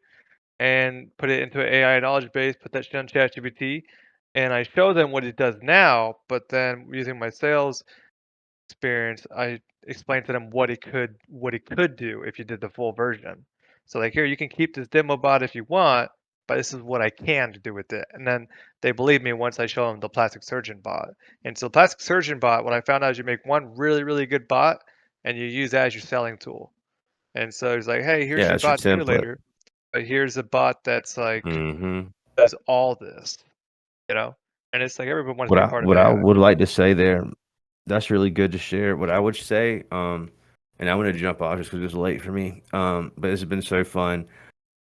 A: and put it into an AI knowledge base, put that shit on ChatGPT, and I show them what it does now, but then using my sales experience, I explained to them what it could do if you did the full version. So like here, you can keep this demo bot if you want, but this is what I can do with it. And then they believe me once I show them the plastic surgeon bot. And so the plastic surgeon bot, what I found out is you make one really, really good bot and you use that as your selling tool. And so it's like, hey, here's
B: Yeah,
A: your
B: it's your
A: bot
B: template.
A: simulator, but here's a bot that's like
B: Mm-hmm.
A: does all this, And it's like everyone wants to be a part of
B: What I
A: AI.
B: would like to say there, that's really good to share. What I would say, and I want to jump off just because it's late for me. But it's been so fun.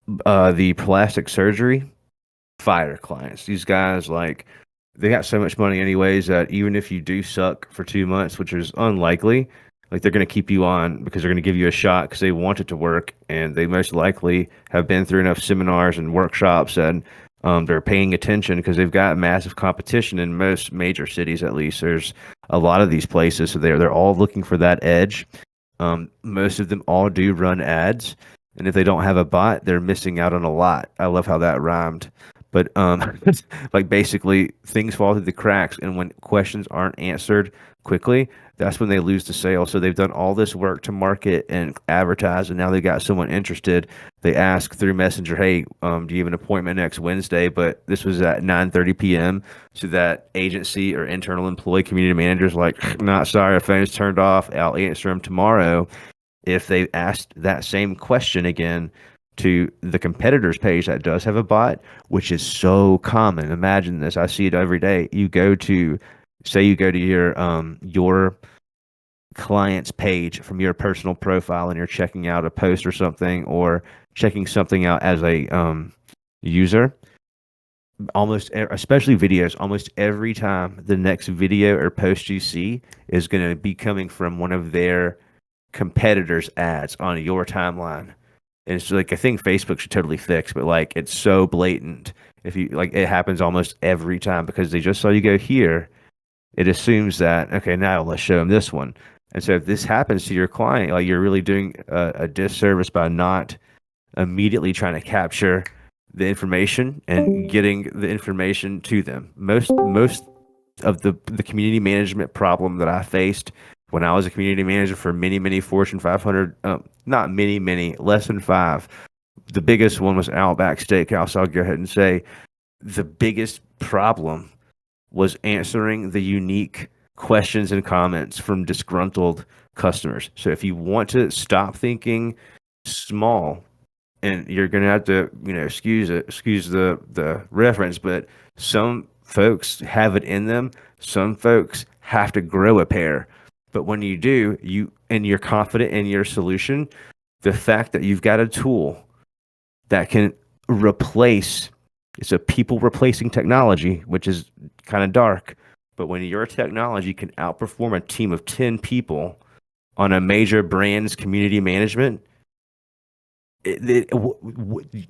B: The plastic surgery fire clients. These guys they got so much money anyways that even if you do suck for 2 months, which is unlikely, like they're going to keep you on because they're going to give you a shot because they want it to work, and they most likely have been through enough seminars and workshops, and they're paying attention because they've got massive competition in most major cities. At least there's a lot of these places, so they're all looking for that edge. Most of them all do run ads, and if they don't have a bot, they're missing out on a lot. I love how that rhymed. But like basically things fall through the cracks, and when questions aren't answered quickly, that's when they lose the sale. So they've done all this work to market and advertise, and now they got someone interested. They ask through Messenger, "Hey, do you have an appointment next Wednesday?" But this was at 9:30 p.m. So that agency or internal employee community manager's like, "Not sorry, our phone's turned off. I'll answer them tomorrow." If they asked that same question again to the competitor's page that does have a bot, which is so common. Imagine this. I see it every day. You go to your client's page from your personal profile and you're checking out a post or something, or checking something out as a user. Especially videos, almost every time the next video or post you see is going to be coming from one of their competitors' ads on your timeline. And it's like, I think Facebook should totally fix, but like it's so blatant. If you like, it happens almost every time because they just saw you go here. It assumes that, okay, now let's show them this one. And so if this happens to your client, like you're really doing a disservice by not immediately trying to capture the information and getting the information to them. Most of the community management problem that I faced when I was a community manager for many Fortune 500, not many, less than 5. The biggest one was Outback Steakhouse. I'll go ahead and say the biggest problem was answering the unique questions and comments from disgruntled customers. So if you want to stop thinking small, and you're gonna have to, excuse the reference, but some folks have it in them. Some folks have to grow a pair. But when you do, you're confident in your solution, the fact that you've got a tool that can replace, it's a people replacing technology, which is kind of dark. But when your technology can outperform a team of 10 people on a major brand's community management,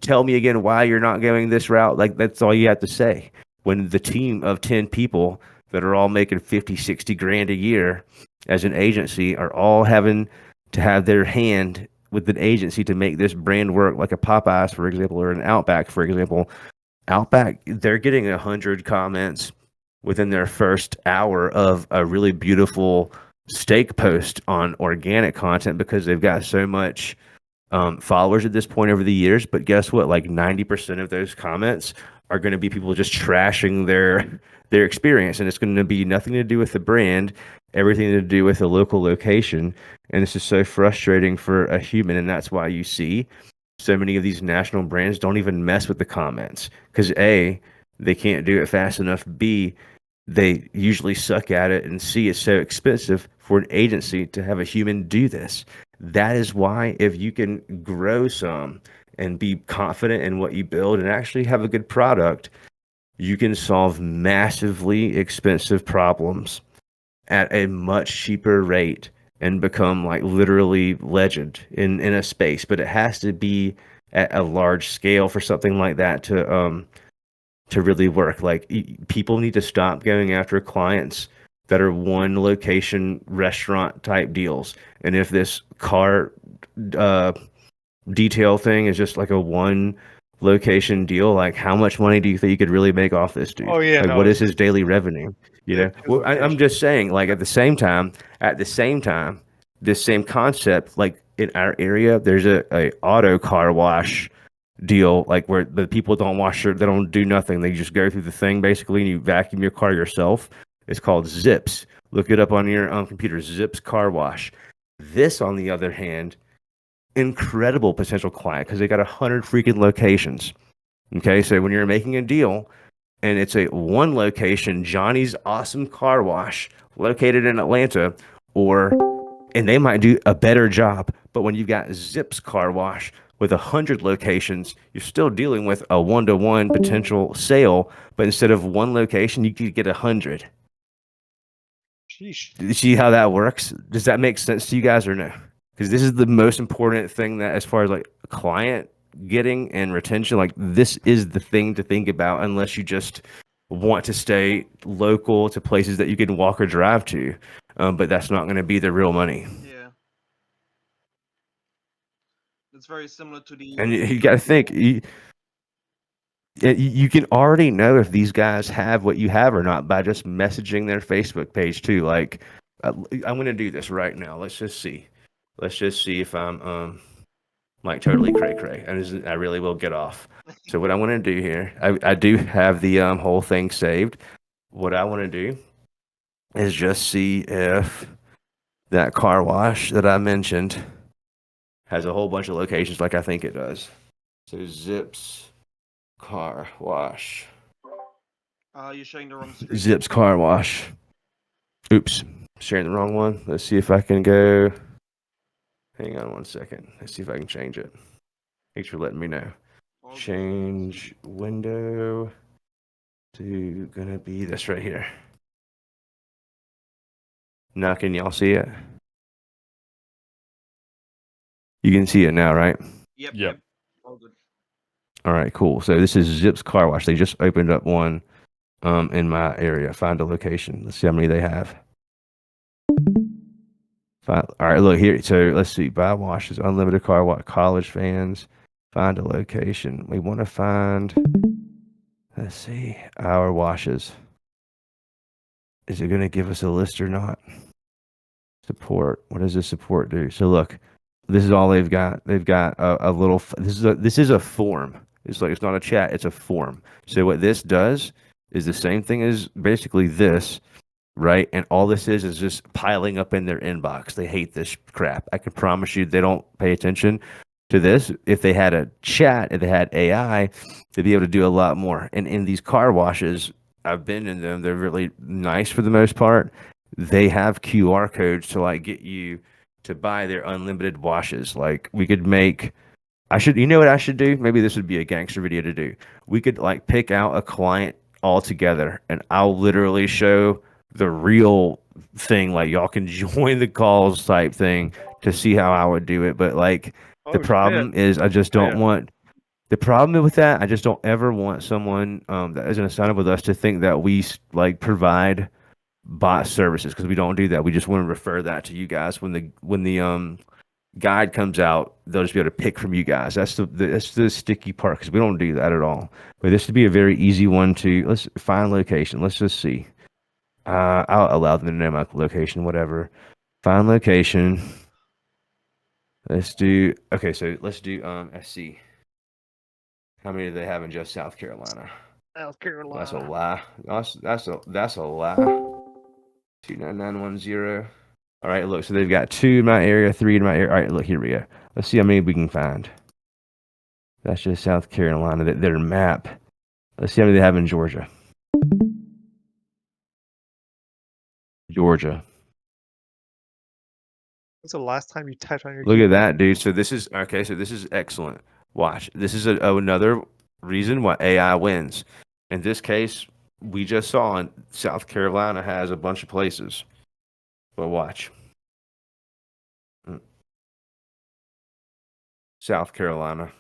B: tell me again why you're not going this route. Like, that's all you have to say. When the team of 10 people that are all making 50, 60 grand a year as an agency are all having to have their hand with an agency to make this brand work, like a Popeyes, for example, or an Outback, for example. Outback, they're getting 100 comments within their first hour of a really beautiful steak post on organic content because they've got so much followers at this point over the years. But guess what? Like 90% of those comments are going to be people just trashing their experience, and it's going to be nothing to do with the brand, everything to do with the local location. And this is so frustrating for a human, and that's why you see so many of these national brands don't even mess with the comments because A, they can't do it fast enough. B, they usually suck at it, and C, it's so expensive for an agency to have a human do this. That is why if you can grow some and be confident in what you build and actually have a good product, you can solve massively expensive problems at a much cheaper rate and become like literally legend in a space. But it has to be at a large scale for something like that to really work. Like, people need to stop going after clients that are one location restaurant type deals. And if this car detail thing is just like a one location deal, like how much money do you think you could really make off this dude?
A: Oh yeah,
B: Like,
A: no,
B: what is his daily revenue? Well, I'm
A: location.
B: just saying, like, at the same time, this same concept, like in our area, there's a auto car wash deal, like where the people don't they don't do nothing. They just go through the thing basically, and you vacuum your car yourself. It's called Zips. Look it up on your computer. Zips Car Wash. This, on the other hand, incredible potential client because they got 100 freaking locations. Okay, so when you're making a deal and it's a one location Johnny's Awesome Car Wash located in Atlanta, and they might do a better job, but when you've got Zips Car Wash with 100 locations, you're still dealing with a one-to-one potential sale, but instead of one location, you could get 100.
A: Sheesh.
B: You see how that works? Does that make sense to you guys or no? Because this is the most important thing, that as far as like client getting and retention, like this is the thing to think about, unless you just want to stay local to places that you can walk or drive to. But that's not going to be the real money.
D: Yeah. It's very similar to the.
B: And you got to think, you can already know if these guys have what you have or not by just messaging their Facebook page too. Like, I'm going to do this right now. Let's just see. Let's just see if I'm like totally cray. And I really will get off. So what I want to do here, I do have the whole thing saved. What I want to do is just see if that car wash that I mentioned has a whole bunch of locations like I think it does. So Zips Car Wash.
D: You're showing the wrong screen.
B: Zips Car Wash. Oops, sharing the wrong one. Let's see if I can go. Hang on one second. Let's see if I can change it. Thanks for letting me know.
D: All good.
B: Change window to gonna be this right here. Now can y'all see it? You can see it now, right?
D: Yep.
G: Yep.
D: All good.
B: All right, cool. So this is Zips Car Wash. They just opened up one in my area. Find a location. Let's see how many they have. All right, look here. So let's see. Buy washes, unlimited car wash, college fans. Find a location. We want to find. Let's see. Our washes. Is it going to give us a list or not? Support. What does this support do? So look, this is all they've got. They've got a little. This is a form. It's like, it's not a chat. It's a form. So what this does is the same thing as basically this, right? And all this is just piling up in their inbox. They hate this crap. I can promise you they don't pay attention to this. If they had a chat, if they had AI, they'd be able to do a lot more. And in these car washes, I've been in them. They're really nice for the most part. They have QR codes to like get you to buy their unlimited washes. Like we could make, you know what I should do? Maybe this would be a gangster video to do. We could like pick out a client altogether and I'll literally show the real thing. Like y'all can join the calls type thing to see how I would do it. But like the problem is I just don't want, the problem with that, I just don't ever want someone that is going to sign up with us to think that we like provide bot services, because we don't do that. We just want to refer that to you guys. When the guide comes out, they'll just be able to pick from you guys. That's the sticky part, because we don't do that at all. But this would be a very easy one to, let's find location. Let's just see. I'll allow them to know my location, whatever. Find location. Let's do, okay, so let's do SC. How many do they have in just South Carolina?
A: South Carolina.
B: That's a lie. That's a lie. 29910. All right, look. So they've got 2 in my area, 3 in my area. All right, look, here we go. Let's see how many we can find. That's just South Carolina. Their map. Let's see how many they have in Georgia. Georgia.
A: When's the last time you typed on your
B: Look at
A: keyboard?
B: that, dude. So this is okay. So this is excellent. Watch. This is another reason why AI wins. In this case, we just saw in South Carolina has a bunch of places. But watch. South Carolina.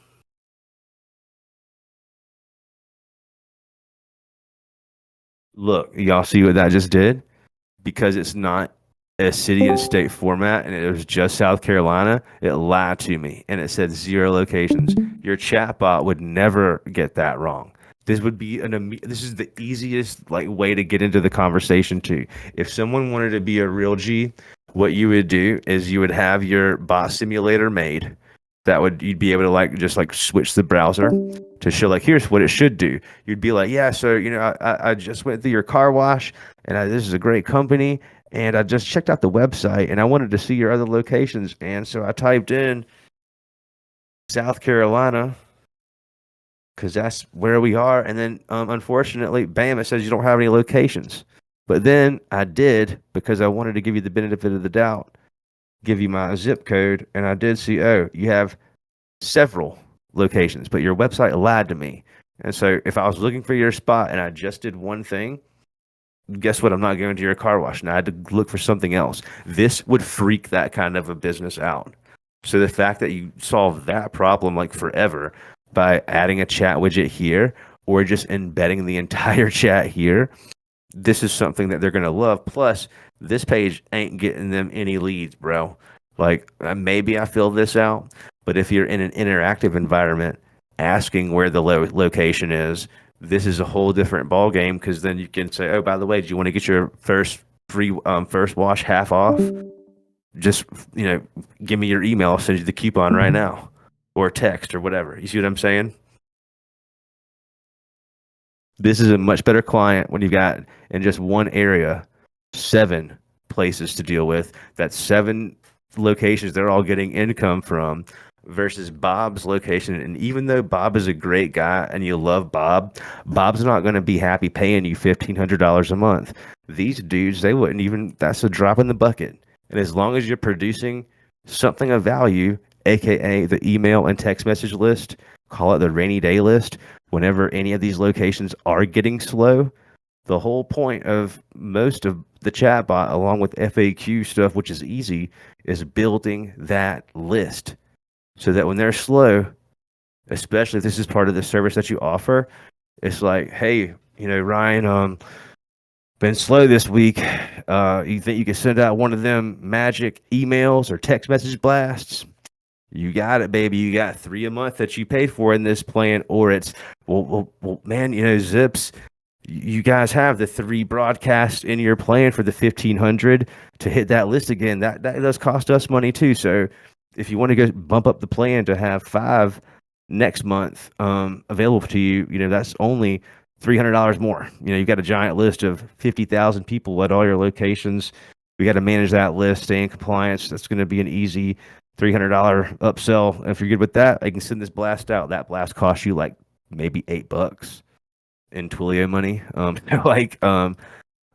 B: Look, y'all see what that just did? Because it's not a city and state format and it was just South Carolina, it lied to me and it said 0 locations. Your chatbot would never get that wrong. This would be this is the easiest like way to get into the conversation too. If someone wanted to be a real G, what you would do is you would have your bot simulator made, that would you'd be able to like just like switch the browser to show like here's what it should do. You'd be like, yeah, so you know, I just went through your car wash, and this is a great company, and I just checked out the website, and I wanted to see your other locations, and so I typed in South Carolina because that's where we are, and then unfortunately, bam, it says you don't have any locations. But then I did, because I wanted to give you the benefit of the doubt, give you my zip code, and I did see, oh, you have several locations, but your website lied to me. And so if I was looking for your spot and I just did one thing, guess what? I'm not going to your car wash. And I had to look for something else. This would freak that kind of a business out. So the fact that you solve that problem like forever by adding a chat widget here or just embedding the entire chat here, this is something that they're going to love. Plus, this page ain't getting them any leads, bro. Like, maybe I fill this out, but if you're in an interactive environment asking where the location is, this is a whole different ball game, because then you can say, oh, by the way, do you want to get your first free first wash half off? Just, you know, give me your email. I'll send you the coupon right now, or text or whatever. You see what I'm saying? This is a much better client when you've got in just one area 7 places to deal with. That's 7 locations they're all getting income from, versus Bob's location. And even though Bob is a great guy and you love Bob, Bob's not going to be happy paying you $1,500 a month. These dudes, they wouldn't even, that's a drop in the bucket. And as long as you're producing something of value, aka the email and text message list, call it the rainy day list, whenever any of these locations are getting slow, the whole point of most of the chatbot, along with FAQ stuff, which is easy, is building that list so that when they're slow, especially if this is part of the service that you offer, it's like, hey, you know, Ryan, been slow this week. You think you could send out one of them magic emails or text message blasts? You got it, baby. You got 3 a month that you paid for in this plan, or it's well, man, you know, Zips, you guys have the 3 broadcasts in your plan for the 1,500 to hit that list again. That does cost us money too. So if you want to go bump up the plan to have 5 next month available to you, you know, that's only $300 more. You know, you've got a giant list of 50,000 people at all your locations. We got to manage that list, stay in compliance. That's going to be an easy $300 upsell. And if you're good with that, I can send this blast out. That blast costs you like maybe $8 in Twilio money.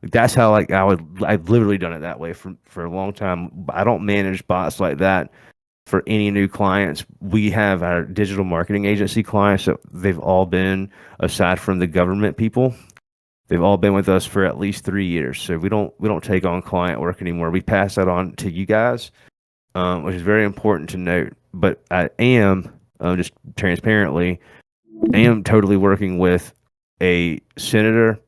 B: That's how like I've literally done it that way for a long time. I don't manage bots like that for any new clients. We have our digital marketing agency clients that they've all been, aside from the government people, they've all been with us for at least 3 years. So we don't take on client work anymore. We pass that on to you guys, which is very important to note. But I am just transparently, I am totally working with a senator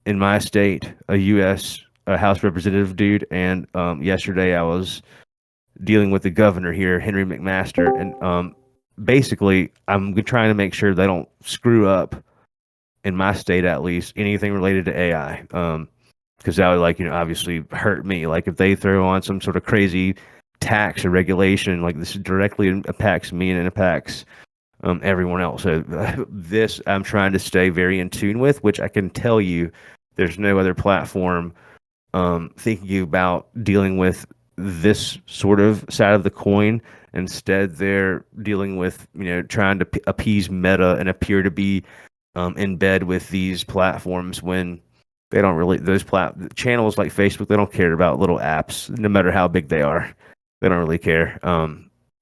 B: in my state, a U.S. House representative dude, and yesterday I was dealing with the governor here, Henry McMaster, and basically I'm trying to make sure they don't screw up, in my state at least, anything related to AI, because that would, like, you know, obviously hurt me. Like if they throw on some sort of crazy tax or regulation, like this directly impacts me and it impacts everyone else. So this I'm trying to stay very in tune with, which I can tell you there's no other platform thinking about dealing with this sort of side of the coin. Instead, they're dealing with, you know, trying to appease Meta and appear to be in bed with these platforms when they don't really. Those channels like Facebook, they don't care about little apps, no matter how big they are. They don't really care.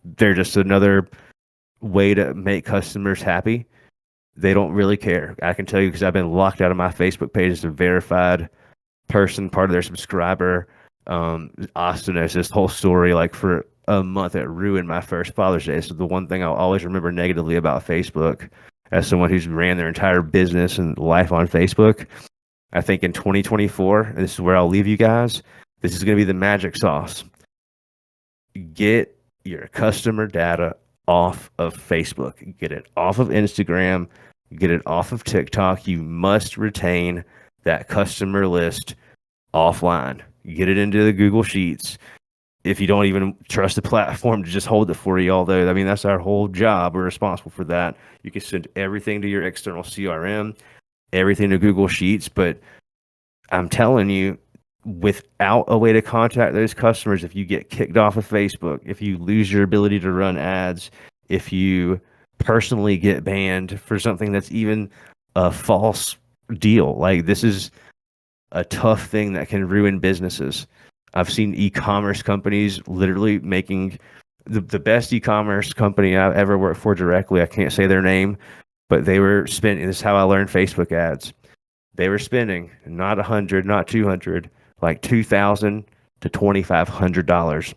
B: They're just another way to make customers happy. They don't really care. I can tell you, because I've been locked out of my Facebook page as a verified person, part of their subscriber. Austin knows this whole story. Like for a month, it ruined my first Father's Day. So the one thing I'll always remember negatively about Facebook, as someone who's ran their entire business and life on Facebook, I think in 2024, and this is where I'll leave you guys, this is going to be the magic sauce. Get your customer data off of Facebook. Get it off of Instagram. Get it off of TikTok. You must retain that customer list offline. Get it into the Google Sheets. if you don't even trust the platform to just hold it for you, although I mean that's our whole job, we're responsible for that. You can send everything to your external CRM, everything to Google Sheets, but I'm telling you, without a way to contact those customers, if you get kicked off of Facebook, if you lose your ability to run ads, if you personally get banned for something that's even a false deal, like this is a tough thing that can ruin businesses. I've seen e-commerce companies literally making the best e-commerce company I've ever worked for directly. I can't say their name, but they were spending, this is how I learned Facebook ads. They were spending not 100, not 200, like $2,000 to $2,500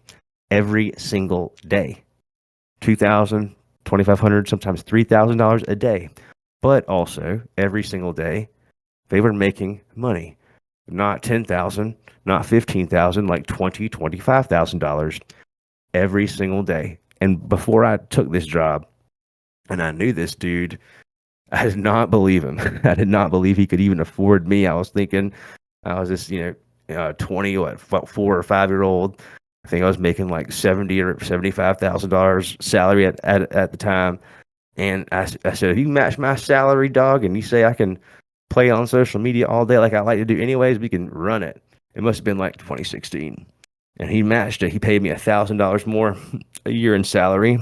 B: every single day. 2,000, 2,500, sometimes $3,000 a day. But also every single day they were making money. Not 10,000, not 15,000, like 20, $25,000 every single day. And before I took this job and I knew this dude, I did not believe him. I did not believe he could even afford me. I was thinking I was just, 20, 4 or 5 year old. I think I was making like $70,000 or $75,000 salary at the time. And I said, if you match my salary, dog, and you say I can play on social media all day like I like to do anyways, we can run it. It must have been like 2016. And he matched it. He paid me $1,000 more a year in salary.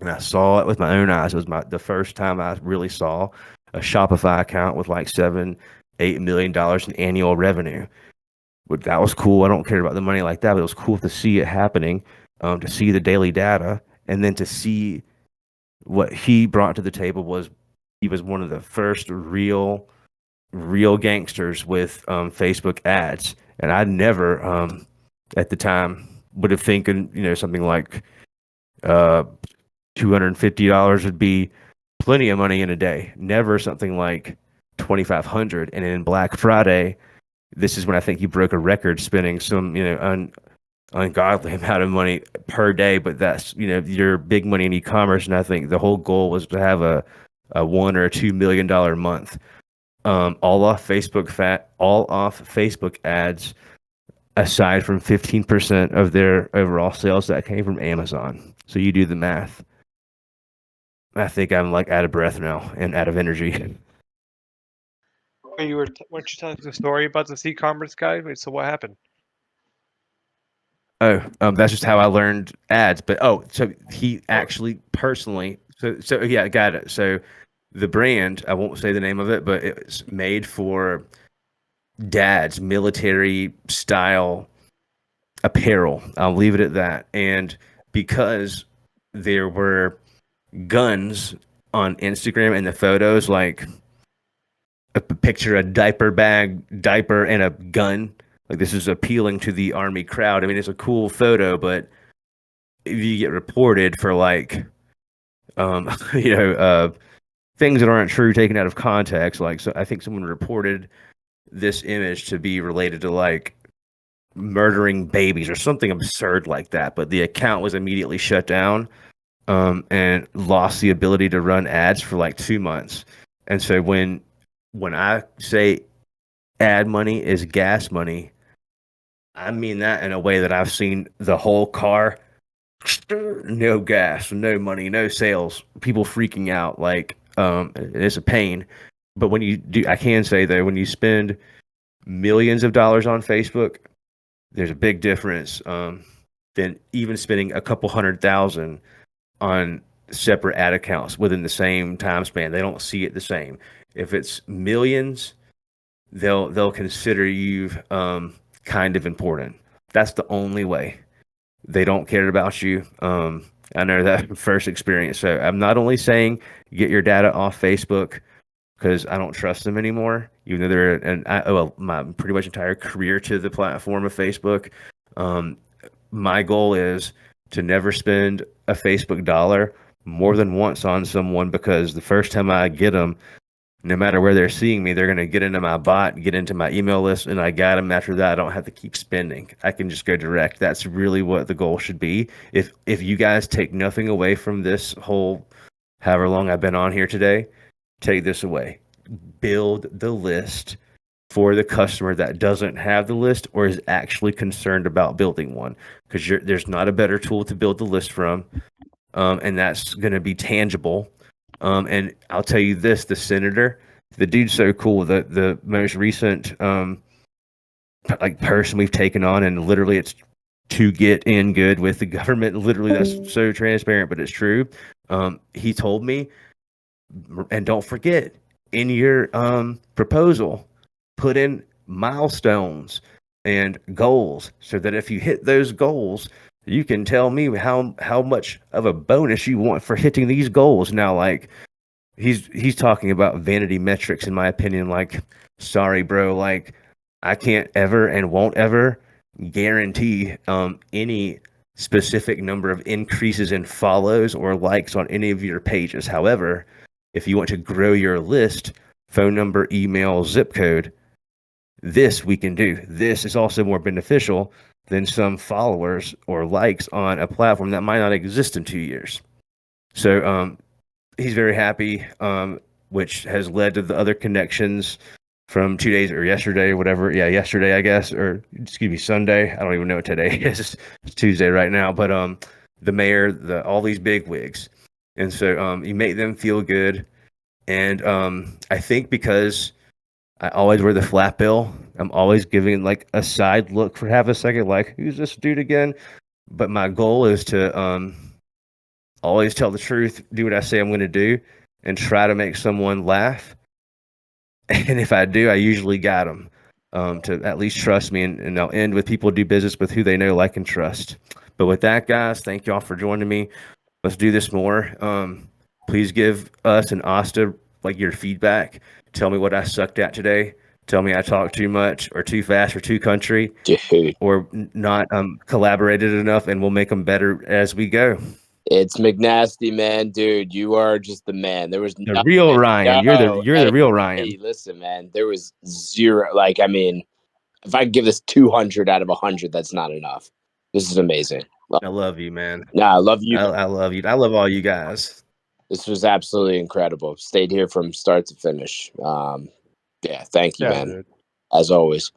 B: And I saw it with my own eyes. It was the first time I really saw a Shopify account with like $7-8 million in annual revenue. But that was cool. I don't care about the money like that, but it was cool to see it happening, to see the daily data, and then to see what he brought to the table was he was one of the first real gangsters with Facebook ads. And I never at the time would have thinking, something like $250 would be plenty of money in a day. Never something like 2,500. And in Black Friday, this is when I think you broke a record spending some, ungodly amount of money per day. But that's, your big money in e-commerce. And I think the whole goal was to have a $1 or $2 million month. All off Facebook ads, aside from 15% of their overall sales that came from Amazon. So you do the math. I think I'm like out of breath now and out of energy.
A: Weren't you telling us a story about this e-commerce guy? Wait, so what happened?
B: Oh, that's just how I learned ads. But so he actually personally, so yeah, I got it. So the brand, I won't say the name of it, but it's made for dads, military style apparel. I'll leave it at that. And because there were guns on Instagram and the photos, like a picture, a diaper and a gun. Like this is appealing to the army crowd. I mean, it's a cool photo, but if you get reported for like, things that aren't true taken out of context, like, so I think someone reported this image to be related to like murdering babies or something absurd like that, but the account was immediately shut down, and lost the ability to run ads for like 2 months. And so when I say ad money is gas money, I mean that in a way that I've seen the whole car, no gas, no money, no sales, people freaking out. Like, it's a pain. But when you do, I can say though, when you spend millions of dollars on Facebook, there's a big difference than even spending a couple $100,000 on separate ad accounts within the same time span. They don't see it the same. If it's millions, they'll consider you kind of important. That's the only way. They don't care about you. I know that first experience. So I'm not only saying get your data off Facebook because I don't trust them anymore, even though they're my pretty much entire career to the platform of Facebook. My goal is to never spend a Facebook dollar more than once on someone, because the first time I get them, no matter where they're seeing me, they're going to get into my bot, get into my email list, and I got them. After that, I don't have to keep spending. I can just go direct. That's really what the goal should be. If you guys take nothing away from this whole, however long I've been on here today, take this away. Build the list for the customer that doesn't have the list or is actually concerned about building one, because there's not a better tool to build the list from, and that's going to be tangible. And I'll tell you this: the senator, the dude's so cool. The most recent like person we've taken on, and literally it's to get in good with the government. Literally, that's so transparent, but it's true. He told me, and don't forget, in your proposal, put in milestones and goals, so that if you hit those goals, you can tell me how much of a bonus you want for hitting these goals. Now, like, he's talking about vanity metrics, in my opinion. Like, sorry, bro, like, I can't ever and won't ever guarantee any specific number of increases in follows or likes on any of your pages. However, if you want to grow your list, phone number, email, zip code, this we can do. This is also more beneficial than some followers or likes on a platform that might not exist in 2 years. So he's very happy, which has led to the other connections from 2 days or yesterday or whatever. Yeah, yesterday, I guess, or excuse me, Sunday. I don't even know what today is. It's Tuesday right now. But the mayor, all these big wigs. And so you make them feel good. And I think because I always wear the flat bill, I'm always giving like a side look for half a second, like, who's this dude again? But my goal is to always tell the truth, do what I say I'm going to do, and try to make someone laugh. And if I do, I usually got them to at least trust me. And I'll end with people do business with who they know, like, and trust. But with that, guys, thank y'all for joining me. Let's do this more. Please give us and Asta like your feedback. Tell me what I sucked at today. Tell me I talked too much or too fast or too country,
F: Dude,
B: or not collaborated enough, and we'll make them better as we go.
F: it's McNasty, man, dude. You are just the man. There was
B: The real Ryan. You're the real Ryan.
F: Hey, listen, man. There was zero. Like, I mean, if I give this 200 out of 100, that's not enough. This is amazing.
B: I love you, man.
F: Nah, I love you.
B: I love you. I love all you guys.
F: This was absolutely incredible. Stayed here from start to finish. Yeah, thank you,
A: Yeah,
F: man.
A: dude.
F: As always.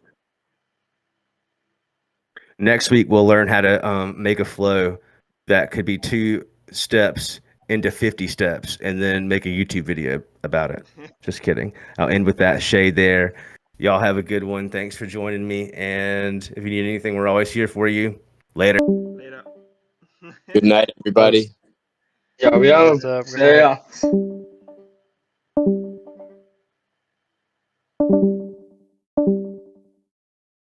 B: Next week we'll learn how to make a flow that could be 2 steps into 50 steps, and then make a YouTube video about it. Just kidding. I'll end with that shade there. Y'all have a good one. Thanks for joining me. And if you need anything, we're always here for you. Later.
D: Later.
F: Good night, everybody.
H: Yo,
A: What's up? Good
H: see
A: night.
H: ya.